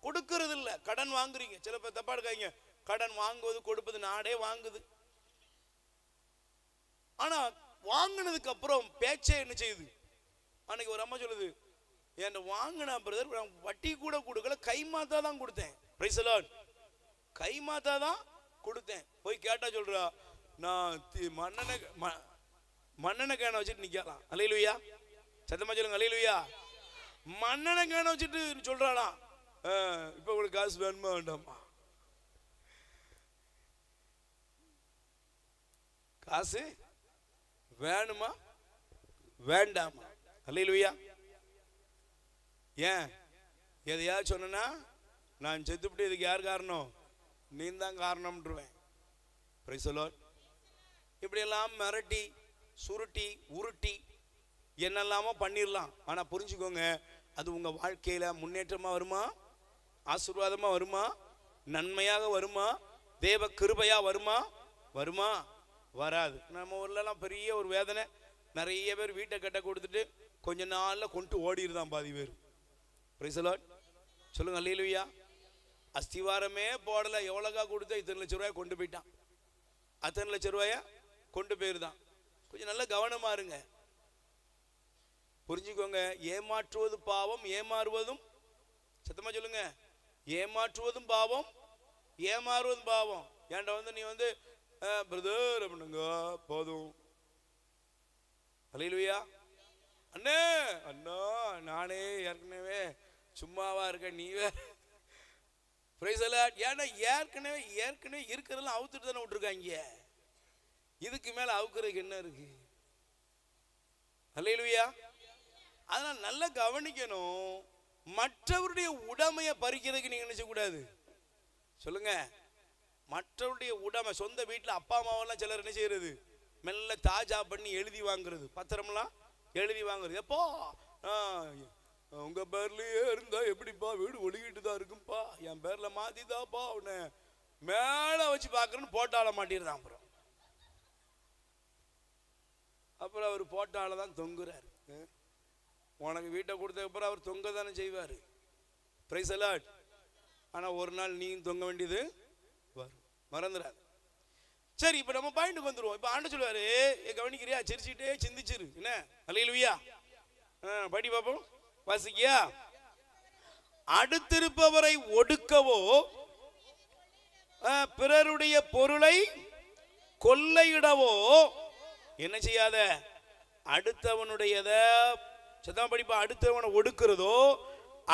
கொடுக்கறது இல்ல, கடன் வாங்குறீங்க. சில பேர் தப்பா இருக்காங்க, கடன் வாங்குவது கொடுப்பது நாடே வாங்குது. ஆனா வாங்கினதுக்கு அப்புறம் பேச்சே என்ன செய்யுது? அன்னைக்கு ஒரு அம்மா சொல்லுது, என் வாங்கின பிரதர் வட்டி கூட கொடுக்கல, கைமாத்தா தான் கொடுத்தேன். Price the Lord. கைமாத்தா தான் கொடுத்தேன். போய் கேட்டா சொல்றா, நான் மண்ணெண்ணெய் கேனை வச்சுட்டு நிக்கலாம். அல்லேலூயா. சத்தமா சொல்லுங்க அல்லேலூயா. மண்ணெண்ணெய் கேனை வச்சுட்டு சொல்றாளாம், இப்ப உங்களுக்கு காசு வேணுமா வேண்டாமா? காசு வேணுமா வேண்டாமா? அல்லேலூயா. ஏன் எதையாவது சொன்னா, நான் செத்துப்பட்டு இதுக்கு யார் காரணம்? நீ தான் காரணம்ன்றுவேன். Price the Lord. இப்படியெல்லாம் மிரட்டி சுருட்டி உருட்டி என்னெல்லாமோ பண்ணிடலாம். ஆனா புரிஞ்சுக்கோங்க, அது உங்க வாழ்க்கையில முன்னேற்றமா வருமா? ஆசீர்வாதமா வருமா? நன்மையாக வருமா? தேவ கிருபையா வருமா? வருமா? வராது. நம்ம ஊர்லலாம் பெரிய ஒரு வேதனை, நிறைய பேர் வீட்டை கட்ட கொடுத்துட்டு கொஞ்ச நாள்ல கொண்டு ஓடிடுதான் பாதி பேர். Price the Lord. சொல்லுங்க அல்லேலூயா. அஸ்திவாரமே போடல, எவ்வளோக்கா கொடுத்தா? இத்தனை லட்சம் ரூபாய் கொண்டு போயிட்டான். அத்தனை லட்சம் ரூபாய கொண்டு போயிருந்தான். கொஞ்சம் நல்ல கவனமா இருங்க. புரிஞ்சுக்கோங்க, ஏமாற்றுவது பாவம், ஏமாறுவதும், சத்தமா சொல்லுங்க, ஏமாற்றுவதும் பாவம், ஏமாறுவதும் பாவம். ஏன்டா நீ பிரதர் அப்படிங்க போதும். அல்லேலூயா. அண்ணே அண்ணா, நானே ஏற்கனவே சும்மாவா இருக்க, நீ வேற. Price the Lord. ஏன்னா ஏற்கனவே இருக்கிறதெல்லாம் அவுத்துட்டு தானே விட்டுருக்காங்க. இதுக்கு மேல அவுக்குறதுக்கு என்ன இருக்கு? அல்லேலூயா. அதனால நல்லா கவனிக்கணும். மற்றவருடைய உடைமையை பறிக்கிறதுக்கு நீங்க நினைச்ச கூடாது. சொல்லுங்க, மற்றவருடைய உடைமை. சொந்த வீட்டில் அப்பா அம்மாவெல்லாம் சிலர் என்ன செய்யறது, மெல்ல தாஜா பண்ணி எழுதி வாங்குறது, பத்திரம்லாம் எழுதி வாங்குறது. எப்போ உங்க பேர்லயே இருந்தா எப்படிப்பா, வீடு ஒழுகிட்டு தான் இருக்கும்பா, என் பேர்ல மாத்திதாப்பா, அவனை மேல வச்சு பாக்குறேன்னு போட்டால மாட்டிருந்தான். அப்புறம் அவர் போட்டால தான் தொங்குறாரு. உனக்கு வீட்டை கொடுத்ததுக்கு அப்புறம் அவர் தொங்க தானே செய்வாரு. Price the Lord. ஆனா ஒரு நாள் நீ தொங்க வேண்டியது வரும், மறந்துடாது. சரி, இப்ப நம்ம பாயிண்ட்டுக்கு வந்துருவோம். இப்ப ஆண்டு சொல்லுவாரு, கவனிக்கிறியா, சிரிச்சுட்டே சிந்திச்சிரு. என்ன? அல்லேலூயா. படி பாப்போம், வாசிக்கியா. அடுத்திருப்பவரை ஒடுக்கவோ பிறருடைய பொருளை கொள்ளையிடவோ என்ன செய்யாத. அடுத்தவனுடையத சத்தமா படிப்பா. அடுத்தவனை ஒடுக்கிறதோ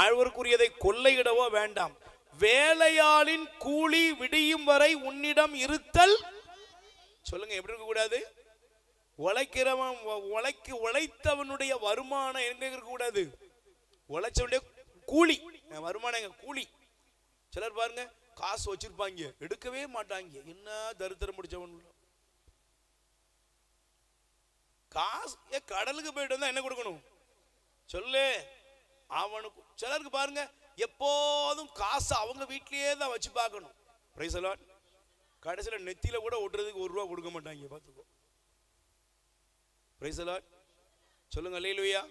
அவருக்குரியதை கொள்ளையிடவோ வேண்டாம். வேலையாளின் கூலி விடியும் வரை உன்னிடம் இருத்தல். சொல்லுங்க, எப்படி இருக்க கூடாது? உழைக்கிறவன் உழைத்தவனுடைய வருமானம் எங்க இருக்க கூடாது? உழைச்சவனுடைய கூலி வருமானம் எங்க? கூலி. சிலர் பாருங்க, காசு வச்சிருப்பாங்க, எடுக்கவே மாட்டாங்க. என்ன தரித்திரம் முடிச்சவன். காசு கடலுக்கு போயிட்டு வந்தா என்ன கொடுக்கணும் சொல்லு அவனுக்கு. சிலருக்கு பாருங்க, எப்போதும் காசு அவங்க வீட்லயே தான் வச்சு பார்க்கணும். Price the Lord. கடைசியில நெத்தியில கூட ஒட்டுறதுக்கு ₹1 கொடுக்க மாட்டாங்க, பார்த்துக்கோ. Price the Lord. சொல்லுங்க அல்லேலூயா.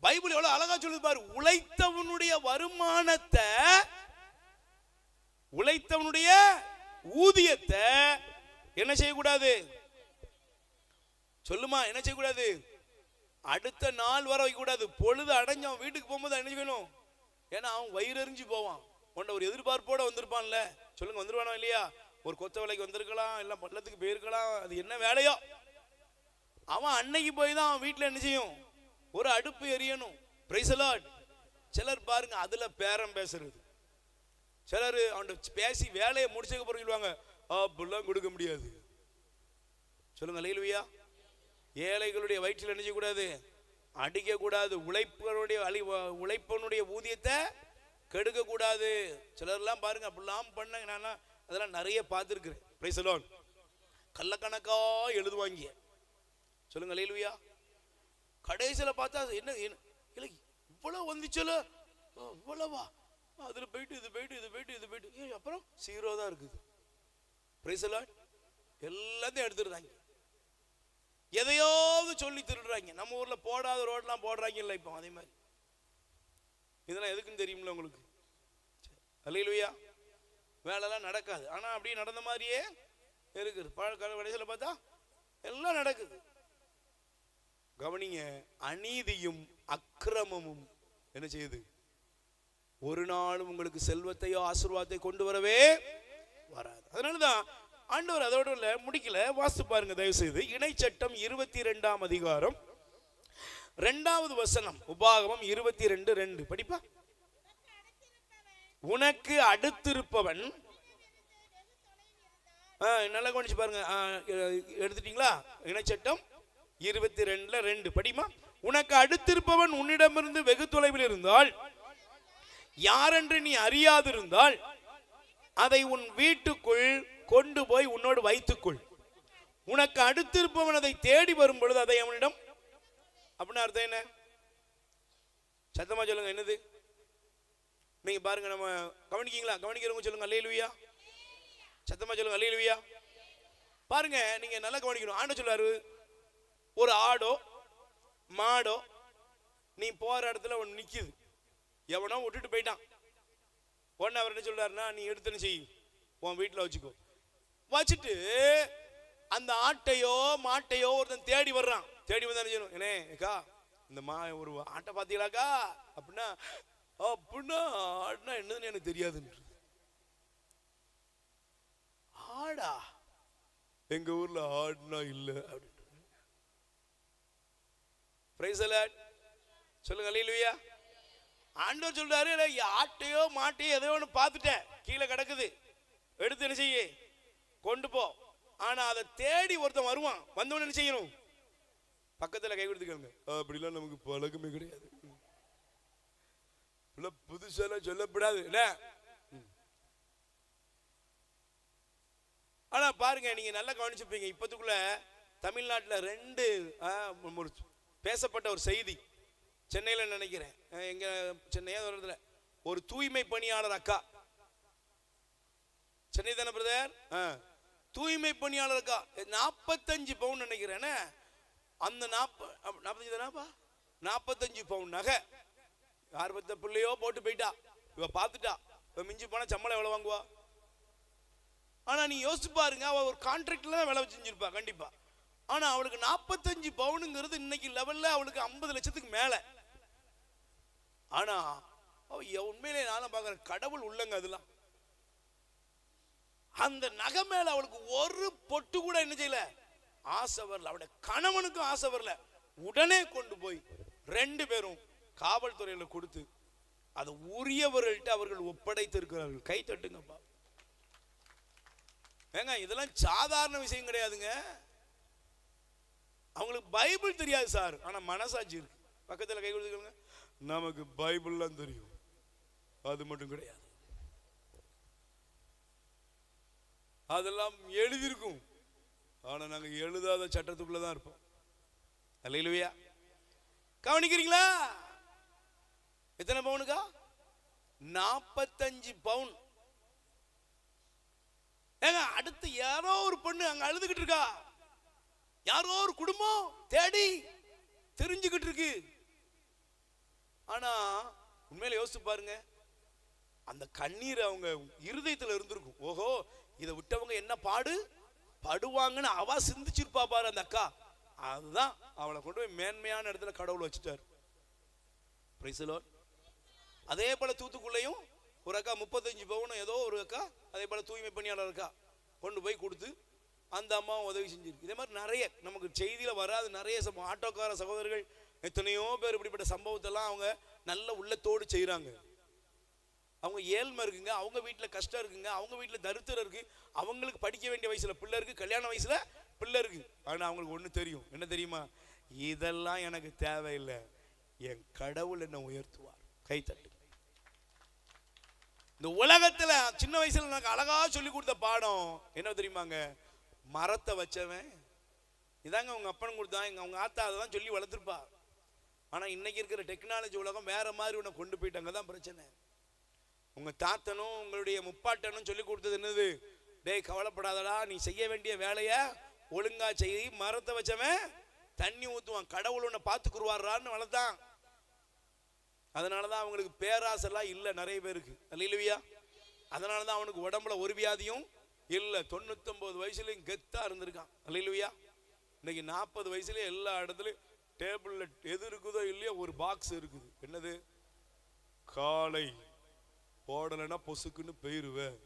பைபிள் எவ்வளவு அழகா சொல்லுது பாரு. உழைத்தவனுடைய வருமானத்தை, உழைத்தவனுடைய ஊதியத்தை என்ன செய்யக்கூடாது? சொல்லுமா, என்ன செய்யக்கூடாது? அடுத்த நாள் வர வைக்க கூடாது. பொழுது அடைஞ்சவன் வீட்டுக்கு போகும்போது என்ன செய்யணும்? ஏன்னா அவன் வயிறு எறிஞ்சு போவான். உன்ன ஒரு எதிர்பார்ப்போட வந்திருப்பான்ல. சொல்லுங்க, வந்துருவானோ இல்லையா? ஒரு கொத்த வேலைக்கு வந்திருக்கலாம், இல்லை பள்ளத்துக்கு போயிருக்கலாம், அது என்ன வேலையோ. அவன் அன்னைக்கு போய் தான் அவன் வீட்டில் என்ன செய்யும்? ஒரு அடுப்பு எரியணும். Price the Lord. சிலர் பாருங்க, அதுல பேரம் பேசுறது. சிலர் அவன் பேசி வேலையை முடிச்சதுக்கு அப்புறம் சொல்லுவாங்க, அப்படிலாம் கொடுக்க முடியாது. சொல்லுங்க அல்லேலூயா. ஏழைகளுடைய வயிற்றில் என்ன செய்யக்கூடாது? அடிக்க கூடாது. உழைப்பனுடைய ஊதியத்தை கெடுக்க கூடாது. சிலர்லாம் பாருங்க அப்படிலாம் பண்ண, நான் அதெல்லாம் நிறைய பார்த்துருக்கிறேன். Price the Lord. கள்ளக்கணக்கா எழுதுவாங்க. சொல்லுங்க அல்லேலூயா. கடைசியில் பார்த்தா என்ன இல்லை இவ்வளவு வந்துச்சல, இவ்வளவா, அதுல போயிட்டு இது போயிட்டு இது போயிட்டு இது போயிட்டு அப்புறம் 0 தான் இருக்குது. Price the Lord. எல்லாத்தையும் எடுத்துடுறாங்க. எதையாவது சொல்லி திருடுறாங்க. நம்ம ஊர்ல போடாத ரோட்லாம் போடுறாங்க இல்லை இப்போ, அதே மாதிரி. இதெல்லாம் எதுக்குன்னு தெரியுமில்ல உங்களுக்கு? அல்லேலூயா. வேலைலாம் நடக்காது, ஆனா அப்படியே நடந்த மாதிரியே இருக்குது. கடைசியில் பார்த்தா எல்லாம் நடக்குது. கவனிங்க, அநீதியும் அக்கிரமமும் என்ன செய்யுது? ஒரு நாளும் உங்களுக்கு செல்வத்தையோ ஆசீர்வாதத்தை கொண்டு வரவே வராது. அதனாலதான் ஆண்டவர் அதோட முடிக்கல. வாசித்து பாருங்க தயவு செய்து. இணைச்சட்டம் 22ஆம் அதிகாரம் 2வது வசனம். உபாகமம் 22:2 படிப்பா. உனக்கு அடுத்திருப்பவன், நல்லா கவனிச்சு பாருங்க. எடுத்துட்டீங்களா? இணைச்சட்டம் 22:2 படிமா. உனக்கு அடுத்திருப்பவன் உன்னிடமிருந்து வெகு தொலைவில் இருந்தால், யாரென்று நீ அறியாதிருந்தால், அதை உன் வீட்டுக்குள் கொண்டு போய் உன்னோடு வைத்துக்கொள். உனக்கு அடுத்திருப்பவன் அதை தேடி வரும் பொழுது அதை அவனிடம். அப்படின்னு அர்த்தம் என்ன? சத்தமா சொல்லுங்க, என்னது? நீங்க பாருங்க, நம்ம கவனிக்கீங்களா? கவனிக்கிறவங்க சொல்லுங்க அல்லேலூயா. சத்தமா சொல்லுங்க அல்லேலூயா. பாருங்க, நீங்க நல்லா கவனிக்கணும். ஆண்டவர் சொல்றாரு, ஒரு ஆடோ மாடோ நீ போற இடத்துல ஒன்று நிக்குது, எவனோ விட்டுட்டு போயிட்டான். உடனே அவர் என்ன சொல்றாருன்னா, நீ எடுத்துன்னு செய், உன் வீட்டில் வச்சுக்கோ. வச்சுட்டு அந்த ஆட்டையோ மாட்டையோ ஒருத்தன் தேடி வர்றான். தேடி வந்தா என்ன செய்யணும்? ஏக்கா இந்த ஒரு ஆட்டை பார்த்தீங்களாக்கா? அப்படின்னா ஆடுனா என்னதுன்னு எனக்கு தெரியாதுன்னு. ஆடா? எங்க ஊர்ல ஆடுனா இல்ல அப்படின்னு. Price the Lord. சொல்லுங்க அல்லேலூயா. ஆண்டவர் சொல்றாரு, ஆட்டையோ மாட்டையோ எதையோ ஒன்று பார்த்துட்டேன், கீழே கிடக்குது, எடுத்து என்ன செய்ய, கொண்டு போ. ஆனா அதை தேடி ஒருத்தன் வருவான். வந்தவன் என்ன செய்யணும்? பக்கத்துல கை கொடுத்துக்கோங்க. அப்படிலாம் நமக்கு பழக்கமே கிடையாது. புதுசெல்லாம் சொல்லப்படாது. ஆனா பாருங்க, நீங்க நல்லா கவனிச்சுப்பீங்க. இப்பத்துக்குள்ள தமிழ்நாட்டில் 2 பேசப்பட்ட ஒரு செய்தி. சென்னையில நினைக்கிறேன், எங்க சென்னையா வருதுல, ஒரு தூய்மை பணியாளர் அக்கா. சென்னை தானே பிரதர்? தூய்மை பணியாளர் அக்கா 45 பவுன் நினைக்கிறேன். அந்த 45 பவுன் நகை யார் பத்த பிள்ளையோ போட்டு போயிட்டா. இவ பார்த்துட்டா. இவ மிஞ்சி போனா சம்பளம் எவ்வளவு வாங்குவா? ஆனா நீ யோசிச்சு பாருங்க, அவ ஒரு கான்ட்ராக்ட்ல தான் வேலை செஞ்சிருப்பா கண்டிப்பா. ஆனா அவளுக்கு 45 பவுனுங்கிறது இன்னைக்கு லெவல்ல அவளுக்கு 50 லட்சத்துக்கு மேல. ஆனா உண்மையிலே நான் பாக்குறேன், கடவுள் உள்ளங்க அதெல்லாம். அந்த நகை மேல அவளுக்கு ஒரு பொட்டு கூட என்ன செய்யல, ஆசை வரல. அவளுடைய கணவனுக்கும் ஆசை வரல. உடனே கொண்டு போய் 2 பேரும் காவல்துறையில கொடுத்து அதை உரியவர்கள்ட்ட அவர்கள் ஒப்படைத்து இருக்கிறார்கள். கை தட்டுங்கப்பா. ஏங்க, இதெல்லாம் சாதாரண விஷயம் கிடையாதுங்க. அவங்களுக்கு பைபிள் தெரியாது சார், ஆனா மனசாட்சி இருக்கு. பக்கத்துல கை கொடுத்துக்கோங்க. நமக்கு பைபிள்லாம் தெரியும், அது மட்டும் கிடையாது. அதெல்லாம் எழுதியிருக்கும், ஆனா நாங்க எழுதாத சட்டத்துக்குள்ளதான் இருப்போம். அல்லேலூயா. கவனிக்கிறீங்களா? எத்தனை பவுனுக்கா? 45 பவுன். ஏங்க, அடுத்து யாரோ ஒரு பொண்ணு அங்க அழுதுகிட்டு இருக்கா. யாரோ ஒரு குடும்பம் தேடி தெரிஞ்சுக்கிட்டு இருக்கு. ஆனா உண்மையில யோசிச்சு பாருங்க, அந்த கண்ணீர் அவங்க இருதயத்துல இருந்திருக்கும். ஓஹோ, இதை விட்டவங்க என்ன படுவாங்கன்னு அவ சிந்திச்சிருப்பா பாரு அந்த அக்கா. அதுதான் அவளை கொண்டு போய் மேன்மையான இடத்துல கடவுள் வச்சுட்டார். Price the Lord. அதே போல தூத்துக்குள்ளையும் ஒரு அக்கா 35 பவுன் ஏதோ ஒரு அக்கா, அதே போல தூய்மை பணியாளர் அக்கா கொண்டு போய் கொடுத்து அந்த அம்மாவும் உதவி செஞ்சிருக்கு. இதே மாதிரி நிறைய நமக்கு செய்தியில வராது நிறைய ஆட்டோக்கார சகோதரர்கள் எத்தனையோ பேர் இப்படிப்பட்ட சம்பவத்தெல்லாம் அவங்க நல்ல உள்ளத்தோடு செய்யறாங்க. அவங்க ஏழ்மை இருக்குங்க, அவங்க வீட்டில் கஷ்டம் இருக்குங்க, அவங்க வீட்டில் தரித்திரம் இருக்கு, அவங்களுக்கு படிக்க வேண்டிய வயசுல பிள்ளை இருக்கு, கல்யாண வயசுல பிள்ளை இருக்கு. ஆனா அவங்களுக்கு ஒண்ணு தெரியும், என்ன தெரியுமா? இதெல்லாம் எனக்கு தேவையில்லை, என் கடவுள் என்ன உயர்த்துவார். கைத்தட்டு. இந்த உலகத்துல சின்ன வயசுல எனக்கு அழகா சொல்லி கொடுத்த பாடம் என்ன தெரியுமாங்க? மரத்தை வச்சவன் இதாங்க உங்க அப்பனும் கொடுத்தான், அவங்க ஆத்தா அதை தான் சொல்லி வளர்த்துருப்பா. ஆனா இன்னைக்கு இருக்கிற டெக்னாலஜி உலகம் வேற மாதிரி உன்னை கொண்டு போயிட்டாங்க தான் பிரச்சனை. உங்க தாத்தனும் உங்களுடைய முப்பாட்டனும் சொல்லி கொடுத்தது என்னது? டேய் கவலைப்படாதடா, நீ செய்ய வேண்டிய வேலைய ஒழுங்கா செய்ய. மரத்தை வச்சவன் தண்ணி ஊத்துவான், கடவுள் உன்னை பார்த்துக்குருவாரான்னு வளர்த்தான். அதனாலதான் அவங்களுக்கு பேராசெல்லாம் இல்லை நிறைய பேருக்கு. அல்லேலூயா. அதனாலதான் அவனுக்கு உடம்புல ஒரு வியாதியும் இல்லை, 99 வயசுலயும் கெத்தா இருந்திருக்கான். அல்லேலூயா. இன்னைக்கு 40 வயசுலயே எல்லா இடத்துலயும் டேபிள்ல எது இருக்குதோ இல்லையோ ஒரு பாக்ஸ் இருக்குது. என்னது? காலை போடலைன்னா பொசுக்குன்னு போயிருவேன்.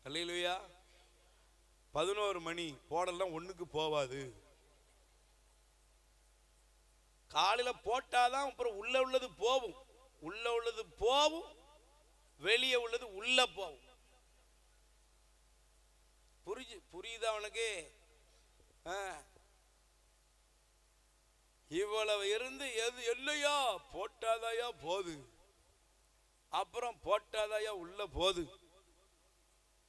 அல்லேலூயா. 11 மணி போடலாம் ஒண்ணுக்கு போவாது. காலையில போட்டாதான் அப்புறம் உள்ள உள்ளது போகும், உள்ள உள்ளது போகும், வெளியே உள்ளது உள்ள போகும். புரியுதா உனக்கு? இவ்வளவு இருந்து எது இல்லையா போட்டாதாயா போது, அப்புறம் போட்டாதாயா உள்ள போது.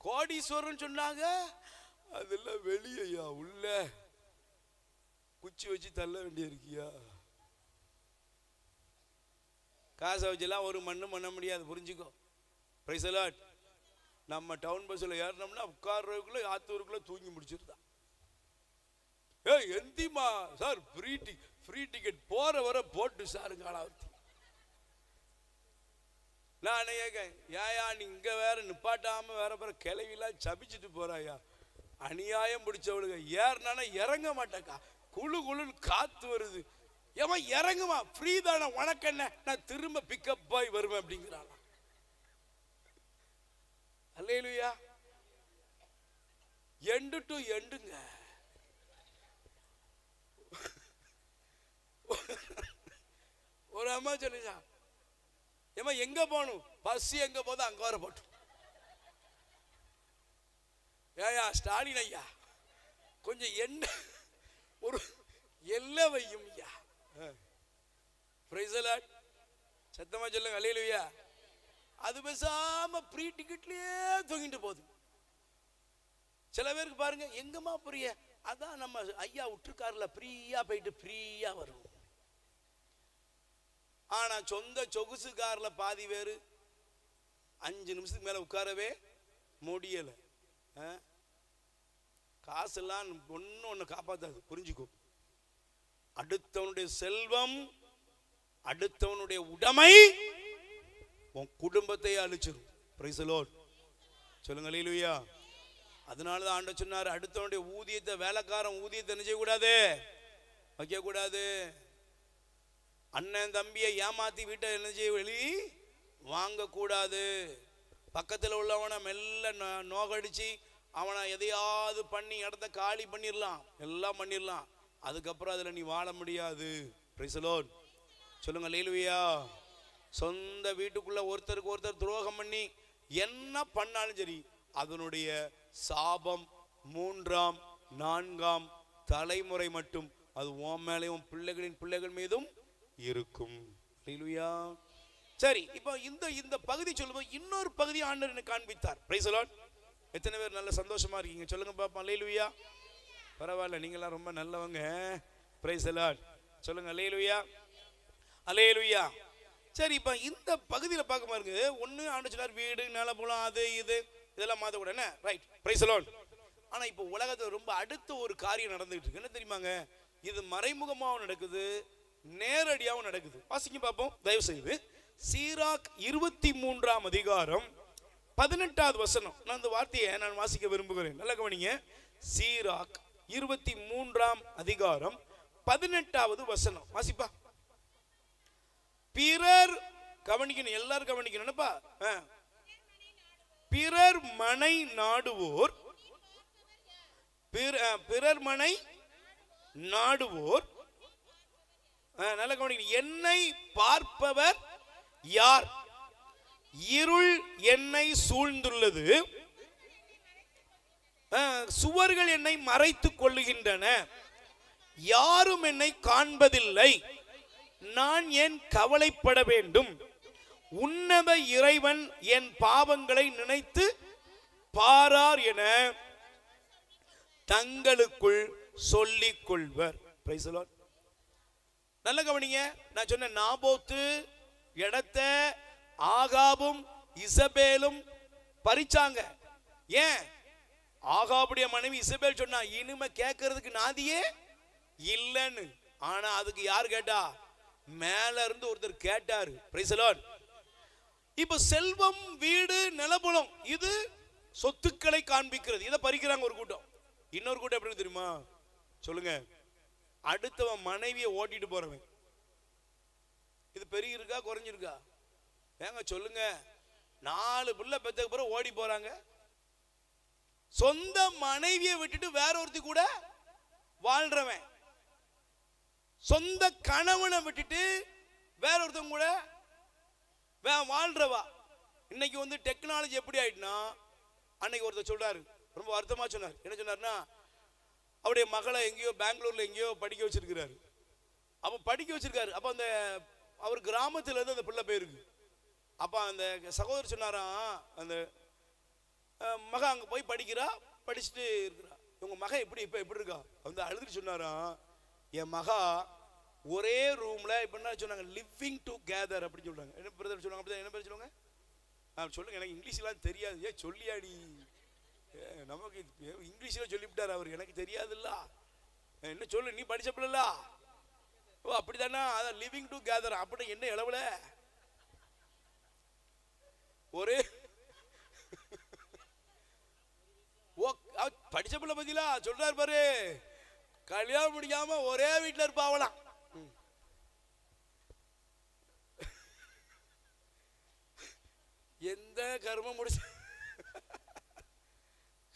கோடீஸ்வரன் சொன்னாங்க, அதெல்லாம் வெளியா உள்ள குச்சி வச்சு தள்ள வேண்டிய இருக்கியா? காசை வச்சுலாம் ஒரு மண்ணும் பண்ண முடியாது, புரிஞ்சுக்கோ. Price the Lord. நம்ம டவுன் பஸ்ஸில் ஏறினோம்னா உட்கார்றதுக்குள்ள ஆத்தூருக்குள்ள தூங்கி முடிச்சிருந்தான். ஏய் எந்திமா சார், ஃப்ரீ டிக்கெட் போற வர போட்டு சாருங்க ஆளாவத்தி. நான் கேட்கேன், ஏயா நீ இங்க வேற நிப்பாட்டாம வேற பிற கிளவிலாம் சபிச்சுட்டு போறாயா? அநியாயம் பிடிச்சவளுங்க. ஏறினா இறங்க மாட்டேக்கா, குழு குழுன்னு காத்து வருது. ஏமா இறங்குமா, ஃப்ரீ தானே, உனக்கு என்ன, நான் திரும்ப பிக்கப் ஆகி வருவேன் அப்படிங்கிறான். அல்லேலூயா. எண்டு டு எண்டுங்க. ஒரு அம்மா சொல்லிச்சா, ஏமா எங்க போகணும், பஸ் எங்க போதும் அங்க வர போட்டோம். ஏயா ஸ்டாலின் ஐயா, கொஞ்சம் என்ன ஒரு எல்லை வையும் ஐயா. Price the Lord. சத்தமா சொல்லுங்க அல்லேலூயா. அது பேசாம ஃப்ரீ டிக்கெட்லயே தூங்கிட்டு போகுது. சில பேருக்கு பாருங்க, எங்கம்மா புரிய, அதான் நம்ம ஐயா விட்டுருக்காருல, ஃப்ரீயா போயிட்டு ஃப்ரீயா வரும். ஆனா சொந்த சொகுசு கார்ல பாதி பேரு 5 நிமிஷத்துக்கு மேல உட்காரவே முடியல. காசெல்லாம் ஒன்னு காப்பாத்தாது, புரிஞ்சுக்கோ. அடுத்தவனுடைய செல்வம், அடுத்தவனுடைய உடைமை உன் குடும்பத்தை அழிச்சிடும். Price the Lord. சொல்லுங்க அல்லேலூயா. அதனாலதான் ஆண்டவர் சொன்னார், அடுத்தவனுடைய ஊதியத்தை, வேலைக்காரன் ஊதியத்தை என்ன செய்யக்கூடாது, வைக்க கூடாது. அண்ணன் தம்பியை ஏமாத்தி வீட்டை என்ன செய்ய வெளி வாங்க கூடாது. பக்கத்தில் உள்ளவனை மெல்ல நோகடிச்சு அவனை எதையாவது பண்ணி இடத்த காலி பண்ணிடலாம், எல்லாம் பண்ணிடலாம். அதுக்கப்புறம் அதுல நீ வாழ முடியாது. Price the Lord. சொல்லுங்க அல்லேலூயா. சொந்த வீட்டுக்குள்ள ஒருத்தருக்கு ஒருத்தர் துரோகம் பண்ணி என்ன பண்ணாலும் சரி, அதனுடைய சாபம் 3ஆம் 4ஆம் தலைமுறை மட்டும் அது உன் மேலேயும் பிள்ளைகளின் பிள்ளைகள் மீதும் இருக்கும். அல்லேலூயா. சரி, இப்போ இந்த பகுதி சொல்லும்போது இன்னொரு பகுதி ஆண்டவர் எனக்கு காண்பித்தார். Price the Lord. எத்தனை பேர் நல்ல சந்தோஷமா இருக்கீங்க சொல்லுங்க பாப்போம். அல்லேலூயா. பரவாயில்ல, நீங்களாம் ரொம்ப நல்லவங்க. Price the Lord. சொல்லுங்க அல்லேலூயா. அல்லேலூயா. சரி, இப்போ இந்த பகுதியில் பார்க்க பாருங்க, ஒன்று ஆண்டவர் சொன்னார் வீடு நிலப்புலம் அது இது இதெல்லாம் மாற்றக்கூடாது, என்ன ரைட். Price the Lord. ஆனால் இப்போ உலகத்தில் ரொம்ப அடுத்த ஒரு காரியம் நடந்துகிட்டு இருக்கு. என்ன தெரியுமாங்க? இது மறைமுகமாகவும் நடக்குது, நேரடியாகவும் நடக்குது. வாசிங்க பார்ப்போம் தயவு செய்து. சீராக் 23ஆம் அதிகாரம் 18வது வசனம். நான் அந்த வார்த்தையை நான் வாசிக்க விரும்புகிறேன், நல்ல கவனிங்க. சீராக் 23ஆம் அதிகாரம் 18வது வசனம் வாசிப்பா. பிறர் கவனிக்கணும், எல்லாரும் கவனிக்கணும்ப்பா. பிறர் மனை நாடுவோர், பிறர் மனை நாடுவோர், நல்ல கவனிக்கணும். என்னை பார்ப்பவர் யார்? இருள் என்னை சூழ்ந்துள்ளது, சுவர்கள் என்னை மறைத்துக் கொள்ளுகின்றன. யாரும் என்னை காண்பதில்லை, நான் ஏன் கவலைப்பட வேண்டும்? உன்னத இறைவன் என் பாவங்களை நினைத்து பாரார் என தங்களுக்குள் சொல்லிக் கொள்வர். Price the Lord. நல்ல கவனிங்க. நான் சொன்ன நாபோத்து இடத்த ஆகாபும் இசபேலும் பறிச்சாங்க. ஏன்? ஆகாபுடைய மனைவி இசபேல் சொன்னா, இனிமே கேட்கறதுக்கு நாதியே இல்லைன்னு. ஆனா அதுக்கு யார் கேட்டா? மேல இருந்து ஒருத்தர் கேட்டாரு. Price the Lord. இப்ப செல்வம், வீடு, நிலபுலம் இது சொத்துக்களை காண்பிக்கிறது. இதை பறிக்கிறாங்க ஒரு கூட்டம். இன்னொரு கூட்டம் எப்படி தெரியுமா? சொல்லுங்க. அடுத்தவன் மனைவியை ஓட்டிட்டு போறவன். இது பெரிய இருக்கா குறைஞ்சிருக்கா? ஏங்க சொல்லுங்க. 4 பிள்ளை பெத்தக்கு பிறகு ஓடி போறாங்க. சொந்த மனைவியை விட்டுட்டு வேற ஒருத்தி கூட வாழ்றவன், சொந்த கணவனை விட்டுட்டு வேற ஒருத்தவங்க கூட வாழ்றவா. இன்னைக்கு வந்து டெக்னாலஜி எப்படி ஆயிட்டுனா, அன்னைக்கு ஒருத்தர் சொல்றாரு, ரொம்ப வருத்தமா சொன்னார். என்ன சொன்னார்னா, அவருடைய மகளை எங்கேயோ பெங்களூர்ல எங்கேயோ படிக்க வச்சிருக்கிறாரு. அப்ப படிக்க வச்சிருக்காரு. அப்ப அந்த அவர் கிராமத்துல இருந்து அந்த பிள்ளை போயிருக்கு. அப்ப அந்த சகோதரர் சொன்னாராம், அந்த மக அங்க போய் படிக்கிறா, படிச்சுட்டு இருக்கிறா. உங்க மக எப்படி இப்ப எப்படி இருக்கா? வந்து அழுதுட்டு சொன்னாராம், என் மகா ஒரே ரூம்ல இப்ப என்ன சொன்னாங்க, லிவிங் டுகெதர் அப்படி சொல்றாங்க. என்ன பிரதர் சொல்லுவாங்க? என்ன பேர் சொல்லுவாங்க? சொல்லுங்க. எனக்கு இங்கிலீஷ்லாம் தெரியாது. ஏன் சொல்லியாடி? நமக்கு இங்கிலீஷ்ல சொல்லிவிட்டார் அவர், எனக்கு தெரியாதுல்ல. என்ன சொல்லு, நீ படிச்ச பிள்ளல? ஓ அப்படித்தானா? அதான் லிவிங் டுகெதர். அப்படி என்ன இளவுல ஒரே ஓ படிச்ச பிள்ளை பத்திலா சொல்றாரு பாரு, கல்யாணம் முடிக்காம ஒரே வீட்டுல இருப்பாவலாம். எந்த கர்மம் முடிச்சு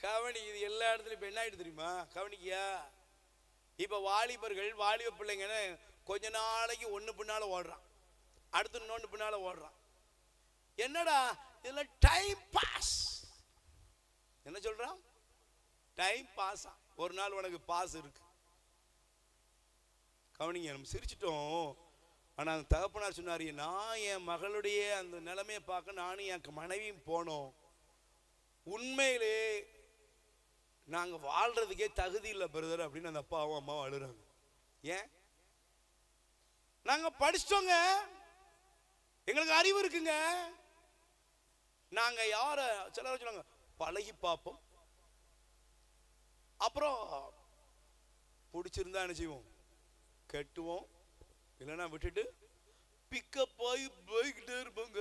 கவனி. இது எல்லா இடத்துலயும் இப்ப என்ன ஆயிட்டு தெரியுமா? கவனிக்கியா? இப்ப வாலிபர்கள், வாலிப பிள்ளைங்க கொஞ்ச நாளைக்கு ஒண்ணு பின்னால ஓடுறான், அடுத்து இன்னொன்னு பின்னால ஓடுறான். என்னடா இதுல டைம் பாஸ். என்ன சொல்றான்? Time pass. ஒரு நாள் உனக்கு பாஸ் இருக்கு. கவனிங்க. நம்ம சிரிச்சிட்டோம். ஆனா அந்த தகப்பனார் சொன்னாரு, நான் என் மகளுடைய அந்த நிலைமையை பார்க்க நானும் என் மனைவியும் போனோம். உண்மையிலே நாங்க வாழ்றதுக்கே தகுதி இல்லை பிரதர் அப்படின்னு அந்த அப்பாவும் அம்மாவும் அழுறாங்க. ஏன்? நாங்க படிச்சிட்டோங்க, எங்களுக்கு அறிவு இருக்குங்க. நாங்க யார சிலர் சொன்னாங்க பழகி பார்ப்போம், அப்புறம் பிடிச்சிருந்தா என்ன செய்வோம், கட்டுவோம், இல்லைன்னா விட்டுட்டு பிக்கப் ஆகி போய்கிட்டே இருப்போங்க.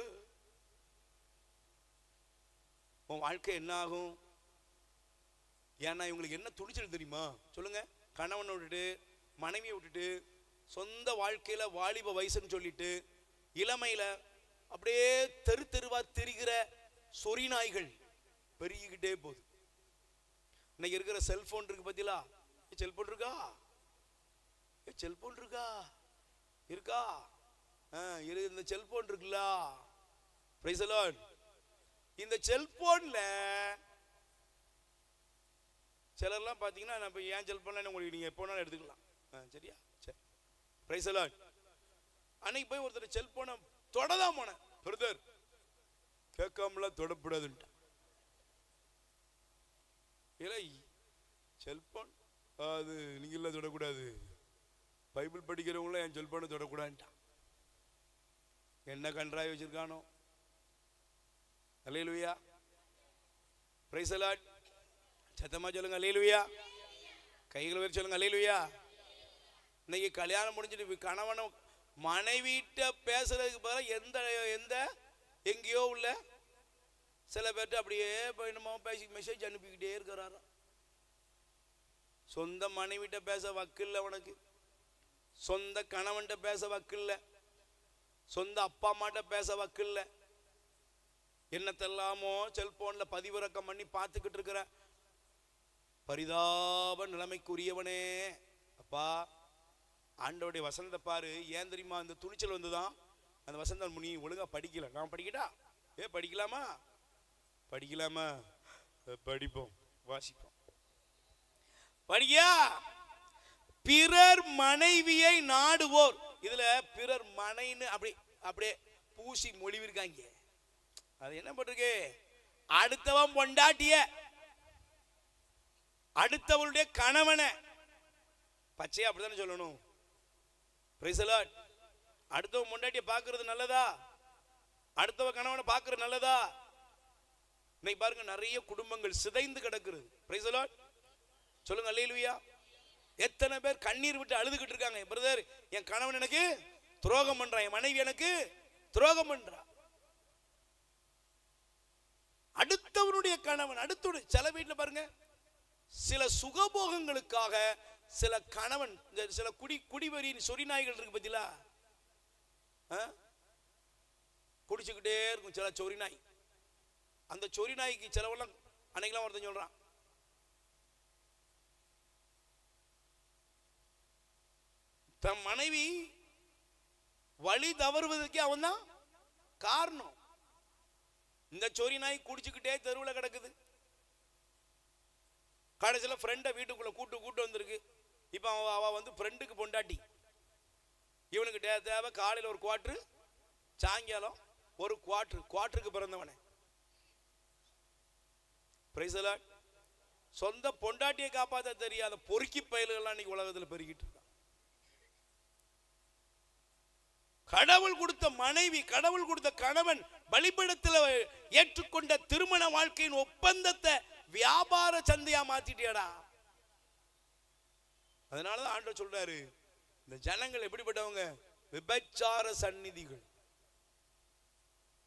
உன் வாழ்க்கை என்ன ஆகும்? ஏன்னா இவங்களுக்கு என்ன துணிச்சல் தெரியுமா? சொல்லுங்க. கணவனை விட்டுட்டு, மனைவியை விட்டுட்டு, சொந்த வாழ்க்கையில வாலிப வயசுன்னு சொல்லிட்டு இளமையில அப்படியே தெரு தெருவா திரிகிற சொறி நாய்கள் பெருகிக்கிட்டே போகுது. இன்னைக்கு இருக்கிற செல்போன் இருக்கு பத்திலா? செல்போன் இருக்கா? செல்போன் இருக்கா? இருக்கா? இந்த செல்போன் இருக்குல்ல, பிரைஸ் தி லார்ட். இந்த செல்போன்ல சிலர்லாம் பாத்தீங்கன்னா, நான் ஏன் செல்போன்ல உங்களுக்கு நீங்க எப்போனாலும் எடுத்துக்கலாம். சரியா? சரி, பிரைஸ் தி லார்ட். அன்னைக்கு போய் ஒருத்தர் செல்போனை தொடதான் போனேன். பிரதர் கேட்காமலாம் தொடப்படாதுன்ட்டான். இல்லை செல்போன் அது நீங்கள தொடக்கூடாது, பைபிள் படிக்கிறவங்களும் என் செல்போனை தொடக்கூடாதுன்ட்டான். என்ன கன்றாய் வச்சிருக்கானோ. அல்லேலூயா, பிரைஸ் தி லார்ட். சத்தமா சொல்லுங்க அல்லேலூயா. கைகளை வச்சு சொல்லுங்க அல்லேலூயா. இன்னைக்கு கல்யாணம் முடிஞ்சிட்டு கணவனும் மனைவிட்ட பேசுறதுக்கு பதிலாக எந்த எந்த எங்கேயோ உள்ள சில பேர்ட்ட அப்படியே என்னமோ பேசி மெசேஜ் அனுப்பிக்கிட்டே இருக்கிறாரா. சொந்த மனைவிட்ட பேச வக்கில்ல உனக்கு, சொந்த கணவன்கிட்ட பேச வக்கில்ல, சொந்த அப்பா அம்மாட்ட பேச வக்கில்ல. என்னத்தெல்லாமோ செல்போன்ல பதிவிறக்கம் பண்ணி பார்த்துக்கிட்டு இருக்கிற பரிதாப நிலைமைக்குரியவனே. அப்பா, ஆண்டவருடைய வசனத்தை பாரு. ஏன் தெரியுமா இந்த துணிச்சல் வந்துதான்? அந்த வசனம் நீ ஒழுங்கா படிக்கல. நான் படிக்கட்டா? படிக்கலாமா? படிக்கலாமா? படிப்போம், வாசிப்போம். படியா? பிறர் மனைவியை நாடுவோர். இதுல பிறர் மனைன்னு அப்படியே பூசி மொழிவிருக்காங்க. அது என்ன பண்றது? அடுத்தவன் பொண்டாட்டிய, அடுத்தவளுடைய கணவனை பச்சையா அப்படித்தானே சொல்லணும். Price the Lord. அடுத்தவன் பொண்டாட்டிய பாக்குறது நல்லதா? அடுத்தவ கணவனை பாக்குறது நல்லதா? இன்னைக்கு பாருங்க, நிறைய குடும்பங்கள் சிதைந்து கிடக்குறது. Price the Lord. சொல்லுங்க அல்லேலூயா. எத்தனை பேர் கண்ணீர் விட்டு அழுதுகிட்டு இருக்காங்க, பிரதர் என் கணவன் எனக்கு துரோகம் பண்றான், என் மனைவி எனக்கு துரோகம் பண்றா. அடுத்தவனுடைய கணவன், அடுத்த சில வீட்டுல பாருங்க, சில சுகபோகங்களுக்காக சில கணவன், சில குடிவரி சொறி நாய்கள் இருக்கு பத்திலா, குடிச்சுக்கிட்டே இருக்கும் சில சொறி நாய். அந்த சொறி நாய்க்கு சிலவெல்லாம் அன்னைக்கெல்லாம் ஒருத்தன் சொல்றான், தன் மனைவி வழி தவறுவதற்கே அவன் தான் காரணம். இந்த சொறி நாய் குடிச்சுக்கிட்டே தெருவில் கிடக்குது. கடைசியில் ஃப்ரெண்டை வீட்டுக்குள்ள கூட்டு வந்திருக்கு. இப்போ அவ வந்து ஃப்ரெண்டுக்கு பொண்டாட்டி. இவனுக்கு தேவை காலையில் ஒரு குவாட்ரு, சாயங்காலம் ஒரு குவாட்டருக்கு பிறந்தவனே. Price the Lord. சொந்த பொண்டாட்டியை காப்பாற்ற தெரியாத பொறுக்கி பயல்கள்லாம் இன்னைக்கு உலகத்தில் பெருகிட்டு இருக்கான். கடவுள் கொடுத்த மனைவி, கடவுள் கொடுத்த கணவன் பலிபீடத்தில் ஏற்றுக்கொண்ட திருமண வாழ்க்கையின் ஒப்பந்தத்தை வியாபார சந்தையா மாத்திட்டியடா. அதனாலதான் ஆண்டவர் சொல்றாரு, இந்த ஜனங்கள் எப்படிப்பட்டவங்க? விபச்சார சந்நிதிகள்.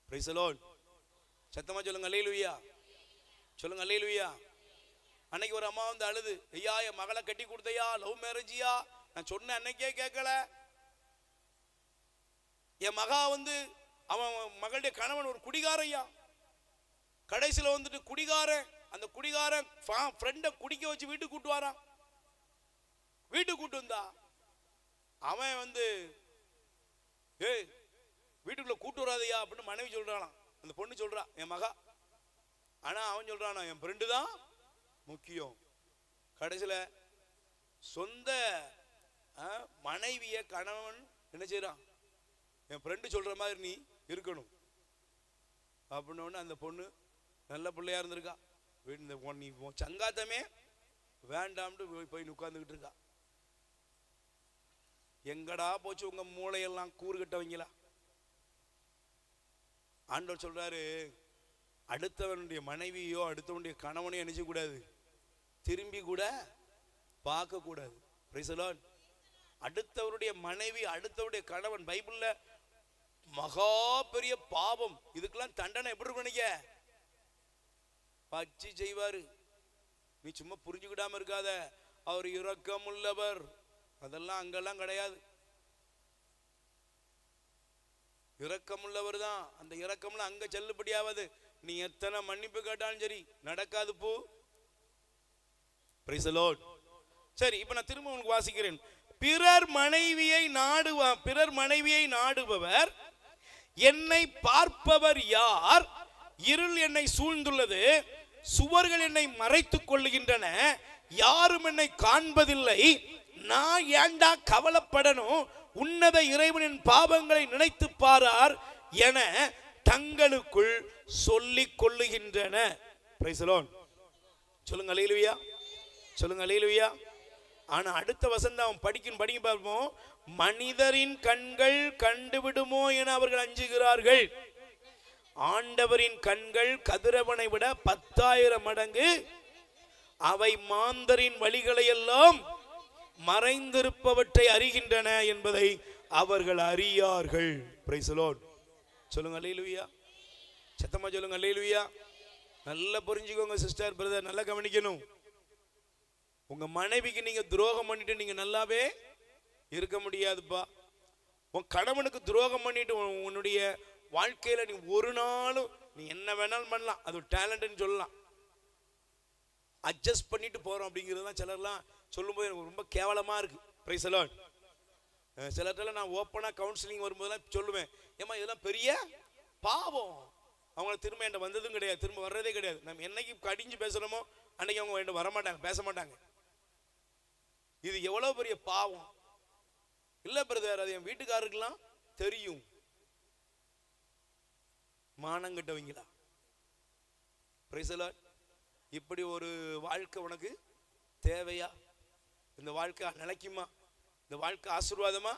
Price the Lord. சத்தமா சொல்லுங்க அல்லேலூயா. சொல்லுங்க அல்லேலூயா. அன்னைக்கு ஒரு அம்மா வந்து அழுது, ஐயா என் மகளை கட்டி கொடுத்தையா, லவ் மேரேஜியா, நான் சொன்ன அன்னைக்கே கேட்கல. என் மகா வந்து அவன் மகளுடைய கணவன் ஒரு குடிகாரையா. கடைசியில் வந்துட்டு குடிகாரன், அந்த குடிகாரன் ஃப்ரெண்டை குடிக்க வச்சு வீட்டுக்கு கூட்டு வாரான். வீட்டுக்கு கூட்டு வந்தா அவன் வந்து, ஏய் வீட்டுக்குள்ள கூட்டு வராதையா அப்படின்னு மனைவி சொல்றானாம். அந்த பொண்ணு சொல்றா என் மகா. ஆனா அவன் சொல்றானா என் ஃப்ரெண்டு தான் முக்கியம். கடைசியில் சொந்த மனைவிய கணவன் என்ன செய்யறான்? என் ஃப்ரெண்டு சொல்ற மாதிரி நீ இருக்கணும் அப்படின்னு. அந்த பொண்ணு நல்ல பிள்ளையா இருந்திருக்கா. நீ சங்காத்தமே வேண்டாம்னு போய் உட்கார்ந்துகிட்டு இருக்கா. எங்கடா போச்சு உங்க மூளையெல்லாம் கூறுகிட்டவங்களா? ஆண்டவர் சொல்றாரு, அடுத்தவனுடைய மனைவியோ அடுத்தவனுடைய கணவனையோ நினைச்ச கூடாது, திரும்பி கூட பார்க்க கூடாது. Praise the Lord. அடுத்தவருடைய மனைவி, அடுத்தவருடைய கணவன் பைபிள்ல மகா பெரிய பாவம். இதுக்கெல்லாம் தண்டனை எப்படி நினைக்க? பச்சி செய்வாரு. நீ சும்மா புரிஞ்சுக்கிடாம இருக்காத. அவர் இரக்கம் உள்ளவர். அதெல்லாம் அங்கெல்லாம் கிடையாது. இரக்கம் உள்ளவர் தான். அந்த இரக்கம்லாம் அங்க செல்லுபடியாவது. நீ எத்தனை மன்னிப்பு கேட்டாலும் சரி நடக்காது போ. Price the Lord. சரி, இப்ப நான் திரும்ப உங்களுக்கு வாசிக்கிறேன். பிறர் மனைவியை நாடுபவர் என்னை பார்ப்பவர் யார்? இருள் என்னை சூழ்ந்துள்ளது, சுவர்கள் என்னை மறைத்துக் கொள்ளுகின்றன, யாரும் என்னை காண்பதில்லை. நான் ஏண்டா கவலைப்படணும்? உன்னத இறைவனின் பாவங்களை நினைத்து பாரார் என தங்களுக்குள் சொல்லிக் கொள்ளுகின்றன. Price the Lord. சொல்லுங்க அல்லேலூயா. சொல்லுங்க அல்லேலூயா. ஆனா அடுத்த வசனம் அவன் படிக்க பார்ப்போம். மனிதரின் கண்கள் கண்டுவிடுமோ என அவர்கள் அஞ்சுகிறார்கள். ஆண்டவரின் கண்கள் கதிரவனை விட 10,000 மடங்கு அவை மாந்தரின் வழிகளை எல்லாம் மறைந்திருப்பவற்றை அறிகின்றன என்பதை அவர்கள் அறியார்கள். Price the Lord. சொல்லுங்க அல்லேலூயா. சத்தமா சொல்லுங்க அல்லேலூயா. நல்லா புரிஞ்சுக்கோங்க சிஸ்டர், பிரதர், நல்லா கவனிக்கணும். உங்க மனைவிக்கு நீங்க துரோகம் பண்ணிட்டு நீங்க நல்லாவே இருக்க முடியாதுப்பா. உன் கணவனுக்கு துரோகம் பண்ணிட்டு உன்னுடைய வாழ்க்கையில நீ ஒரு நாளும் நீ என்ன வேணாலும் பண்ணலாம். அது ஒரு டேலண்ட்னு சொல்லலாம். அட்ஜஸ்ட் பண்ணிட்டு போறோம் அப்படிங்கிறதுலாம் சிலர்லாம் சொல்லும்போது எனக்கு ரொம்ப கேவலமா இருக்கு. Price the Lord. சிலர்கிட்ட நான் ஓப்பனா கவுன்சிலிங் வரும்போதெல்லாம் சொல்லுவேன், ஏமா இதெல்லாம் பெரிய பாவம். அவங்கள திரும்ப என்கிட்ட வந்ததும் கிடையாது, திரும்ப வர்றதே கிடையாது. நம்ம என்னைக்கு கடிஞ்சு பேசுறோமோ அன்னைக்கு அவங்க என்கிட்ட வரமாட்டாங்க, பேச மாட்டாங்க. இது எவ்வளவு பெரிய பாவம் இல்ல பிரதர், அது என் வீட்டுக்காரருக்கெல்லாம் தெரியும். மானங்கட்டவங்களா? Praise the Lord. இப்படி ஒரு வாழ்க்கை உனக்கு தேவையா? இந்த வாழ்க்கை நிலைக்குமா? இந்த வாழ்க்கை ஆசீர்வாதமா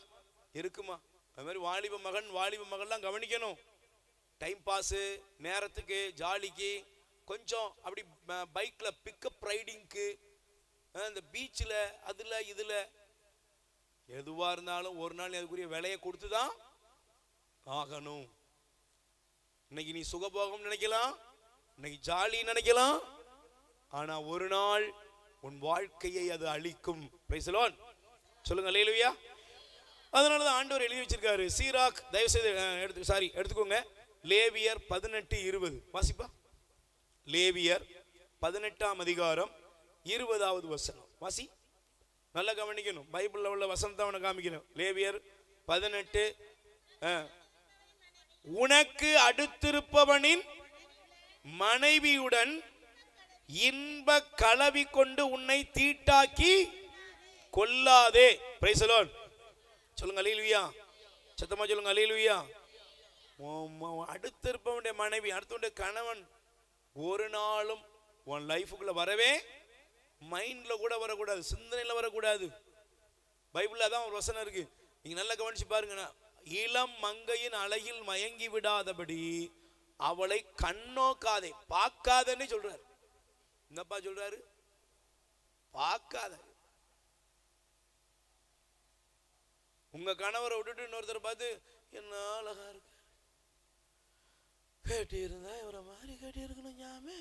இருக்குமா? அது மாதிரி வாலிப மகன்லாம் கவனிக்கணும். டைம் பாஸு, நேரத்துக்கு, ஜாலிக்கு, கொஞ்சம் அப்படி பைக்ல பிக்கப் ரைடிங்க்கு, இந்த பீச்சில், அதில் இதில் எதுவா இருந்தாலும் ஒரு நாள் அதுக்குரிய விலையை கொடுத்து தான் ஆகணும். இன்னைக்கு நீ சுகபோகம் நினைக்கலாம், இன்னைக்கு ஜாலி நினைக்கலாம், ஆனா ஒரு நாள் உன் வாழ்க்கையை அது அழிக்கும். Price the Lord. சொல்லுங்க அல்லேலூயா. அதனாலதான் ஆண்டவர் எழுதி வச்சிருக்காரு. சீராக், தயவு செய்து எடுத்துக்கோங்க. லேவியர் 18:20 வாசிப்பா. லேவியர் 18ஆம் அதிகாரம் 20வது வசனம் வாசி. நல்லா கவனிக்கணும். பைபிள்ல உள்ள வசனத்தை அவனை காமிக்கணும். லேவியர் 18, உனக்கு அடுத்திருப்பவனின் மனைவியுடன் இன்ப கலவி கொண்டு உன்னை தீட்டாக்கி கொல்லாதே. Praise the Lord. சொல்லுங்க அல்லேலூயா. சத்தமா சொல்லுங்க அல்லேலூயா. அடுத்திருப்பவனுடைய மனைவி, அடுத்தவனுடைய கணவன் ஒரு நாளும் உன் லைஃபுக்குள்ள வரவே, மைண்ட்ல கூட வரக்கூடாது, சிந்தனையில வரக்கூடாது. பைபிள்ல தான் ஒரு வசனம் இருக்கு, நீங்க நல்லா கவனிச்சு பாருங்க. இளம் மங்கையின் அழகில் மயங்கி விடாதபடி அவளை கண்ணோக்காதே, பார்க்காதன்னு சொல்றாரு. என்னப்பா சொல்றாரு? பார்க்காத. உங்க கணவரை விட்டுட்டு இன்னொருத்தர் பார்த்து என்ன அழகா இருக்கு, கேட்டி இருந்தா இவரை மாதிரி கேட்டி இருக்கணும், ஞாமே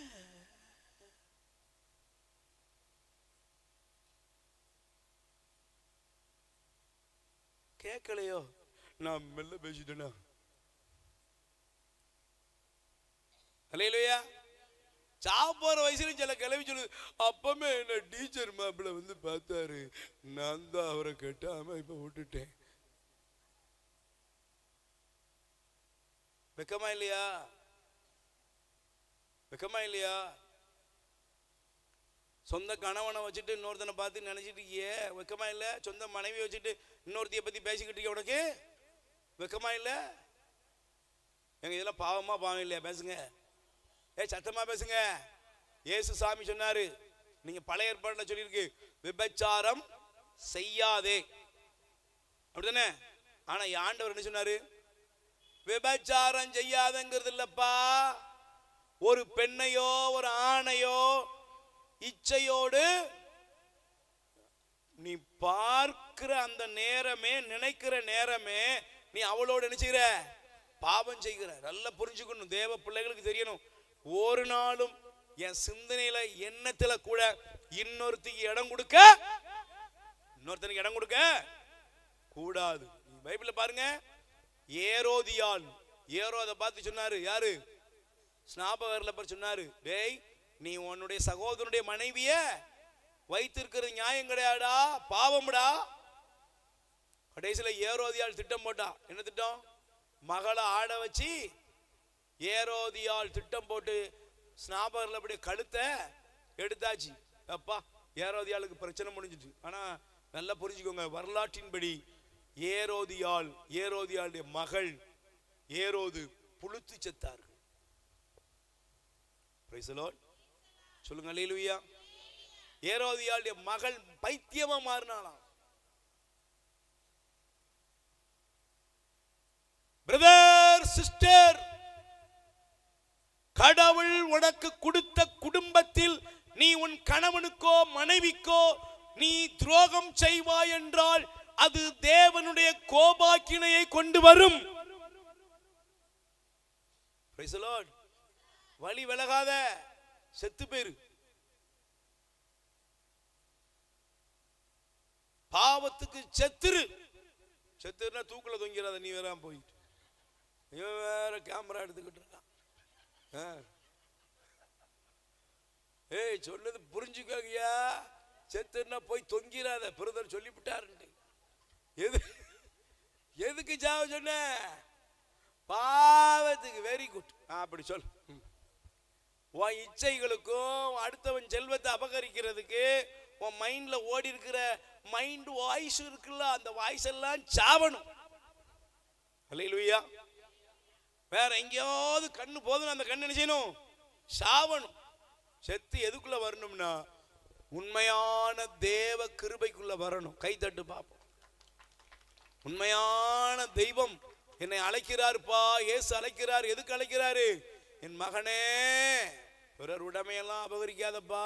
கேட்கலையோ, நான் மெல்ல பேசிட்டேனா? அல்லேலூயா. சாப்பிட்ற வயசுல சில கிளவி சொல்லு, அப்பமே என்ன டீச்சர் மாப்பிள்ள வந்து பார்த்தாரு, நான் தான் அவரை கேட்டாம இப்ப விட்டுட்டேன். வெக்கமா இல்லையா? வெக்கமா இல்லையா? சொந்த கணவனை வச்சுட்டு இன்னொருத்தனை பார்த்து நினைச்சிட்டு வெக்கமா இல்ல? சொந்த மனைவி வச்சுட்டு இன்னொருத்தைய பத்தி பேசிக்கிட்டு உனக்கு வெக்கமா இல்ல? எங்க இதெல்லாம் பாவமா பாவம் இல்லையா? பேசுங்க, சத்தமா பேசுங்க. இயேசு சாமி சொன்னாரு, நீங்க பழைய ஏற்பாடுல சொல்லியிருக்கு, விபச்சாரம் செய்யாதே, அப்படிதானே? ஆனா ஆண்டவர் என்ன சொன்னாரு? விபச்சாரம் செய்யாதங்கிறது இல்லப்பா, ஒரு பெண்ணையோ ஒரு ஆணையோ இச்சையோடு நீ பார்க்கிற அந்த நேரமே, நினைக்கிற நேரமே நீ அவளோடு என்ன செய்கிற? பாவம் செய்கிற. நல்லா புரிஞ்சுக்கணும், தேவ பிள்ளைகளுக்கு தெரியணும். ஒரு நாளும் என் சிந்தனையில எண்ணத்துல கூட இன்னொருத்தருக்கு இடம் கொடுக்க, இன்னொருத்தனுக்கு இடம் கொடுக்க கூடாது. பைபிள்ல பாருங்க, ஏரோதியாள், ஏரோதை பார்த்து சொன்னாரு, யாரு? ஸ்நாபகர்ல பார்த்து சொன்னாரு, டேய் நீ உன்னுடைய சகோதரனுடைய மனைவிய வைத்திருக்கிறது நியாயம் கிடையாடா, பாவம்டா. கடைசியில ஏரோதியாள் திட்டம் போட்டா. என்ன திட்டம்? மகளை ஆட வச்சு ஏரோதியாள் திட்டம் போட்டு ஸ்நாபகர்ல அப்படி கழுத்தை எடுத்தாச்சு. அப்பா, ஏரோதியாளுக்கு பிரச்சனை முடிஞ்சிட்டு. ஆனா நல்லா புரிஞ்சுக்கோங்க, வரலாற்றின்படி ஏரோதியாளுடைய மகள் ஏரோது புழுத்து செத்தார்கள். Price the Lord. சொல்லுங்க அல்லேலூயா. ஏரோதியாளுடைய மகள் பைத்தியமா மாறினாளாம். பிரதர், சிஸ்டர், கடவுள் உனக்கு கொடுத்த குடும்பத்தில் நீ உன் கணவனுக்கோ மனைவிக்கோ நீ துரோகம் செய்வாய் என்றால் அது தேவனுடைய கோபாக்கினையை கொண்டு வரும். Price the Lord. வழி விலகாத, செத்து பேரு. பாவத்துக்கு செத்துரு. செத்துருன்னா தூக்குல தொங்கிறாத, நீ வேற போயிட்டு இவன் வேற கேமரா எடுத்துக்கிட்டு இருக்கான். ஏய், சொன்னது புரிஞ்சுக்கோங்கயா. செத்துருன்னா போய் தொங்கிறாத, பிரதர் சொல்லிவிட்டாரு. எதுக்கு ஜாவ சொன்ன? பாவத்துக்கு. வெரி குட், அப்படி சொல். உன் இச்சைகளுக்கும் அடுத்தவன் செல்வத்தை அபகரிக்கிறதுக்கு உன் மைண்ட்ல ஓடி இருக்கிற மைண்ட் வாய்ஸ் இருக்குல்ல, அந்த வாய்ஸ் எல்லாம் சாவணும். அல்லேலூயா. வேற எங்கேயாவது கண்ணு போதும், அந்த கண்ணு என்ன செய்யணும்? சாவணும். செத்து எதுக்குள்ள வரணும்னா உண்மையான தேவ கிருபைக்குள்ள வரணும். கை தட்டு பார்ப்போம். உண்மையான தெய்வம் என்னை அழைக்கிறாருப்பா, இயேசு அழைக்கிறார். எதுக்கு அழைக்கிறாரு? என் மகனே, பிறர் உடைமையெல்லாம் அபகரிக்காதப்பா,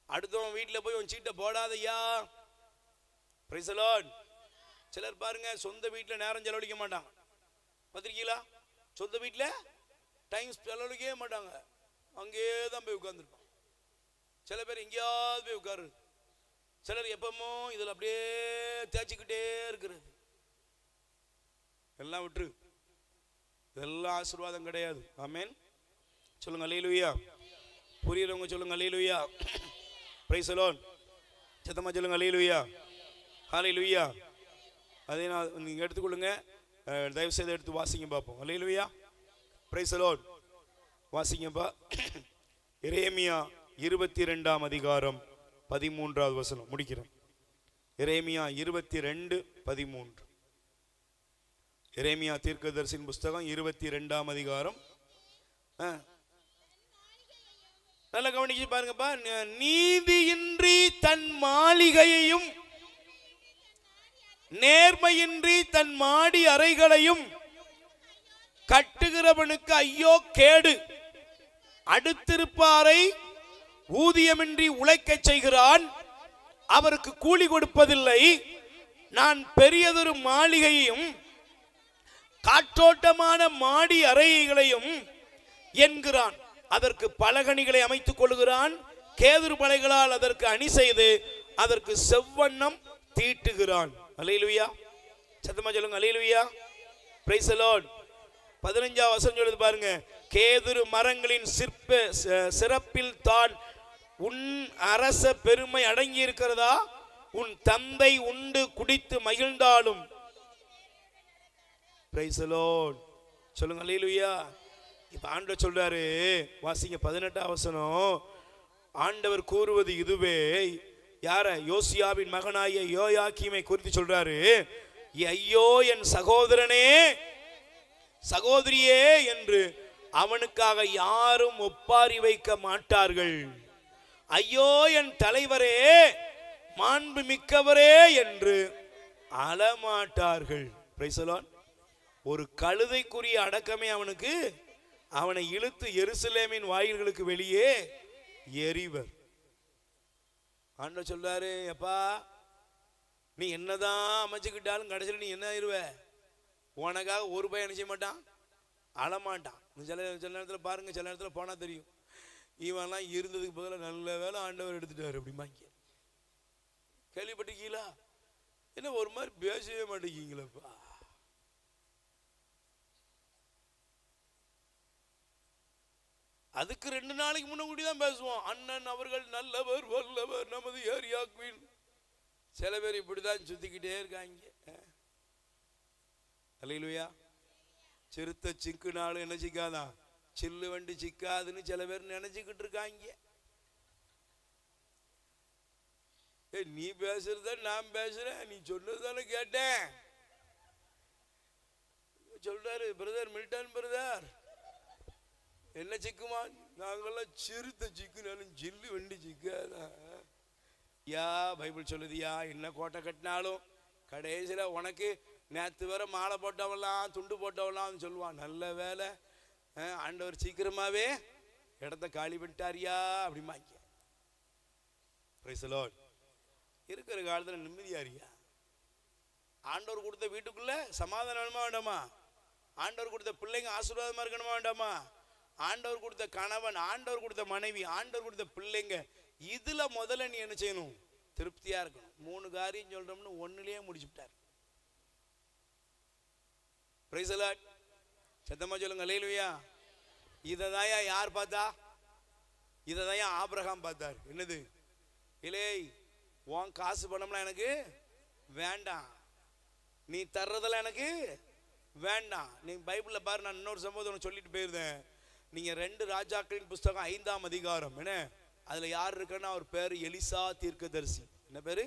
அடுத்தவன் வீட்டில் போய் உன் சீட்டை போடாதையா. Price the Lord. சிலர் பாருங்க, சொந்த வீட்டில் நேரம் செலவழிக்க மாட்டாங்க. பார்த்திருக்கீங்களா? சொந்த வீட்டில் டைம் செலவழிக்கவே மாட்டாங்க, அங்கேயே தான் போய் உட்கார்ந்துருப்பாங்க. சில பேர் எங்கேயாவது போய் உட்காரு, சிலர் எப்பமோ இதில் அப்படியே தேய்ச்சிக்கிட்டே இருக்கிறது. எல்லாம் விட்டுரு, இதெல்லாம் ஆசீர்வாதம் கிடையாது. ஆமென். சொல்லுங்க அல்லேலூயா. புரியலவங்க சொல்லுங்க அல்லேலூயா. Praise the Lord. சத்தமா சொல்லுங்க அல்லேலூயா. ஹல்லேலூயா. அதை நான் நீங்க எடுத்துக்கொள்ளுங்க, தயவு செய்து எடுத்து வாசிங்க பார்ப்போம். அல்லேலூயா. Praise the Lord. வாசிங்கப்பா. எரேமியா 22ஆம் அதிகாரம் 13வது வசனம் முடிக்கிறேன். எரேமியா 22:13. எரேமியா தீர்க்கதரிசியின் புஸ்தகம் 22ஆம் அதிகாரம். நல்ல கவனிச்சு பாருங்கப்பா. நீதியின்றி தன் மாளிகையையும் நேர்மையின்றி தன் மாடி அறைகளையும் கட்டுகிறவனுக்கு ஐயோ கேடு. அடுத்திருப்பாரை ஊதியமின்றி உழைக்க செய்கிறான், அவருக்கு கூலி கொடுப்பதில்லை. நான் பெரியதொரு மாளிகையையும் காற்றோட்டமான மாடி அறைகளையும் என்கிறான். அதற்கு பலகணிகளை அமைத்துக் கொள்கிறான், கேதுரு பலைகளால் அதற்கு அணி செய்து அதற்கு செவ்வண்ணம் தீட்டுகிறான். அல்லேலூயா. சத்தமா சொல்லுங்க அல்லேலூயா. Praise the Lord. 15ஆம் வசனம் சொல்லுது பாருங்க. கேதுரு மரங்களின் சிறப்பில் தான் உன் அரச பெருமை அடங்கி இருக்கிறதா? உன் தந்தை உண்டு குடித்து மகிழ்ந்தாலும். Price the Lord. சொல்லுங்க அல்லேலூயா. இப்ப ஆண்டவர் சொல்றாரு, வாசிங்க 18ஆம் வசனம். ஆண்டவர் கூறுவது இதுவே. யார? யோசியாவின் மகனாகிய யோயாக்கீமை குறித்து சொல்றாரு. ஐயோ என் சகோதரனே சகோதரியே என்று அவனுக்காக யாரும் ஒப்பாரி வைக்க மாட்டார்கள். ஐயோ என் தலைவரே மாண்பு மிக்கவரே என்று அழமாட்டார்கள். Price the Lord. ஒரு கழுதைக்குரிய அடக்கமே அவனுக்கு. அவனை இழுத்து எருசலேமின் வாயில்களுக்கு வெளியே எறிவர். ஆண்டவர் சொல்றாரு, எப்பா நீ என்னதான் அமைச்சுக்கிட்டாலும் கடைசியில் நீ என்ன ஆயிருவ? உனக்காக ஒரு பையன் நினைச்ச மாட்டான், அழமாட்டான். சில நேரத்தில் பாருங்க, சில நேரத்தில் போனா தெரியும், இவன்லாம் இருந்ததுக்கு பதிலாக நல்ல வேலை ஆண்டவர் எடுத்துட்டாரு அப்படிமாங்க. கேள்விப்பட்டிருக்கீங்களா? என்ன ஒரு மாதிரி பேசவே மாட்டேங்கீங்களப்பா. அதுக்கு 2 நாளைக்கு முன்னாடி தான் பேசுவோம். அண்ணன் அவர்கள் நல்லவர் வல்லவர் நமது ஏரியா குயின். சில பேர் இப்படிதான் சுத்திக்கிட்டே இருக்காங்க. அல்லேலூயா. சிறுத்தை சிக்குனாலும் என்ன சிக்காதான், சில்லு வண்டி சிக்காதுன்னு சில பேர் நினைச்சுக்கிட்டு இருக்காங்க. நீ பேசுறத நான் பேசுறேன், நீ சொன்னதானே கேட்டேன். சொல்றாரு பிரதர் மில்டன் பிரதர், என்ன சிக்குமா? நாங்கெல்லாம் சிறுத்தை சிக்குனாலும் ஜில்லு வண்டி சிக்காதான். யா பைபிள் சொல்லுதியா, என்ன கோட்டை கட்டினாலும் கடைசியில் உனக்கு நேற்று வர மாலை போட்டவெல்லாம் துண்டு போட்டவெல்லாம் சொல்லுவான், நல்ல வேலை ஆண்டவர் சீக்கிரமாவே இடத்த காலி பண்ணிட்டாரியா அப்படிமாங்க. Price the Lord. இருக்கிற காலத்தில் நிம்மதியாரியா? ஆண்டவர் கொடுத்த வீட்டுக்குள்ள சமாதானமா வேண்டாமா? ஆண்டவர் கொடுத்த பிள்ளைங்க ஆசீர்வாதமா இருக்கணுமா வேண்டாமா? ஆண்டவர் கொடுத்த கணவன், ஆண்டவர் கொடுத்த மனைவி, ஆண்டவர் கொடுத்த பிள்ளைங்க, இதுல முதல்ல நீ என்ன செய்யணும்? திருப்தியா இருக்கணும். 3 காரியம் சொல்றோம்னு 1லயே முடிச்சுட்டார். Price the Lord. சத்தமா சொல்லுங்க அல்லேலூயா. இததாயா யார் பார்த்தா? இததாயா ஆபிரகாம் பார்த்தார். என்னது? இல்லை, உன் காசு பணம்லாம் எனக்கு வேண்டாம், நீ தர்றதெல்லாம் எனக்கு வேண்டாம். நீங்க பைபிள்ல பாரு, நான் இன்னொரு சம்பவத்தை சொல்லிட்டு போயிருந்தேன். நீங்க 2 ராஜாக்களின் புஸ்தகம் 5ஆம் அதிகாரம் என்ன அதுல யார் இருக்குன்னா அவர் பேரு எலிசா தீர்க்கதரிசி. என்ன பேரு?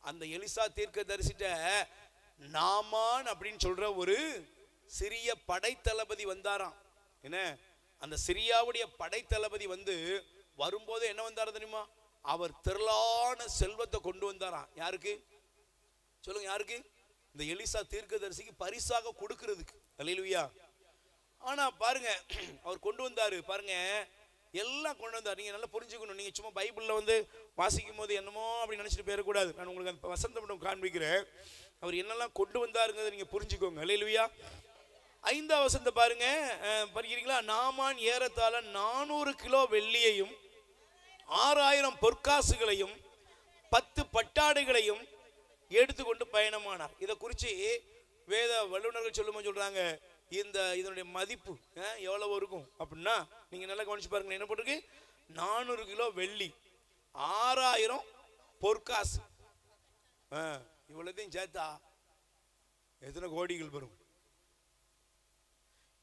அந்த எலிசா தீர்க்கதரிசிட்ட நாமான் அப்படின்னு சொல்ற ஒரு சிறிய படைத்தளபதி வந்தாராம். என்ன? அந்த சிரியாவுடைய படைத்தளபதி வரும்போது என்ன வந்தாரு தெரியுமா? அவர் திரளான செல்வத்தை கொண்டு வந்தாராம். யாருக்கு சொல்லுங்க? யாருக்கு? இந்த எலிசா தீர்க்கதரிசிக்கு பரிசாக கொடுக்கிறதுக்கு. அல்லேலூயா. ஆனா பாருங்க, அவர் கொண்டு வந்தாரு பாருங்க, எல்லாம் கொண்டு வந்தார். நீங்க நல்லா புரிஞ்சுக்கணும். நீங்க சும்மா பைபிள்ல வாசிக்கும் போது என்னமோ அப்படி நினைச்சிட்டு போயிடக்கூடாது. நான் உங்களுக்கு அந்த வசந்தம் காண்பிக்கிறேன். அவர் என்னெல்லாம் கொண்டு வந்தாருங்கிறத நீங்க புரிஞ்சுக்கோங்க. அல்லேலூயா. 5ஆம் வசனத்தை பாருங்க, படிக்கிறீங்களா? நாமான் ஏறத்தாழ 400 கிலோ வெள்ளியையும் 6000 பொற்காசுகளையும் 10 பட்டாடைகளையும் எடுத்துக்கொண்டு பயணமானார். இதை குறித்து வேத வல்லுநர்கள் சொல்றாங்க, இதனுடைய மதிப்பு எவ்வளவு இருக்கும் அப்படின்னா, நீங்க நல்லா கவனிச்சு பாருங்க. என்ன போட்டிருக்கு? 400 கிலோ வெள்ளி, 6000 பொற்காசு. இவ்வளத்தையும் சேர்த்தா எத்தனை கோடிகள் வரும்?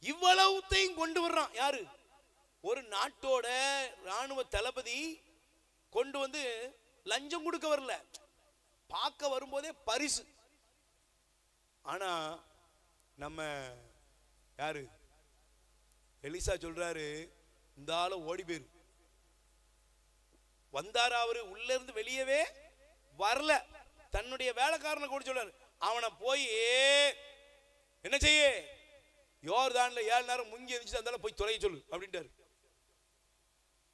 இவ்வளவுத்தையும் கொண்டு வர்றான். யாரு? ஒரு நாட்டோட ராணுவ தளபதி கொண்டு லஞ்சம் கொடுக்க வரல, பார்க்க வரும்போதே பரிசு. ஆனா நம்ம யாரு? எலிசா சொல்றாரு, இந்த ஆளு ஓடி போயிரு. வந்தாரா? அவரு உள்ள இருந்து வெளியவே வரல. தன்னுடைய வேலைக்காரனை கூட சொல்றாரு, அவனை போய் என்ன செய்ய, யோர்தான்ல 7 நேரம் முங்கி எரிச்சு அந்த போய் தொலைய சொல்லு அப்படின்ட்டாரு.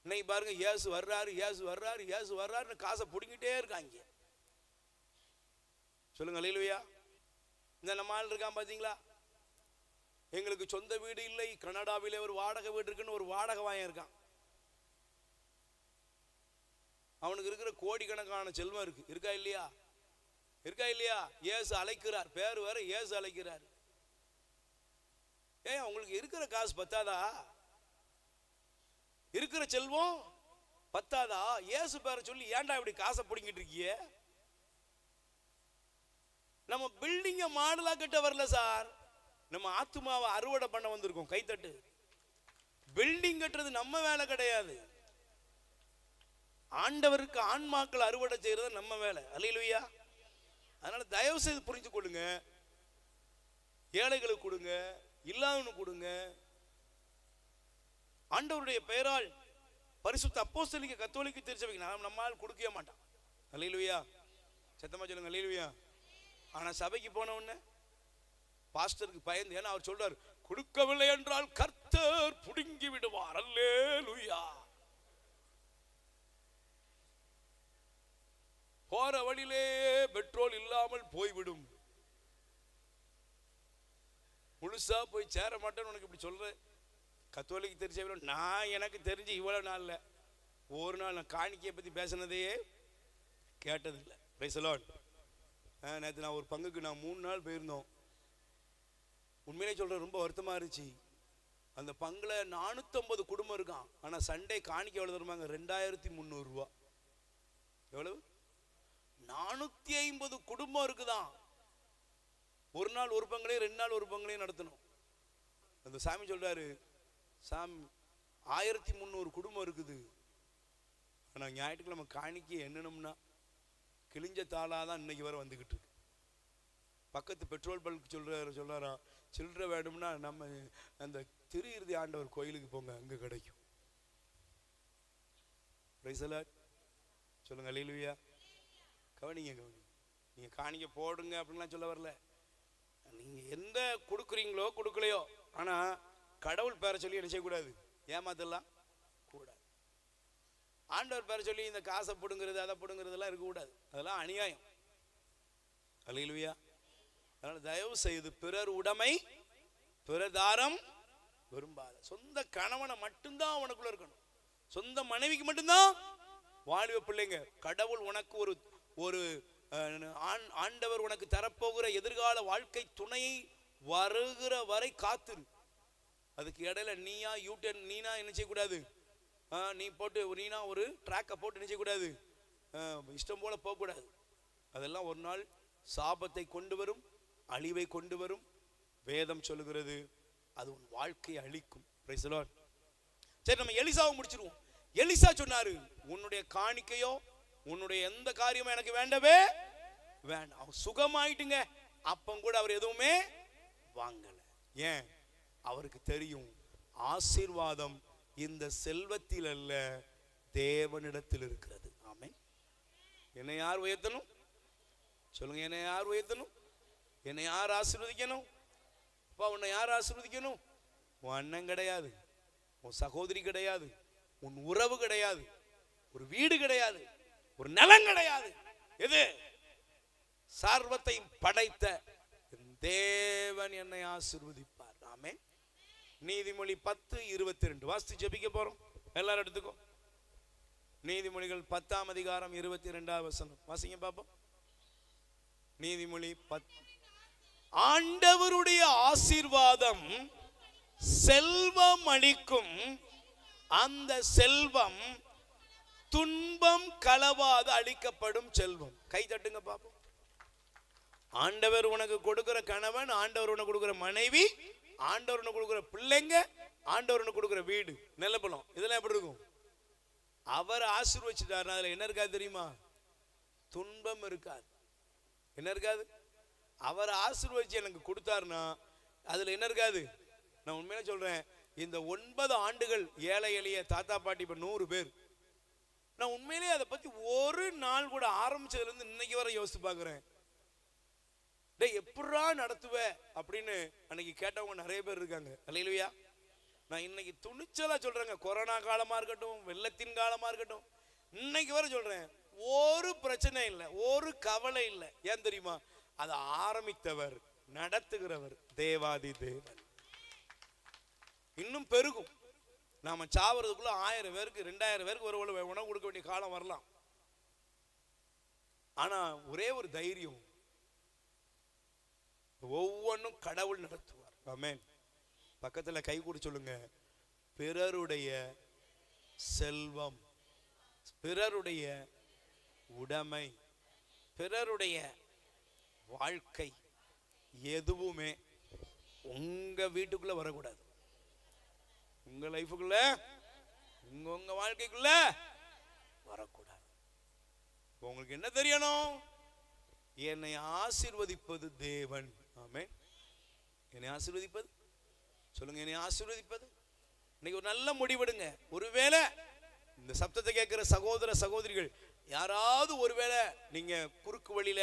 இன்னைக்கு பாருங்க, இயேசு வர்றாரு, இயேசு வர்றாரு, இயேசு வர்றாருன்னு காசை பிடிங்கிட்டே இருக்காங்க. சொல்லுங்க அல்லேலூயா. இந்த நம்ம ஆள் இருக்கான் பாத்தீங்களா? எங்களுக்கு சொந்த வீடு இல்லை, கனடாவிலே ஒரு வாடகை வீடு இருக்குன்னு ஒரு வாடகை வாங்கி இருக்கான். அவனுக்கு இருக்கிற கோடிக்கணக்கான செல்வம் இருக்கு. இருக்கா இல்லையா? இருக்கா இல்லையா? இயேசு அழைக்கிறார், பேர் வேற இயேசு அழைக்கிறார். ஏன் உங்களுக்கு இருக்கிற காசு பத்தாதா? இருக்கிற செல்வம் பத்தாதா? இயேசு பேரை சொல்லி ஏன்டா இப்படி காசை பிடிங்கிட்டு இருக்கிய? நம்ம பில்டிங்க மாடலா கட்ட வரல சார், நம்ம ஆத்துமாவை அறுவடை பண்ண வந்திருக்கோம். கைத்தட்டு. பில்டிங் கட்டுறது நம்ம வேலை கிடையாது. ஆண்டவருக்கு ஆன்மாக்கள் அறுவடை செய்யறது நம்ம வேலை. அல்லேலூயா. அதனால தயவு செய்து புரிஞ்சு கொள்ளுங்க. ஏழைகளுக்கு கொடுங்க, இல்லாதவனுக்கு கொடுங்க. ஆண்டவருடைய பெயரால் பரிசுத்த அப்போஸ்தலிக்க கத்தோலிக்க திருச்சபைக்கு நம்மால் கொடுக்கவே மாட்டான். அல்லேலூயா. சத்தமா சொல்லுங்க அல்லேலூயா. ஆனா சபைக்கு போன உடனே பாஸ்டருக்கு பயந்து, ஏன்னா அவர் சொல்றாரு, கொடுக்கவில்லை என்றால் கர்த்தர் புடுங்கி விடுவார். அல்லேலூயா. போற வழியிலே பெட்ரோல் இல்லாமல் போய்விடும். முழுசா போய் சேர மாட்டேன்னு உனக்கு இப்படி சொல்ற கத்தோலிக்க திருச்சபையில் நான் எனக்கு தெரிஞ்சு இவ்வளவு நாள்ல ஒரு நாள் நான் காணிக்கையை பத்தி பேசினதையே கேட்டதில்லை. Price the Lord. நேற்று நான் ஒரு பங்குக்கு 3 நாள் போயிருந்தோம். உண்மையிலே சொல்றேன், ரொம்ப வருத்தமா இருந்துச்சு. அந்த பங்குல 450 குடும்பம் இருக்கான். ஆனா சண்டே காணிக்கை எவ்வளவு தருவாங்க? 2300 ரூபா. எவ்வளவு? 450 குடும்பம் இருக்குதான். ஒரு நாள் ஒரு பங்குலையும் 2 நாள் ஒரு பங்குலையும் நடத்தணும். அந்த சாமி சொல்றாரு, சாமி 1300 குடும்பம் இருக்குது. ஆனா ஞாயிற்றுக்கிழமை காணிக்கை என்னணும்னா கிழிஞ்ச தாளாதான் இன்னைக்கு வர வந்துகிட்டு இருக்கு. பக்கத்து பெட்ரோல் பல்க் சொல்றாரா, சில்லறை வேணும்னா நம்ம அந்த திருஇறுதி ஆண்டவர் கோயிலுக்கு போங்க, அங்க கிடைக்கும். Price the Lord. சொல்லுங்க அல்லேலூயா. கவனிங்க. நீங்க காணிக்கை போடுங்க அப்படின்லாம் சொல்ல வரல. நீங்க எந்த கொடுக்குறீங்களோ கொடுக்கலையோ, ஆனா கடவுள் பேரை சொல்லி என்ன செய்யக்கூடாது? ஏமாத்தலாம் கூடாது. ஆண்டவர் பேரை சொல்லி இந்த காசை போடுங்கிறது அதை போடுங்கிறதெல்லாம் இருக்கக்கூடாது. அதெல்லாம் அநியாயம். அல்லேலூயா. அதனால தயவு செய்து பிறர் உடைமை பிரதாரம் விரும்பாத. சொந்த கணவனை மட்டும்தான் உனக்குள்ள இருக்கணும். சொந்த மனைவிக்கு மட்டும்தான் வாலிப பிள்ளைங்க. கடவுள் உனக்கு ஒரு ஆண்டவர் உனக்கு தரப்போகிற எதிர்கால வாழ்க்கை துணையை வருகிற வரை காத்துரு. அதுக்கு இடையில நீனா என்ன செய்யக்கூடாது? நீனா ஒரு ட்ராக்கை போட்டு என்ன செய்யக்கூடாது? இஷ்டம் போல போகக்கூடாது. அதெல்லாம் ஒரு நாள் சாபத்தை கொண்டு வரும், அழிவை கொண்டு வரும். வேதம் சொல்லுகிறது அது உன் வாழ்க்கையை அழிக்கும். Price the Lord. சரி, நம்ம எலிசாவை முடிச்சிருவோம். எலிசா சொன்னாரு, உன்னுடைய காணிக்கையோ உன்னுடைய எந்த காரியமும் எனக்கு வேண்டவே வேண்டாம். அவன் சுகமாயிட்டுங்க. அப்பம் கூட அவர் எதுவுமே வாங்கல. ஏன்? அவருக்கு தெரியும் ஆசீர்வாதம் இந்த செல்வத்தில் அல்ல, தேவனிடத்தில் இருக்கிறது. ஆமென். என்னை யார் உயர்த்தணும்? சொல்லுங்க, என்னை யார் உயர்த்தணும்? என்னை யார் ஆசீர்வதிக்கணும்? அப்பா, உன்னை யார் ஆசீர்வதிக்கணும்? உன் அண்ணன் கிடையாது, உன் சகோதரி கிடையாது, உன் உறவு கிடையாது, ஒரு வீடு கிடையாது, ஒரு நிலம் கிடையாது. எது? சர்வத்தை படைத்த தேவன் என்னை ஆசீர்வதிப்பார். ஆமென். நீதிமொழி 10:22 வாசித்து ஜெபிக்க போறோம். எல்லாரும் எடுத்துக்கோ. நீதிமொழிகள் 10ஆம் அதிகாரம் 22ஆவது வசனம் வாசிங்க பாப்போம். நீதிமொழி 10. ஆண்டவருடைய ஆசீர்வாதம் செல்வம் அளிக்கும், அந்த செல்வம் துன்பம் கலவாது அளிக்கப்படும் செல்வம். கை தட்டுங்க பாப்போம். ஆண்டவர் உனக்கு கொடுக்கிற கணவன், ஆண்டவர் உனக்கு கொடுக்கிற மனைவி, ஆண்டவர் உனக்கு கொடுக்கிற பிள்ளைங்க, ஆண்டவர் உனக்கு கொடுக்கிற வீடு, நிலப்பலம், இதெல்லாம் எப்படி இருக்கும்? அவர் ஆசீர்வதிச்சிட்டாரு. அதுல என்ன இருக்காது தெரியுமா? துன்பம் இருக்காது. என்ன இருக்காது? அவர் ஆசீர்வதிச்சு எனக்கு கொடுத்தாருன்னா அதுல என்ன இருக்காது? நான் உண்மையில சொல்றேன், இந்த 9 ஆண்டுகள் ஏழை எளிய தாத்தா பாட்டி இப்ப 100 பேர், நான் உண்மையிலேயே அதை பத்தி ஒரு நாள் கூட ஆரம்பிச்சதுல இருந்து இன்னைக்கு வரை யோசித்து பாக்குறேன். எப்படா நடத்துவ அப்படின்னு அன்னைக்கு கேட்டவங்க நிறைய பேர் இருக்காங்க. அல்லேலூயா. நான் இன்னைக்கு துணிச்சலா சொல்றேங்க, கொரோனா காலமா இருக்கட்டும், வெள்ளத்தின் காலமா இருக்கட்டும், இன்னைக்கு வரை சொல்றேன், ஒரு பிரச்சனை இல்லை, ஒரு கவலை இல்லை. ஏன் தெரியுமா? அதை ஆரம்பித்தவர், நடத்துகிறவர் தேவாதி தேவன். இன்னும் பெருகும். நாம சாவறதுக்குள்ள 1000 பேருக்கு 2000 பேருக்கு ஒரு உணவு கொடுக்க வேண்டிய காலம் வரலாம். ஆனா ஒரே ஒரு தைரியம், ஒவ்வொன்றும் கடவுள் நடத்துவார். ஆமென். பக்கத்துல கை கூடி சொல்லுங்க, பிறருடைய செல்வம், பிறருடைய உடைமை, பிறருடைய வாழ்க்கை எதுவுமே உங்க வீட்டுக்குள்ள வரக்கூடாது. உங்க லைஃபுக்குள்ள, உங்க வாழ்க்கைக்குள்ள வரக்கூடாது. உங்களுக்கு என்ன தெரியணும்? என்னை ஆசீர்வதிப்பது தேவன். ஆமென். என்னை ஆசீர்வதிப்பது, சொல்லுங்க, என்னை ஆசீர்வதிப்பது. இன்னைக்கு ஒரு நல்ல முடிவெடுங்க. ஒருவேளை இந்த சப்தத்தை கேட்கிற சகோதர சகோதரிகள் யாராவது ஒருவேளை நீங்க குறுக்கு வழியில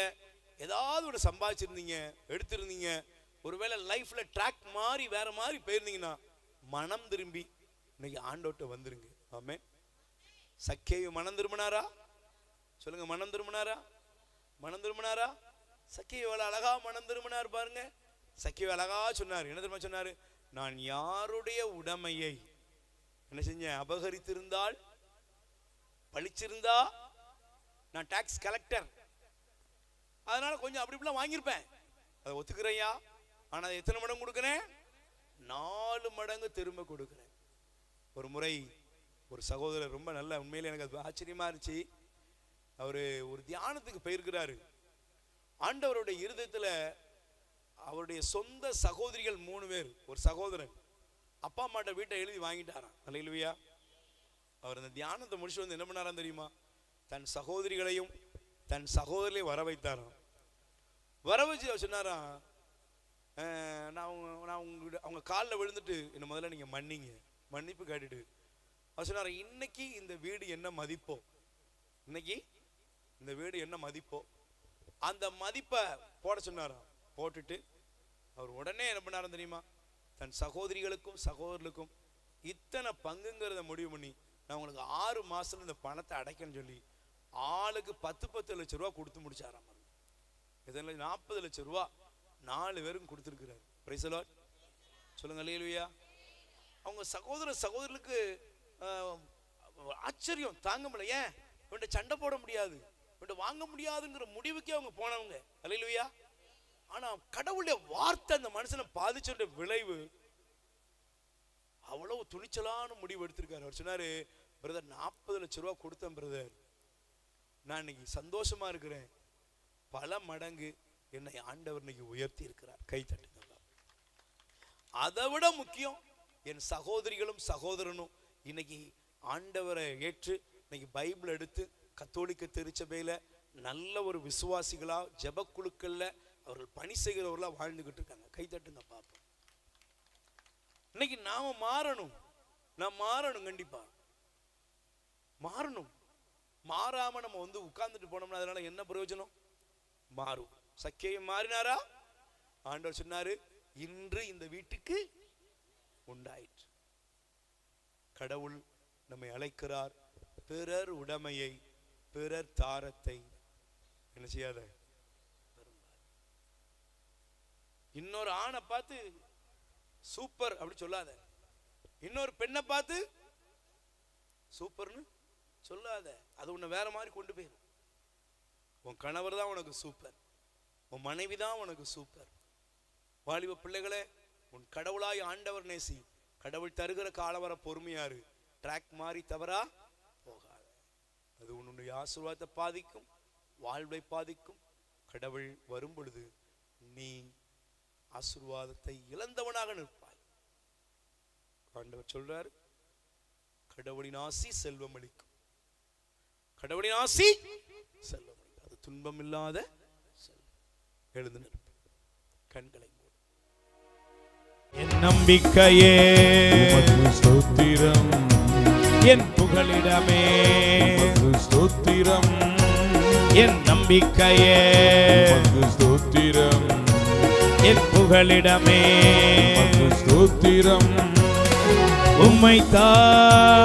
ஏதாவது ஒரு சம்பாதிச்சிருந்தீங்க, எடுத்திருந்தீங்க, ஒருவேளை லைஃப்ல ட்ராக் மாறி வேற மாதிரி போயிருந்தீங்கன்னா மனம் திரும்பி இன்னைக்கு ஆண்டோட்ட வந்துருங்க. ஆமென். சக்கேயு மனம் திரும்பினாரா? சொல்லுங்க, மனம் திரும்பினாரா? மனம் திரும்பினாரா? சக்கேயு அழகா மனம் திரும்பினார் பாருங்க. சக்கேயு அழகா சொன்னார். என்ன தெரியுமா சொன்னாரு? நான் யாருடைய உடைமையை என்ன செஞ்சேன்? அபகரித்திருந்தால், பழிச்சிருந்தா, நான் டாக்ஸ் கலெக்டர், அதனால கொஞ்சம் அப்படி இப்படிலாம் வாங்கியிருப்பேன், அதை ஒத்துக்கிறேயா. ஆனா அதை எத்தனை மடங்கு கொடுக்குறேன்? 4 மடங்கு திரும்ப கொடுக்குறேன். ஒரு முறை ஒரு சகோதரர், ரொம்ப நல்ல, உண்மையிலே எனக்கு அது ஆச்சரியமா இருந்துச்சு. அவரு ஒரு தியானத்துக்கு போயிருக்கிறாரு. ஆண்டவருடைய இருதயத்துல அவருடைய சொந்த சகோதரிகள் 3 பேர், ஒரு சகோதரன் அப்பா அம்மாட்ட வீட்டை எழுதி வாங்கிட்டாராம். அல்லேலூயா. அவர் அந்த தியானத்தை முடிச்சு வந்து என்ன பண்ணாராம் தெரியுமா? தன் சகோதரிகளையும் தன் சகோதரிலையும் வர வைத்தாராம். வர வச்சு அவர் சொன்னாராம், நான் அவங்க காலில் விழுந்துட்டு என்ன முதல்ல நீங்க மன்னிங்க, மன்னிப்பு கேட்டுட்டு அவர் சொன்னார், இன்னைக்கு இந்த வீடு என்ன மதிப்போ, இன்னைக்கு இந்த வீடு என்ன மதிப்போ அந்த மதிப்பை போட சொன்னாராம். போட்டுட்டு அவர் உடனே என்ன பண்ணாரு தெரியுமா? தன் சகோதரிகளுக்கும் சகோதரர்களுக்கும் இத்தனை பங்குங்கிறத முடிவு பண்ணி, நான் உங்களுக்கு 6 மாசத்துல இந்த பணத்தை அடைக்கன்னு சொல்லி ஆளுக்கு 10 லட்சம் ரூபா கொடுத்து முடிச்சாராம். இதனால 40 லட்சம் ரூபா 4 பேருக்கும் கொடுத்துருக்கிறார். Price the Lord. சொல்லுங்க அல்லேலூயா. அவங்க சகோதர சகோதரர்களுக்கு ஆச்சரியம் தாங்க முடியல. ஏன்? இவன்ட்ட சண்டை போட முடியாது, இவன்ட்ட வாங்க முடியாதுங்கிற முடிவுக்கே அவங்க போனவங்க. அல்லேலூயா. ஆனா கடவுளுடைய வார்த்தை அந்த மனுஷனை பாதிச்ச விளைவு, அவ்வளவு துணிச்சலான முடிவு எடுத்திருக்காரு. அவர் சொன்னாரு, பிரதர் 40 லட்சம் ரூபா கொடுத்தேன் பிரதர், நான் இன்னைக்கு சந்தோஷமா இருக்கிறேன், பல மடங்கு என்னை ஆண்டவர் இன்னைக்கு உயர்த்தி இருக்கிறார். கை தட்டுங்க. அதை விட முக்கியம், என் சகோதரிகளும் சகோதரனும் இன்னைக்கு ஆண்டவரை ஏற்று இன்னைக்கு பைபிள் எடுத்து கத்தோலிக்க திருச்சபையில நல்ல ஒரு விசுவாசிகளா ஜெபக்குழுக்கள்ல அவர்கள் பணி செய்கிறவர்களா வாழ்ந்துகிட்டு இருக்காங்க. கைதட்டுங்க பாப்போம். இன்னைக்கு நாம மாறணும். நான் மாறணும், கண்டிப்பா மாறணும். மாறாம நம்ம உட்கார்ந்துட்டு போனோம்னா அதனால என்ன பிரயோஜனம்? மாறும். சக்கேயு மாறினாரா? ஆண்டவர் சொன்னாரு, இன்று இந்த வீட்டுக்கு உண்டாயிற்று. கடவுள் நம்மை அழைக்கிறார். பிறர் உடைமையை, பிறர் தாரத்தை என்ன செய்யாத. இன்னொரு ஆணை பார்த்து சூப்பர் அப்படி சொல்லாத. இன்னொரு பெண்ணை பார்த்து சூப்பர்னு சொல்லாத. அது உன்னை வேற மாதிரி கொண்டு போயிடும். உன் கணவர் தான் உனக்கு சூப்பர், உன் மனைவி தான் உனக்கு சூப்பர். வாலிப பிள்ளைகளே, உன் கடவுளாய் ஆண்டவர் நேசி. கடவுள் தருகிற காலம் வர பொறுமையாரு. ட்ராக் மாறி தவறா போகாத. அது உன்னுடைய ஆசீர்வாதத்தை பாதிக்கும், வாழ்வை பாதிக்கும். கடவுள் வரும் பொழுது நீ ஆசீர்வாதத்தை இழந்தவனாக நிற்பாய். ஆண்டவர் சொல்றாரு, கடவுளின் ஆசி செல்வம் அளிக்கும். கடவுளின் ஆசி செல்வம் அளிக்கும். அது துன்பம் இல்லாத செல்வம். எழுந்து நிற்ப, கண்களை மூடு. என் நம்பிக்கையே ஸ்தோத்திரம், என் புகலிடமே ஸ்தோத்திரம், என் நம்பிக்கையே ஸ்தோத்திரம், என் புகலிடமே ஸ்தோத்திரம். உம்மைத்தான்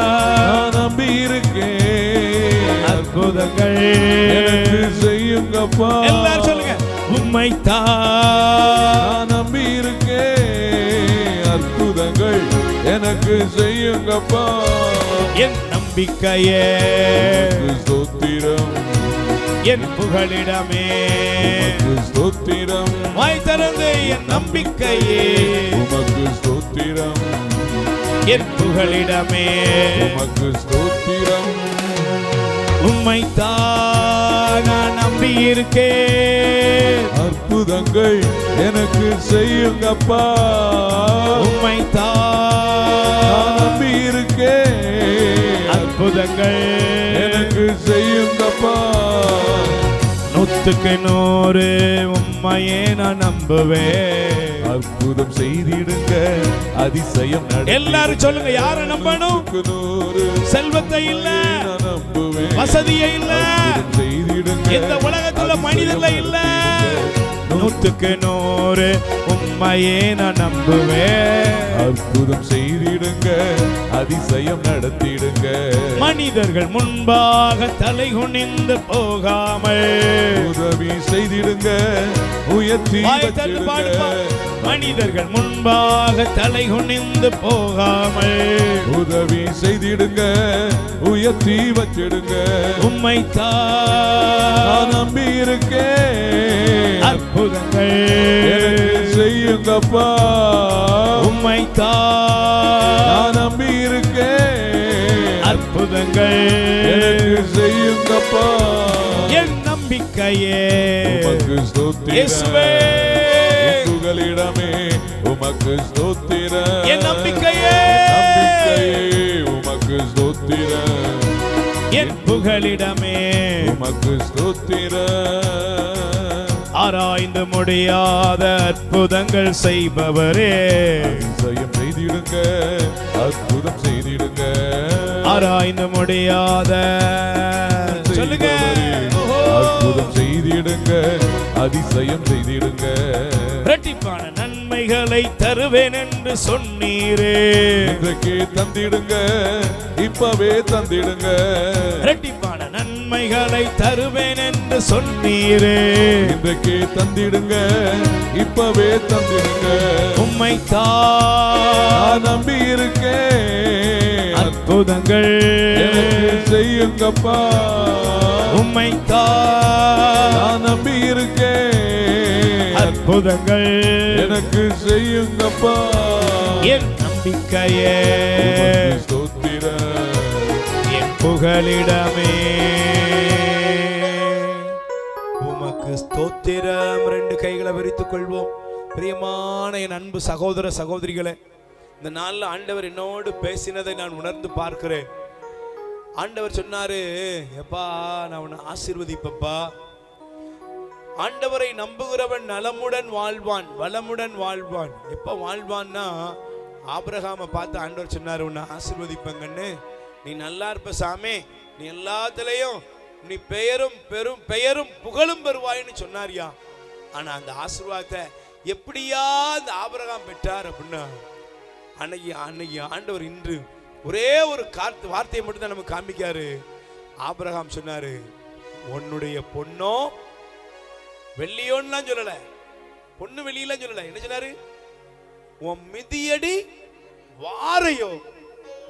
நம்பி இருக்கேன், அற்புதங்கள் எனக்கு செய்யுங்கப்பா. எல்லாரும் சொல்லுங்க, உம்மைத்தான் நம்பி இருக்கேன், அற்புதங்கள் எனக்கு செய்யுங்கப்பா. என் நம்பிக்கையே ஸ்தோத்திரம், என் புகலிடமே ஸ்தோத்திரம். வாய் திறந்து என் நம்பிக்கையே உமக்கு ஸ்தோத்திரம், என் புகலிடமே உமக்கு ஸ்தோத்திரம். உம்மைத்தான் நான் நம்பி இருக்கேன், அற்புதங்கள் எனக்கு செய்யுங்கப்பா. உம்மைத்தான் நம்பி இருக்கேன், அற்புதங்கள் எனக்கு செய்யுங்கப்பா. 100க்கு 100 உம்மையே நான் நம்புவேன். அற்புதம் செய்திடுங்க, அதிசயம் நட. எல்லாரும் சொல்லுங்க, யாரை நம்பணும்? 100 செல்வத்தை இல்ல, நான் நம்புவேன். வசதியை இல்ல, அற்புதம் செய்திடுங்க, இந்த உலகத்துல மனிதர்ல இல்ல. 100க்கு 100 உம்மையே நான் நம்புவேன். அற்புதம் செய்திடுங்க, அதிசயம் நடத்திடுங்க. மனிதர்கள் முன்பாக தலை குனிந்து போகாமல் உதவி செய்திடுங்க, உயர்த்தி வச்சிடுங்க. மனிதர்கள் முன்பாக தலை குனிந்து போகாமல் உதவி செய்திடுங்க, உயர்த்தி வச்சிடுங்க. உம்மைத்தான் நம்பி இருக்கேன், அற்புதங்கள் எனக்கு செய்யுங்கப்பா. உம்மைத்தான் நம்பி இருக்கேன், அற்புதங்கள் எனக்கு செய்யுங்கப்பா. என் நம்பிக்கையே உமக்கு ஸ்தோத்திரம், இயேசுவே புகலிடமே உமக்கு ஸ்தோத்திரம். என் நம்பிக்கையே உமக்கு ஸ்தோத்திரம், என் புகலிடமே உமக்கு ஸ்தோத்திரம். ஆராய்ந்து முடியாத அற்புதங்கள் செய்பவரே, அதிசயம் செய்திடுங்க, அற்புதம் செய்திடுங்க. ஆராய்ந்து முடியாத சொல்லுங்க, அற்புதம் செய்திடுங்க, அதிசயம் செய்திடுங்க. இரட்டிப்பான நன்மைகளை தருவேன் என்று சொன்னீரே, இன்றைக்கு தந்திடுங்க, இப்பவே தந்திடுங்க. இரட்டிப்பான நன்மைகளை தருவேன் என்று சொன்னீரே, இன்றைக்கு தந்திடுங்க, இப்பவே தந்திடுங்க. உம்மைத்தான் நம்பி இருக்கேன், அற்புதங்கள் எனக்கு செய்யுங்கப்பா. உம்மைத்தான் நம்பி இருக்கேன், அற்புதங்கள் எனக்கு செய்யுங்கப்பா. என் நம்பிக்கையே ஸ்தோத்திரம், என் புகலிடமே உமக்கு ஸ்தோத்திரம். 2 கைகளை விரித்துக் கொள்வோம். பிரியமான என் அன்பு சகோதர சகோதரிகளே, இந்த நாளில் ஆண்டவர் என்னோடு பேசினதை நான் உணர்ந்து பார்க்கிறேன். ஆண்டவர் சொன்னாரு, எப்பா நான் உன்னை ஆசீர்வதிப்பப்பா. ஆண்டவரை நம்புகிறவன் நலமுடன் வாழ்வான், வளமுடன் வாழ்வான். எப்ப வாழ்வான்னா, ஆபிரகாமை பார்த்து ஆண்டவர் சொன்னாரு, உன்னை ஆசீர்வதிப்பங்கன்னு. நீ நல்லா இருப்ப சாமி, நீ எல்லாத்துலயும் நீ பெயரும் புகழும் பெறுவாயின்னு சொன்னாரியா. ஆனா அந்த ஆசீர்வாதத்தை எப்படியா அந்த ஆபிரகாம் பெற்றார் அப்படின்னா, அன்னைக்கு ஆண்டவர் இன்று ஒரே ஒரு வார்த்தையை மட்டும் தான் நமக்கு காமிக்காரு. ஆபிரகாம் சொன்னாரு, உன்னுடைய பொண்ணோ வெள்ளியோன்னு சொல்லல, பொண்ணு வெளியெல்லாம் சொல்லல. என்ன சொன்னாரு? உன் மிதியடி வாரையோ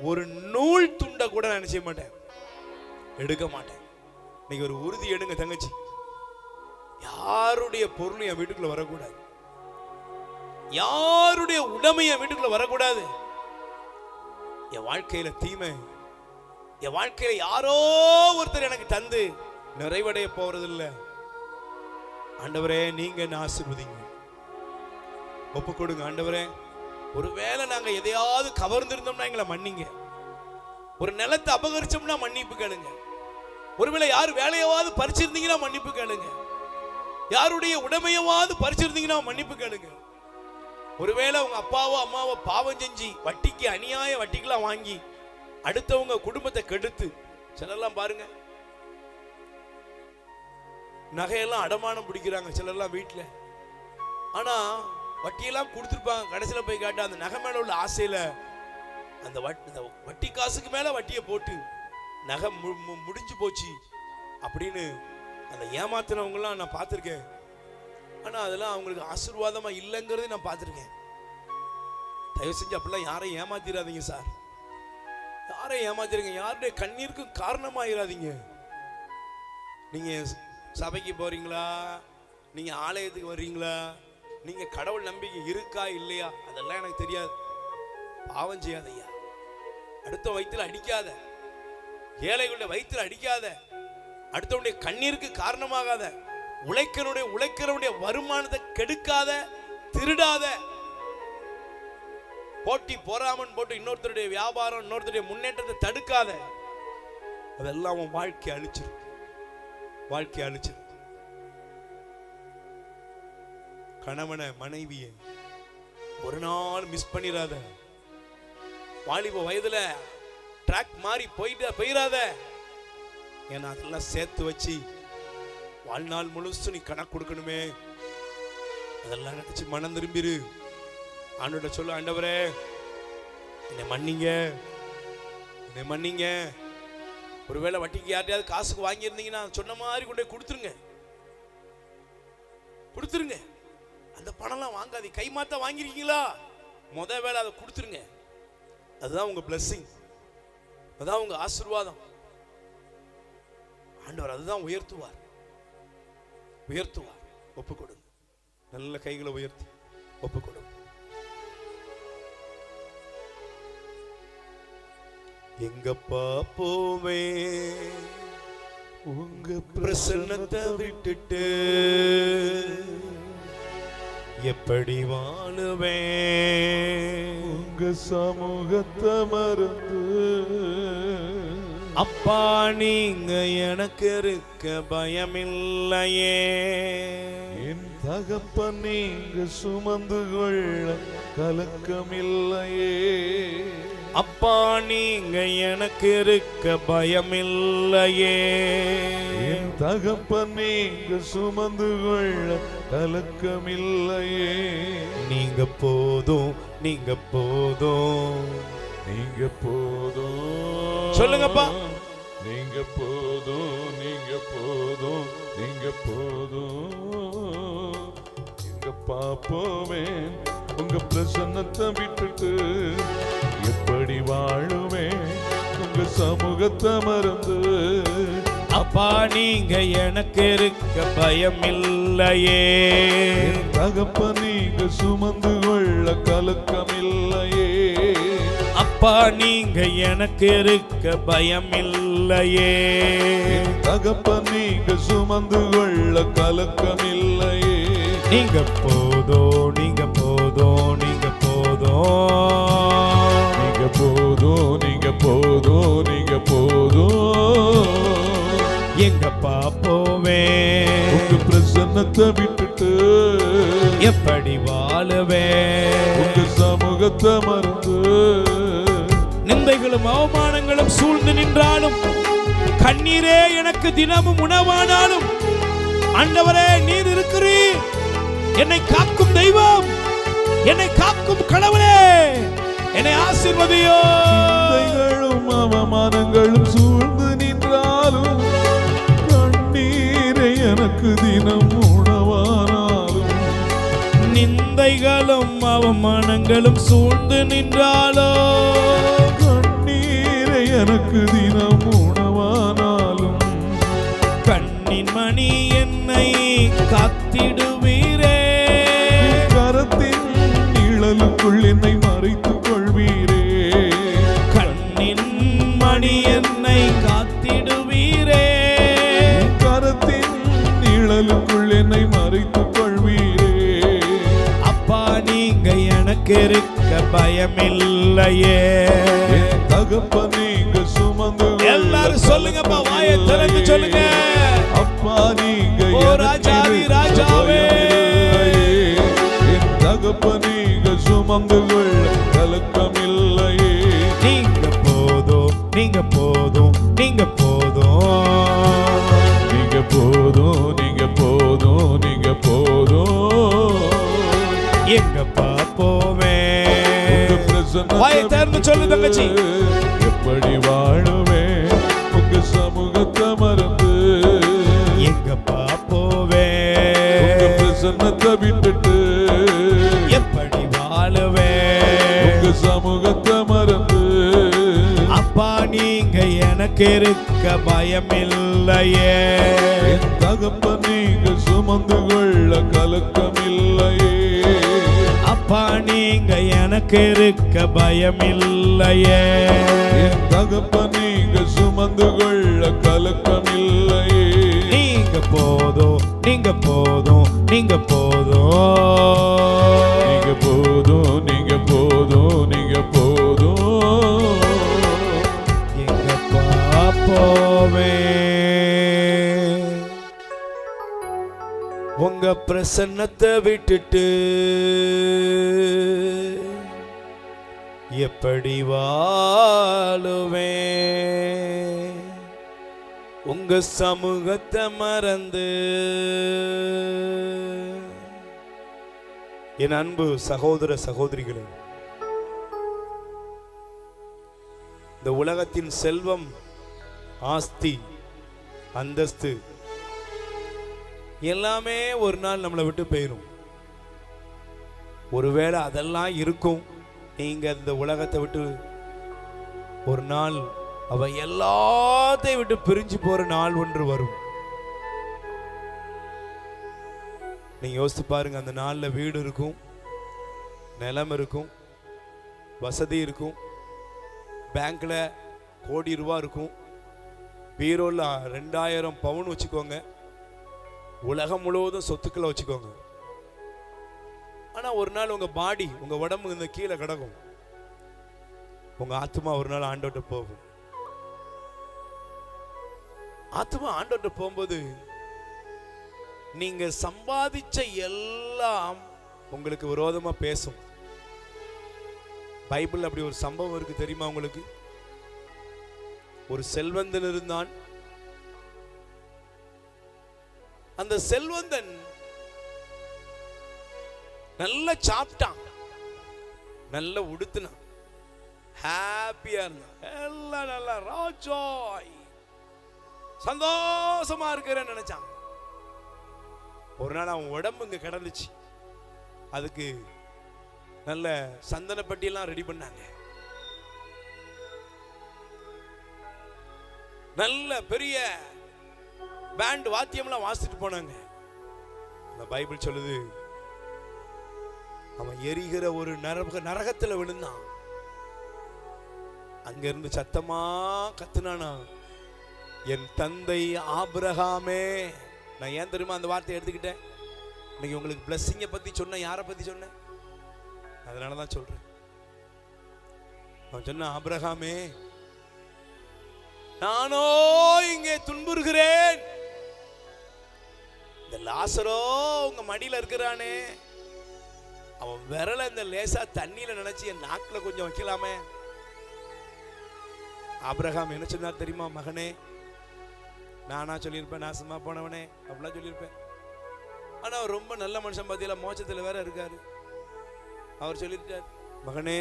ஒரு நூல் துண்டை கூட நான் செய்ய மாட்டேன், எடுக்க மாட்டேன். இன்னைக்கு ஒரு உறுதி எடுங்க தங்கச்சி, யாருடைய பொருள் என் வீட்டுக்குள்ள வரக்கூடாது, யாருடைய உடைமை என் வீட்டுக்குள்ள வரக்கூடாது. என் வாழ்க்கையில தீமை, என் வாழ்க்கையில யாரோ ஒருத்தர் எனக்கு தந்து நிறைவடைய போறது இல்லை. ஆண்டவரே நீங்க என்ன ஆசீர்வதிங்க, ஒப்பு கொடுங்க. ஆண்டவரே ஒருவேளை நாங்க எதையாவது கவர்ந்திருந்தோம்னா எங்களை மன்னிங்க. ஒரு நிலத்தை அபகரிச்சோம்னா மன்னிப்பு கேளுங்க. ஒருவேளை யார் வேலையாவது பறிச்சிருந்தீங்கன்னா மன்னிப்பு கேளுங்க. யாருடைய உடைமையாவது பறிச்சிருந்தீங்கன்னா மன்னிப்பு கேளுங்க. ஒருவேளை உங்க அப்பாவோ அம்மாவோ பாவம் செஞ்சு வட்டிக்கு அநியாய வட்டிக்கெல்லாம் வாங்கி அடுத்தவங்க குடும்பத்தை கெடுத்து, சிலர்லாம் பாருங்க நகையெல்லாம் அடமானம் பிடிக்கிறாங்க சிலர்லாம் வீட்டுல. ஆனா வட்டியெல்லாம் கொடுத்துருப்பாங்க, கடைசியில போய் காட்ட அந்த நகை மேல உள்ள ஆசையில அந்த வட்டி காசுக்கு மேல வட்டியை போட்டு நகை முடிஞ்சு போச்சு அப்படின்னு அந்த ஏமாத்தினவங்கலாம் நான் பார்த்துருக்கேன். ஆனா அதெல்லாம் அவங்களுக்கு ஆசீர்வாதமா இல்லைங்கிறது நான் பார்த்துருக்கேன். தயவு செஞ்சு அப்படிலாம் யாரையும் ஏமாத்திராதீங்க சார், யாரையும் ஏமாத்திருங்க. யாருடைய கண்ணீருக்கும் காரணமாயிராதீங்க. நீங்க சபைக்கு போறீங்களா, நீங்க ஆலயத்துக்கு வர்றீங்களா, நீங்க கடவுள் நம்பிக்கை இருக்கா இல்லையா, அதெல்லாம் எனக்கு தெரியாது. பாவம் செய்யாதையா, அடுத்த வயிற்றுல அடிக்காத, ஏழைகளுடைய வயிற்றுல அடிக்காத, அடுத்தவனுடைய கண்ணீருக்கு காரணமாகாத, உழைக்கிறவனுடைய வருமானத்தை கெடுக்காத, திருடாத, போட்டி போறாமன் போட்டு இன்னொருத்தருடைய வியாபாரம் இன்னொருத்தருடைய முன்னேற்றத்தை தடுக்காத. அதெல்லாம் உன் வாழ்க்கை அழிச்சிருக்கு, வாழ்க்கை அழிச்சிருக்கு. கணவனை மனைவியை ஒரு நாள் மிஸ் பண்ணிடாத. வாலிப வயதுல ட்ராக் மாறி போயிடாத. ஏன்னா அதெல்லாம் சேர்த்து வச்சு வாழ்நாள் முழுசு நீ கணக்கு கொடுக்கணுமே. அதெல்லாம் நினைச்சு மனம் திரும்பிரு. ஆண்டவர்கிட்ட சொல்லு, ஆண்டவரே என்னை மன்னிங்க, என்னை மன்னிங்க. ஒருவேளை வட்டிக்கு யார்ட்டையாவது காசுக்கு வாங்கியிருந்தீங்கன்னா சொன்ன மாதிரி கொண்டு போய் கொடுத்துருங்க. அந்த பணம்லாம் வாங்காது, கைமாத்த வாங்கிருக்கீங்களா, முத வேலை அதை கொடுத்துருங்க. அதுதான் உங்க பிளஸிங், அதுதான் உங்க ஆசீர்வாதம். ஆண்டவர் அதுதான் உயர்த்துவார். ஒப்பு கொடுங்க, நல்ல கைகளை உயர்த்தி ஒப்பு கொடுங்க. எங்கப்பா போவே உங்க பிரசன்னத்தை விட்டுட்டு, எப்படி வாழுவேன் உங்க சமூகத்தை மறந்து. அப்பா நீங்க எனக்கு இருக்க பயமில்லையே, என் தகப்பன் நீங்க சுமந்து கொள்ள கலக்கமில்லையே. அப்பா நீங்க எனக்கு இருக்க பயமில்லையே, என் தகப்பன் நீங்க சுமந்து கொள்ள கலக்கமில்லையே. நீங்க போதும், நீங்க போதும், நீங்க போதும். சொல்லுங்கப்பா, நீங்க போதும், நீங்க போதும், நீங்க போதும். எங்க பாப்போமே உங்க பிரசன்னத்தை விட்டுட்டு, எப்படி வாழுவேன் உங்க சமூகத்தை மறந்து. அப்பா நீங்க எனக்கு இருக்க பயமில்லையே, தகப்பன் நீங்க சுமந்து கொள்ள கலக்கமில்லையே. அப்பா நீங்க எனக்கு இருக்க பயமில்லையே, தகப்பன் நீங்க சுமந்து கொள்ள கலக்கமில்லையே. நீங்க போதும், நீங்க போதும், நீங்க போதும், நீங்க போதும், நீங்க போதும், நீங்க போதும். எங்கப்பா போவேன், உங்க பிரசன்னத்தை விட்டுட்டு எப்படி வாழுவேன், உங்க சமூகத்தை மறந்து நிந்தைகளும் அவமானங்களும் சூழ்ந்து நின்றாலும், கண்ணீரே எனக்கு தினமும் உணவானாலும், ஆண்டவரே நீர் இருக்கிறீர், என்னை காக்கும் தெய்வம், என்னை காக்கும் கடவுளே, என்னை ஆசீர்வதியோ. நிந்தைகளும் அவமானங்களும் சூழ்ந்து நின்றாலும், கண்ணீரை எனக்கு தினம் உணவானாலும், நிந்தைகளும் அவமானங்களும் சூழ்ந்து நின்றாலோ, கண்ணீரை எனக்கு தினம் உணவானாலும், கண்ணின் மணி என்னை காத்திடுவீரே, கரத்தின் நிழலுக்குள் என்னை மறைத்துக் கொள்வீரே. கண்ணின் மணி என்னை காத்திடுவீரே, கரத்தின் நிழலுக்குள் என்னை மறைத்துக் கொள்வீரே. அப்பா நீங்க எனக்கு இருக்க பயமில்லையே. என் தகப்பன் நீங்க சுமந்து கொள்ள எல்லாரும் சொல்லுங்கப்பா, வாயை திறந்து சொல்லுங்க. அப்பா நீங்க ஓ எனக்கு ராஜாவி இருக்க ராஜாவே, பயமில்லையே. என் தகப்பன் நீங்க சுமந்து கொள்ள கலக்கமில்லையே. நீங்க போதும், நீங்க போதும், நீங்க போதும், நீங்க போதும், நீங்க போதும், நீங்க போதும். எங்கப்பா போவேன். உங்க பிரசன்னத்தை வாயை திறந்து சொல்லு தங்கச்சி. எப்படி வாழுவேன் உங்க சமூகத்தை மறந்து, எங்கப்பா உங்க போவேன், பிரசன்னத்தை விட்டுட்டு எப்படி வாழுவேன், உங்க சமூகத்தை மறந்து, அப்பா நீங்க எனக்கு இருக்க பயமில்லையே. என் தகப்பன் நீங்க சுமந்து கொள்ள கலக்கமில்லையே. அப்பா நீங்க எனக்கு இருக்க பயமில்லையே. என் தகப்பன் நீங்க சுமந்து கொள்ள கலக்கமில்லையே. நீங்க போதும், நீங்க போதும், நீங்க போதும், நீங்க போதும், நீங்க போதும், நீங்க போதும். எங்கப்பா போவேன். உங்க பிரசன்னத்தை விட்டுட்டு எப்படி வாழுவேன், உங்க சமூகத்தை மறந்து. என் அன்பு சகோதர சகோதரிகளே, இந்த உலகத்தின் செல்வம், ஆஸ்தி, அந்தஸ்து எல்லாமே ஒரு நாள் நம்மளை விட்டு போயிடும். ஒருவேளை அதெல்லாம் இருக்கும், நீங்க இந்த உலகத்தை விட்டு ஒரு நாள் அவ எல்லாத்தையும் விட்டு பிரிஞ்சு போற நாள் ஒன்று வரும். நீங்க யோசித்து பாருங்க, அந்த நாள்ல வீடு இருக்கும், நிலம் இருக்கும், வசதி இருக்கும், பேங்க்ல கோடி ரூபாய் இருக்கும், பீரோல 2000 பவுன் வச்சுக்கோங்க, உலகம் முழுவதும் சொத்துக்களை வச்சுக்கோங்க. ஆனா ஒரு நாள் உங்க பாடி, உங்க உடம்பு இந்த கீழே கிடக்கும். உங்க ஆத்மா ஒரு நாள் ஆண்டோட்ட போகும். ஆத்மா ஆண்டோட்ட போகும்போது நீங்க சம்பாதிச்ச எல்லாம் உங்களுக்கு விரோதமா பேசும். பைபிள் அப்படி ஒரு சம்பவம் இருக்கு தெரியுமா உங்களுக்கு? ஒரு செல்வந்தன் இருந்தான். அந்த செல்வந்தன் நல்ல சாப்பிட்டான், நல்ல உடுத்தினான், ஹாப்பியா இருந்தான், எல்லாம் நல்லா ராஜாய் சந்தோஷமா இருக்கிறேன்னு நினைச்சான். ஒரு நாள் அவன் உடம்பு இங்க கிடந்துச்சு. அதுக்கு நல்ல சந்தனப்பட்டி எல்லாம் ரெடி பண்ணாங்க. நல்ல பெரிய பேண்ட் வாத்தியம்லாம் வாசிச்சுட்டு போனாங்க. அந்த பைபிள் சொல்லுது, அவன் எரிகிற ஒரு நரகத்துல விழுந்தான். அங்க இருந்து சத்தமா கத்துனானா, என் தந்தை ஆபிரகாமே. நான் ஏன் தெரியுமா அந்த வார்த்தையை எடுத்துக்கிட்டேன்? இன்னைக்கு உங்களுக்கு பிளஸ்ஸிங்கை பத்தி சொன்ன, யாரை பத்தி சொன்னேன்? அதனாலதான் சொல்றேன். அவன் சொன்ன, ஆபிரகாமே நானோ இங்கே துன்புறுகிறேன். இந்த லாசரோ உங்க மடியில இருக்கிறானே, அவன் விரல இந்த லேசா தண்ணியில நினைச்சு என் நாக்குல கொஞ்சம் வைக்கலாமே. ஆபிரகாம் என்ன சொன்னார் தெரியுமா? மகனே, நானா சொல்லியிருப்பேன் நாசமா போனவனே அப்படிலாம் சொல்லியிருப்பேன். ஆனா அவர் ரொம்ப நல்ல மனுஷன், பாத்தீங்களா, மோட்சத்துல வேற இருக்காரு. அவர் சொல்லிட்டார், மகனே,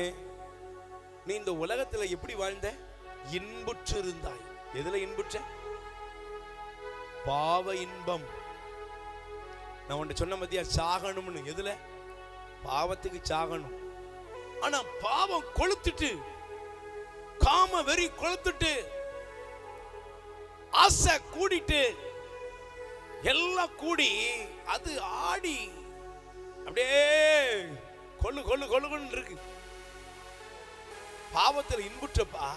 நீ இந்த உலகத்துல எப்படி வாழ்ந்த? இன்புற்று இருந்தாய். எதுல இன்புற்ற? பாவ இன்பம். நான் உன்கிட்ட சொன்ன மத்தியா சாகணும்னு. எதுல? பாவத்துக்கு சாகணும். ஆனா பாவம் கொளுத்துட்டு, காம வெறி கொளுத்துட்டு, ஆசை கூடிட்டு, எல்லாம் கூடி அது ஆடி அப்படியே கொள்ளு கொள்ளு கொள்ளுன்னு இருக்கு. பாவத்தில் இன்புற்றப்பா.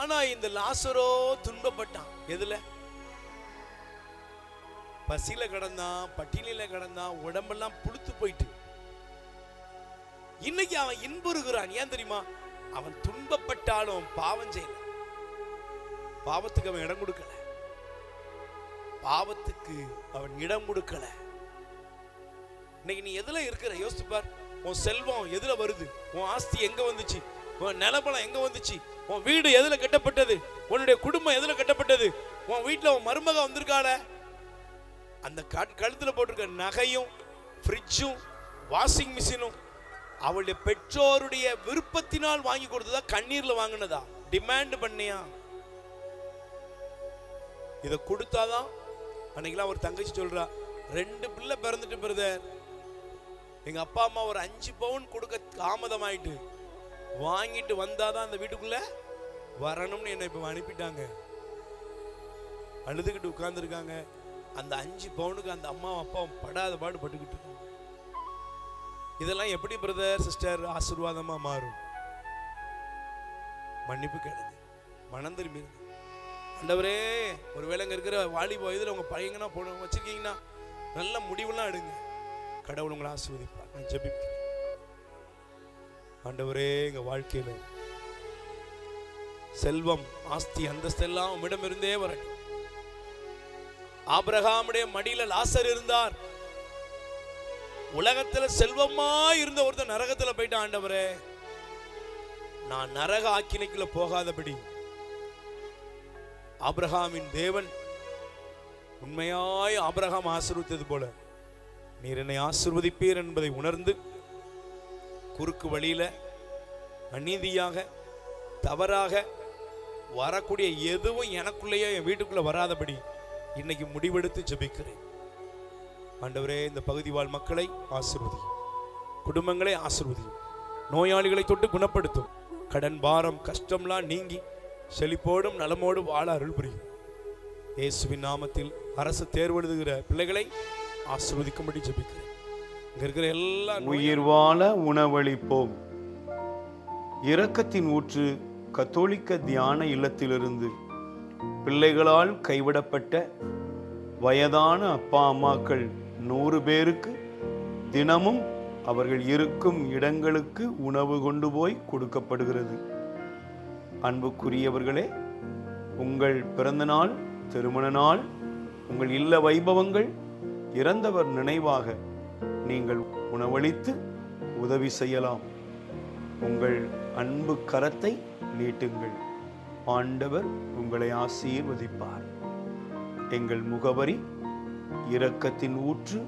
ஆனா இந்த லாசரோ துன்பப்பட்டான். எதுல? பசியில கிடந்தான், பட்டினியில கிடந்தான், உடம்பெல்லாம் புழுத்து போயிட்டு. இன்னைக்கு அவன் இன்புறுகிறான். ஏன் தெரியுமா? அவன் துன்பப்பட்டாலும் பாவம் செய்யல. பாவத்துக்கு அவன் இடம் கொடுக்கல. பாவத்துக்கு அவன் இடம் கொடுக்கல. இன்னைக்கு நீ எதுல இருக்கிற? யோசிச்சு பார். உன் செல்வம் எதுல வருது? உன் ஆஸ்தி எங்க வந்துச்சு? உன் நிலபலம் எங்க வந்துச்சு? உன் வீடு எதுல கட்டப்பட்டது? உன்னுடைய குடும்பம் எதுல கட்டப்பட்டது? உன் வீட்டுல உன் மருமக வந்திருக்காள, அந்த கழுத்துல போட்டிருக்க நகையும் ஃப்ரிட்ஜும் வாஷிங் மிஷினும் அவளுடைய பெற்றோருடைய விருப்பத்தினால் வாங்கி கொடுத்ததா? கண்ணீர்ல வாங்கினதா? டிமாண்ட் பண்ணியா? இதை கொடுத்தாதான். அன்னைக்கெல்லாம் ஒரு தங்கச்சி சொல்றா, 2 பிள்ளை பிறந்துட்டு பிரதர், எங்க அப்பா அம்மா ஒரு 5 பவுன் கொடுக்க தாமதம் ஆயிட்டு, வாங்கிட்டு வந்தாதான் அந்த வீட்டுக்குள்ள வரணும்னு என்னை இப்ப அனுப்பிட்டாங்க. அழுதுகிட்டு உட்கார்ந்துருக்காங்க. அந்த 5 பவுனுக்கு அந்த அம்மாவும் அப்பாவும் படாத பாடு பட்டுக்கிட்டு இருக்காங்க. இதெல்லாம் எப்படி பிரதர் சிஸ்டர் ஆசீர்வாதமா மாறும்? மன்னிப்பு கேளுங்க, மனம் திரும்பி. ஆண்டவரே, ஒருவேளை இங்க இருக்கிற வாலிப வயதுல உங்க பையங்கன்னா போன வச்சிருக்கீங்கன்னா நல்ல முடிவெல்லாம் எடுங்க. கடவுள் உங்களை ஆசீர்வதிப்பார். நான் ஜெபிக்கிறேன். ஆண்டவரே, எங்க வாழ்க்கையில செல்வம், ஆஸ்தி, அந்தஸ்து எல்லாம் உம்மிடம் இருந்தே வரட்டும். ஆபிரகாமுடைய மடியில லாசர் இருந்தார். உலகத்துல செல்வமா இருந்த ஒருத்தர் நரகத்துல போயிட்டான். ஆண்டவரே, நான் நரக ஆக்கினைக்குள்ள போகாதபடி ஆபிரகாமின் தேவன் உண்மையாய் ஆபிரகாம் ஆசீர்வதித்தது போல நீர் என்னை ஆசீர்வதிப்பீர் என்பதை உணர்ந்து, குறுக்கு வழியில அநீதியாக தவறாக வரக்கூடிய எதுவும் எனக்குள்ளேயே என் வீட்டுக்குள்ள வராதபடி இன்னைக்கு முடிவெடுத்து ஜெபிக்கிறேன். ஆண்டவரே, இந்த பகுதி வாழ் மக்களை ஆசீர்வதி, குடும்பங்களை ஆசீர்வதி, நோயாளிகளை தொட்டு குணப்படுத்தும், கடன் பாரம் கஷ்டம்லாம் நீங்கி செழிப்போடும் நலமோடும் வாழ அருள் புரியும். இயேசுவின் நாமத்தில் அரசு தேர்வு எழுதுகிற பிள்ளைகளை ஆசீர்வதிக்கும்படி ஜெபிக்கிறேன். இங்க இருக்கிற எல்லா உயிர் வாழ உணவளிப்போம். இரக்கத்தின் ஊற்று கத்தோலிக்க தியான இல்லத்திலிருந்து பிள்ளைகளால் கைவிடப்பட்ட வயதான அப்பா அம்மாக்கள் 100 பேருக்கு தினமும் அவர்கள் இருக்கும் இடங்களுக்கு உணவு கொண்டு போய் கொடுக்கப்படுகிறது. அன்புக்குரியவர்களே, உங்கள் பிறந்த நாள், திருமண நாள், உங்கள் இல்ல வைபவங்கள், இறந்தவர் நினைவாக நீங்கள் உணவளித்து உதவி செய்யலாம். உங்கள் அன்பு கரத்தை நீட்டுங்கள். ஆண்டவர் உங்களை ஆசீர்வதிப்பார். எங்கள் முகவரி: இரக்கத்தின் ஊற்று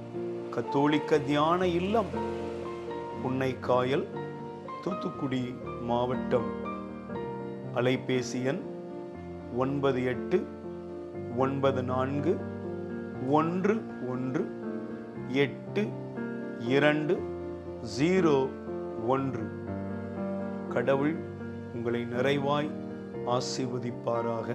கத்தோலிக்க தியான இல்லம், புன்னைக்காயல், தூத்துக்குடி மாவட்டம். அலைபேசி எண் 98118201. கடவுள் உங்களை நிறைவாய் ஆசீர்வதிப்பாராக.